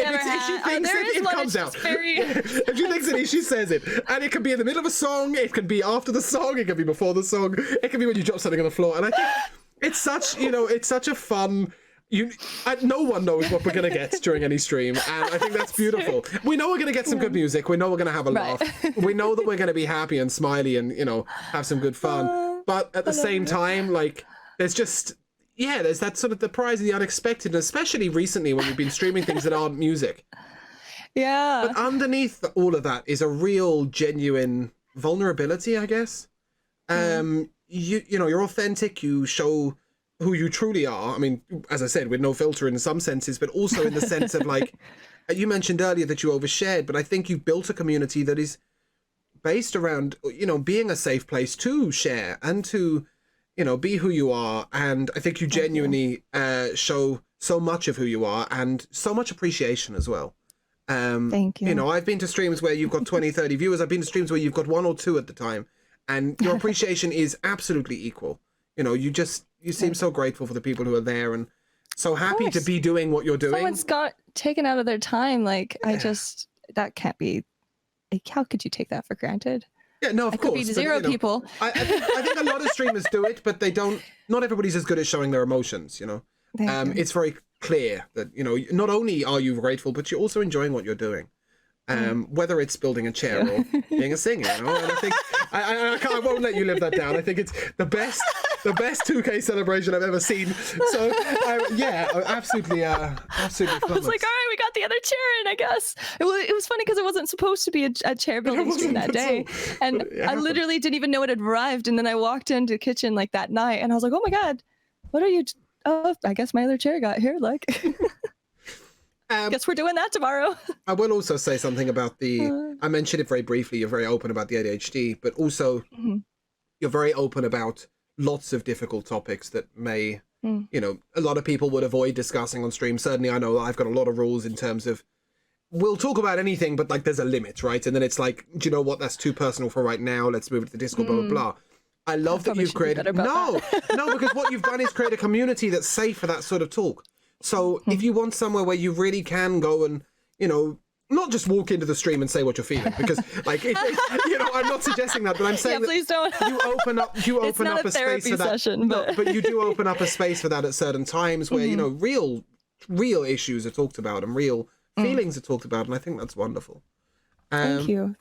she thinks it comes out. If she thinks it, she says it. And it can be in the middle of a song, it can be after the song, it can be before the song, it can be when you drop something on the floor. And I think it's such, it's such a fun... no one knows what we're going to get during any stream, and I think that's beautiful. We know we're going to get some good music, we know we're going to have a laugh, we know that we're going to be happy and smiley and, have some good fun. But at the same time, like, there's just... Yeah, there's that sort of the prize of the unexpected, especially recently when we've been streaming things that aren't music. Yeah. But underneath all of that is a real, genuine vulnerability, I guess. You're authentic, you show who you truly are. I mean, as I said, with no filter in some senses, but also in the sense of, like, you mentioned earlier that you overshared, but I think you've built a community that is based around, being a safe place to share and to... be who you are, and I think you genuinely show so much of who you are, and so much appreciation as well. Thank you. I've been to streams where you've got 20, 30 viewers. I've been to streams where you've got 1 or 2 at the time, and your appreciation is absolutely equal. You seem so grateful for the people who are there, and so happy to be doing what you're doing. Someone's got taken out of their time. Like, that can't be, like, how could you take that for granted? Yeah, no, of course. Could be 0 people. I think a lot of streamers do it, but they don't. Not everybody's as good at showing their emotions. It's very clear that not only are you grateful, but you're also enjoying what you're doing. Whether it's building a chair or being a singer, And I think I won't let you live that down. I think it's the best 2K celebration I've ever seen. So absolutely. I was like, all right, we got the other chair in, I guess. It was funny because it wasn't supposed to be a chair building stream that day, and I literally didn't even know it had arrived. And then I walked into the kitchen like that night, and I was like, oh my god, what are you? Oh, I guess my other chair got here. Like. Guess we're doing that tomorrow. I will also say something about I mentioned it very briefly, you're very open about the ADHD, but also you're very open about lots of difficult topics that may, a lot of people would avoid discussing on stream. Certainly I know I've got a lot of rules in terms of, we'll talk about anything, but like there's a limit, right? And then it's like, do you know what, that's too personal for right now, let's move it to the Discord, blah, blah, blah. I love that you've created... No, because what you've done is create a community that's safe for that sort of talk. So if you want somewhere where you really can go and, not just walk into the stream and say what you're feeling, because like, I'm not suggesting that, but I'm saying please don't. You open up a space for that. Session, but... No, but you do open up a space for that at certain times where, real issues are talked about and real feelings are talked about. And I think that's wonderful. Thank you.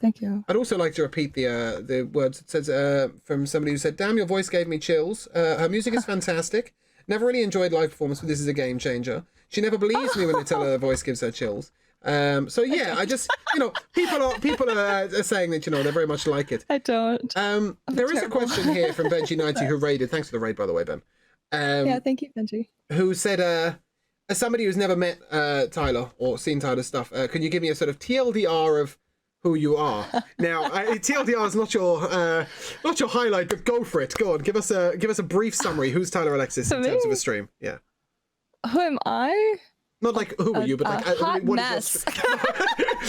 I'd also like to repeat the words. It says from somebody who said, "Damn, your voice gave me chills. Her music is fantastic. Never really enjoyed live performance, but this is a game changer. She never believes me when they tell her her voice gives her chills." So yeah, I just, people are saying that, they very much like it. I don't. There is a question here from Benji90 who raided. Thanks for the raid, by the way, Ben. Yeah, thank you, Benji. Who said, as somebody who's never met Tyler or seen Tyler's stuff, can you give me a sort of TLDR of who you are? Now, TLDR is not your highlight, but go for it. Go on, give us a brief summary. Who's Tyler Alexis in terms of a stream? Yeah. Who am I? Not like who are you, but like hot what mess. is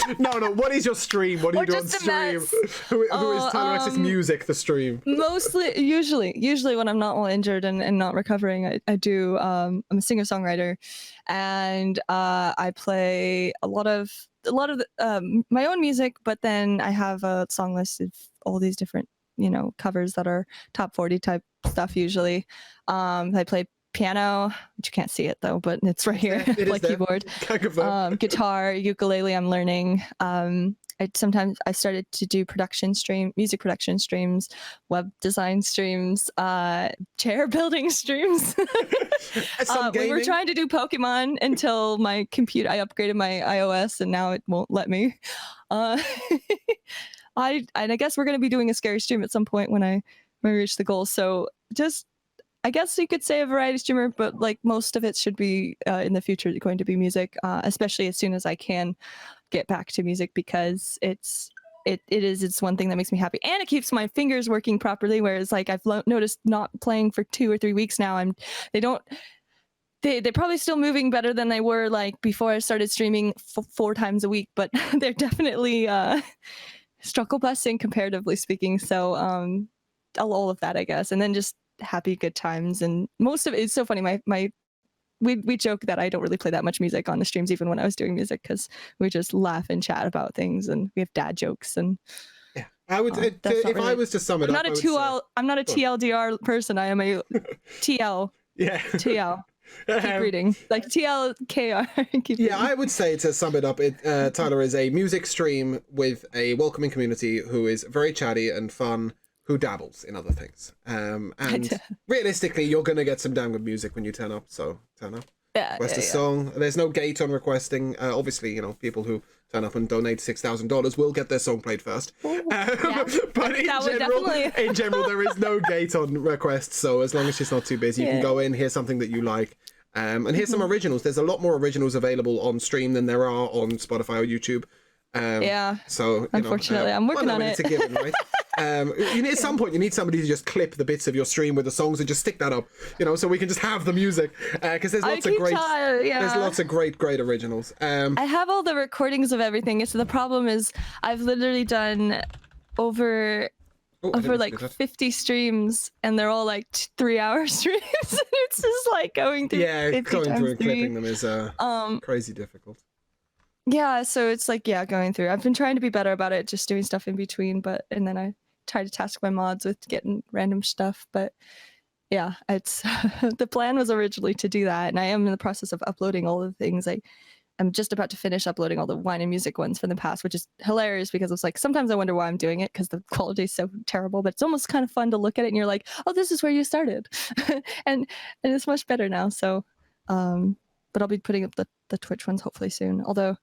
your no. What is your stream? What do you do on just a stream? mess. Who is TylerAlexisMusic? The stream. Usually when I'm not well injured and not recovering, I do. I'm a singer-songwriter, and I play a lot of my own music. But then I have a song list of all these different covers that are top 40 type stuff. Usually, I play piano, which you can't see it though, but it's right here. Like keyboard, guitar, ukulele. I'm learning. I started to do music production streams, web design streams, chair building streams. We were trying to do Pokemon until I upgraded my iOS, and now it won't let me. I guess we're going to be doing a scary stream at some point when we reach the goal. So just, I guess you could say a variety streamer, but like most of it should be in the future going to be music, especially as soon as I can get back to music, because it's one thing that makes me happy, and it keeps my fingers working properly. Whereas like I've noticed not playing for 2 or 3 weeks now, they're probably still moving better than they were like before I started streaming 4 times a week, but they're definitely struggle busing comparatively speaking. So all of that, I guess, and then just happy good times. And most of it's so funny, we joke that I don't really play that much music on the streams, even when I was doing music, because we just laugh and chat about things, and we have dad jokes. And yeah, I would I was to sum it up, I'm not a TLDR person. I am a TL. Yeah. TL. Keep reading, like TLKR. I would say, to sum it up, Tyler is a music stream with a welcoming community who is very chatty and fun, who dabbles in other things. And realistically, you're going to get some damn good music when you turn up, so turn up. Request a song. There's no gate on requesting. Obviously, people who turn up and donate $6,000 will get their song played first. But in general, there is no gate on requests, so as long as she's not too busy, you can go in, hear something that you like. And here's some originals. There's a lot more originals available on stream than there are on Spotify or YouTube. So unfortunately, I'm working on it. It's a given, right? At some point you need somebody to just clip the bits of your stream with the songs and just stick that up, so we can just have the music, because there's lots of great originals. I have all the recordings of everything. So the problem is I've literally done over like 50 streams, and they're all like 3-hour streams. It's just like going through and clipping them is crazy difficult. Yeah, so it's like, going through. I've been trying to be better about it, just doing stuff in between, and then I try to task my mods with getting random stuff. But yeah, it's the plan was originally to do that, and I am in the process of uploading all the things. I'm just about to finish uploading all the wine and music ones from the past, which is hilarious, because it's like sometimes I wonder why I'm doing it, because the quality is so terrible, but it's almost kind of fun to look at it and you're like, oh, this is where you started. and it's much better now. So but I'll be putting up the Twitch ones hopefully soon, although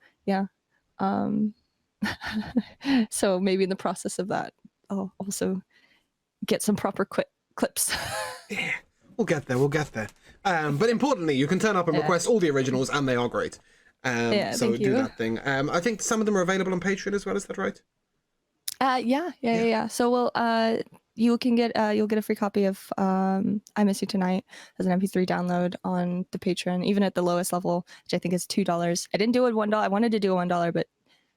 so maybe in the process of that I'll also get some proper clips. Yeah, we'll get there. But importantly, you can turn up and request all the originals, and they are great. So do that thing. I think some of them are available on Patreon as well. Is that right? Yeah. So you'll get a free copy of I Miss You Tonight as an MP3 download on the Patreon, even at the lowest level, which I think is $2. I didn't do it $1. I wanted to do $1, but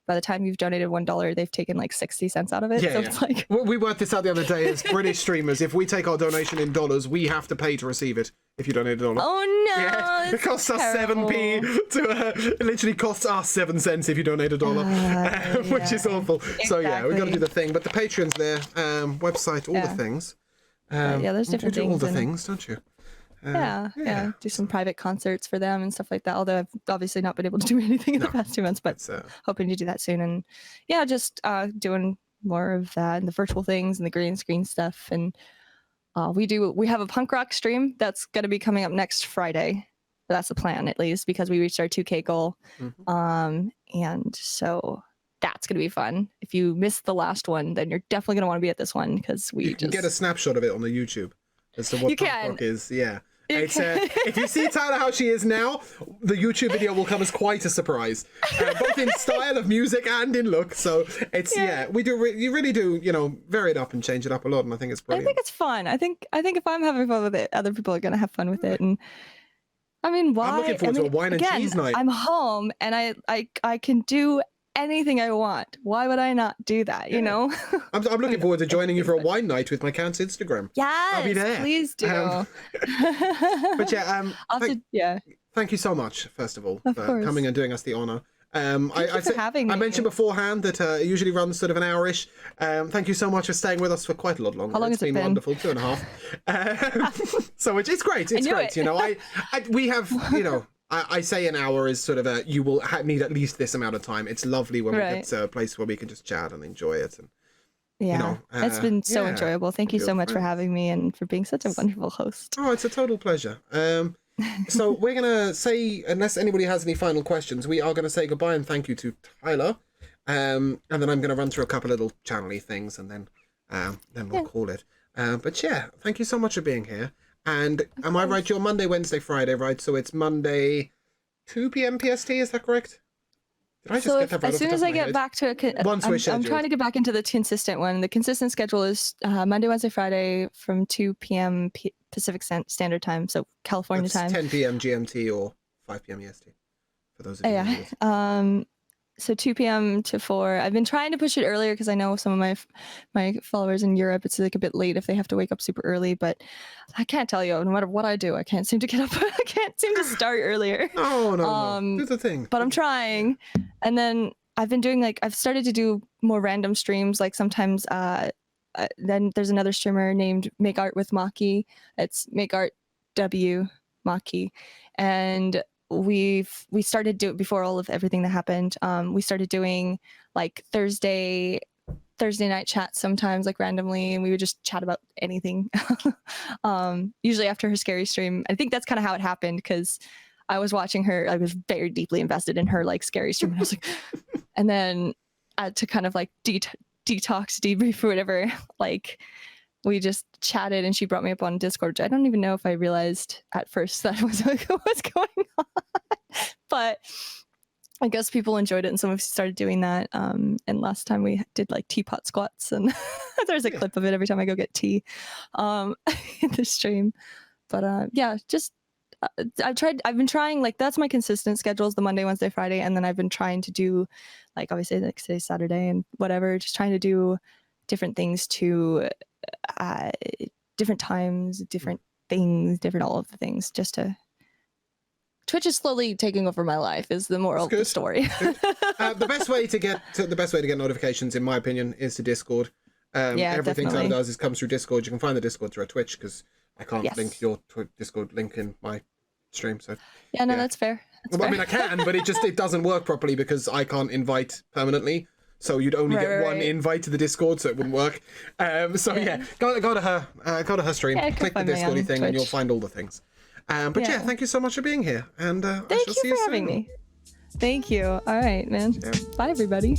by the time you've donated $1, they've taken like 60 cents out of it. It's like, we worked this out the other day as British streamers. If we take our donation in dollars, we have to pay to receive it. If you donate $1. Oh no! Yeah, it costs us 7p. It literally costs us 7 cents if you donate $1, which is awful. Exactly. So we got to do the thing. But the Patreon's there, website, all the things. There's different things. All the things, don't you? Do some private concerts for them and stuff like that, although I've obviously not been able to do anything in the past 2 months, but hoping to do that soon. And just doing more of that and the virtual things and the green screen stuff. And we have a punk rock stream that's going to be coming up next Friday. That's the plan, at least, because we reached our 2K goal. And so that's going to be fun. If you missed the last one, then you're definitely going to want to be at this one, because you can get a snapshot of it on the YouTube as to what punk rock is. It's if you see Tyler how she is now, the YouTube video will come as quite a surprise, both in style of music and in look. So it's you really do vary it up and change it up a lot, and I think it's brilliant. I think it's fun. I think if I'm having fun with it, other people are going to have fun with it, and I mean, I'm looking why? I forward to a mean, wine and again, cheese night. I'm home and I can do anything I want. Why would I not do that, you Yeah. know? I'm I looking mean, forward to okay, joining you things for a like wine night with my cat's Instagram. I'll be yes, there. please do. But yeah, Also, yeah, thank you so much, first of all, of for coming course. and doing us the honor. Thank you for having I me. mentioned beforehand that it usually runs sort of an hour-ish. Thank you so much for staying with us for quite a lot longer. How long It's has it been been? wonderful, 2.5. So it's great. It's knew great. it. You know, we have, you know, I say an hour is sort of you will need at least this amount of time. It's lovely when we Right. get to a place where we can just chat and enjoy it. And Yeah, you know, it's been so yeah, enjoyable. Thank you you're so much for friends. having me and for being such a wonderful host. Oh, it's a total pleasure. So we're gonna say, unless anybody has any final questions, we are gonna say goodbye and thank you to Tyler. And then I'm gonna run through a couple little channel-y things, and then we'll call it. But yeah, thank you so much for being here. And am I right? You're Monday, Wednesday, Friday, right? So it's Monday, 2 p.m. PST. Is that correct? Did I just So get that right as off the soon top as of I my get head? back to Once we're I'm scheduled. trying to get back into the consistent one. The consistent schedule is Monday, Wednesday, Friday from 2 p.m. Pacific Standard Time, so California That's time. 10 p.m. GMT or 5 p.m. EST. For those of you who know this. Yeah. So 2 p.m. to 4. I've been trying to push it earlier because I know some of my followers in Europe, it's like a bit late if they have to wake up super early. But I can't tell you, no matter what I do, I can't seem to get up. I can't seem to start earlier. No. Do the thing. But I'm trying. And then I've been doing I've started to do more random streams. Like sometimes then there's another streamer named Make Art with Maki. It's Make Art W Maki. And we started before all of everything that happened. We started doing like Thursday night chats sometimes, like randomly, and we would just chat about anything. Usually after her scary stream. I think that's kind of how it happened because I was watching her. I was very deeply invested in her like scary stream. And I was like, and then to kind of like detox, debrief or whatever, like we just chatted and she brought me up on Discord. I don't even know if I realized at first that was like, what's going on. But I guess people enjoyed it and some of us started doing that. And last time we did like teapot squats and there's a clip of it every time I go get tea in the stream. But yeah, just I've been trying, like that's my consistent schedules, the Monday, Wednesday, Friday, and then I've been trying to do like obviously like say Saturday and whatever, just trying to do different things to different times, different things, different all of the things, just to Twitch is slowly taking over my life is the moral of the story. The best way to get notifications, in my opinion, is to Discord. Yeah, everything Tyler definitely. does comes through Discord. You can find the Discord through Twitch because I can't link your Discord link in my stream. So yeah, no, that's fair. That's well, fair. I mean, I can, but it doesn't work properly because I can't invite permanently. So you'd only get one invite to the Discord, so it wouldn't work. So yeah, go to her stream, click the Discordy thing, and you'll find all the things. But yeah, thank you so much for being here, and thank you for having me. Thank you. All right, man. Yeah. Bye, everybody.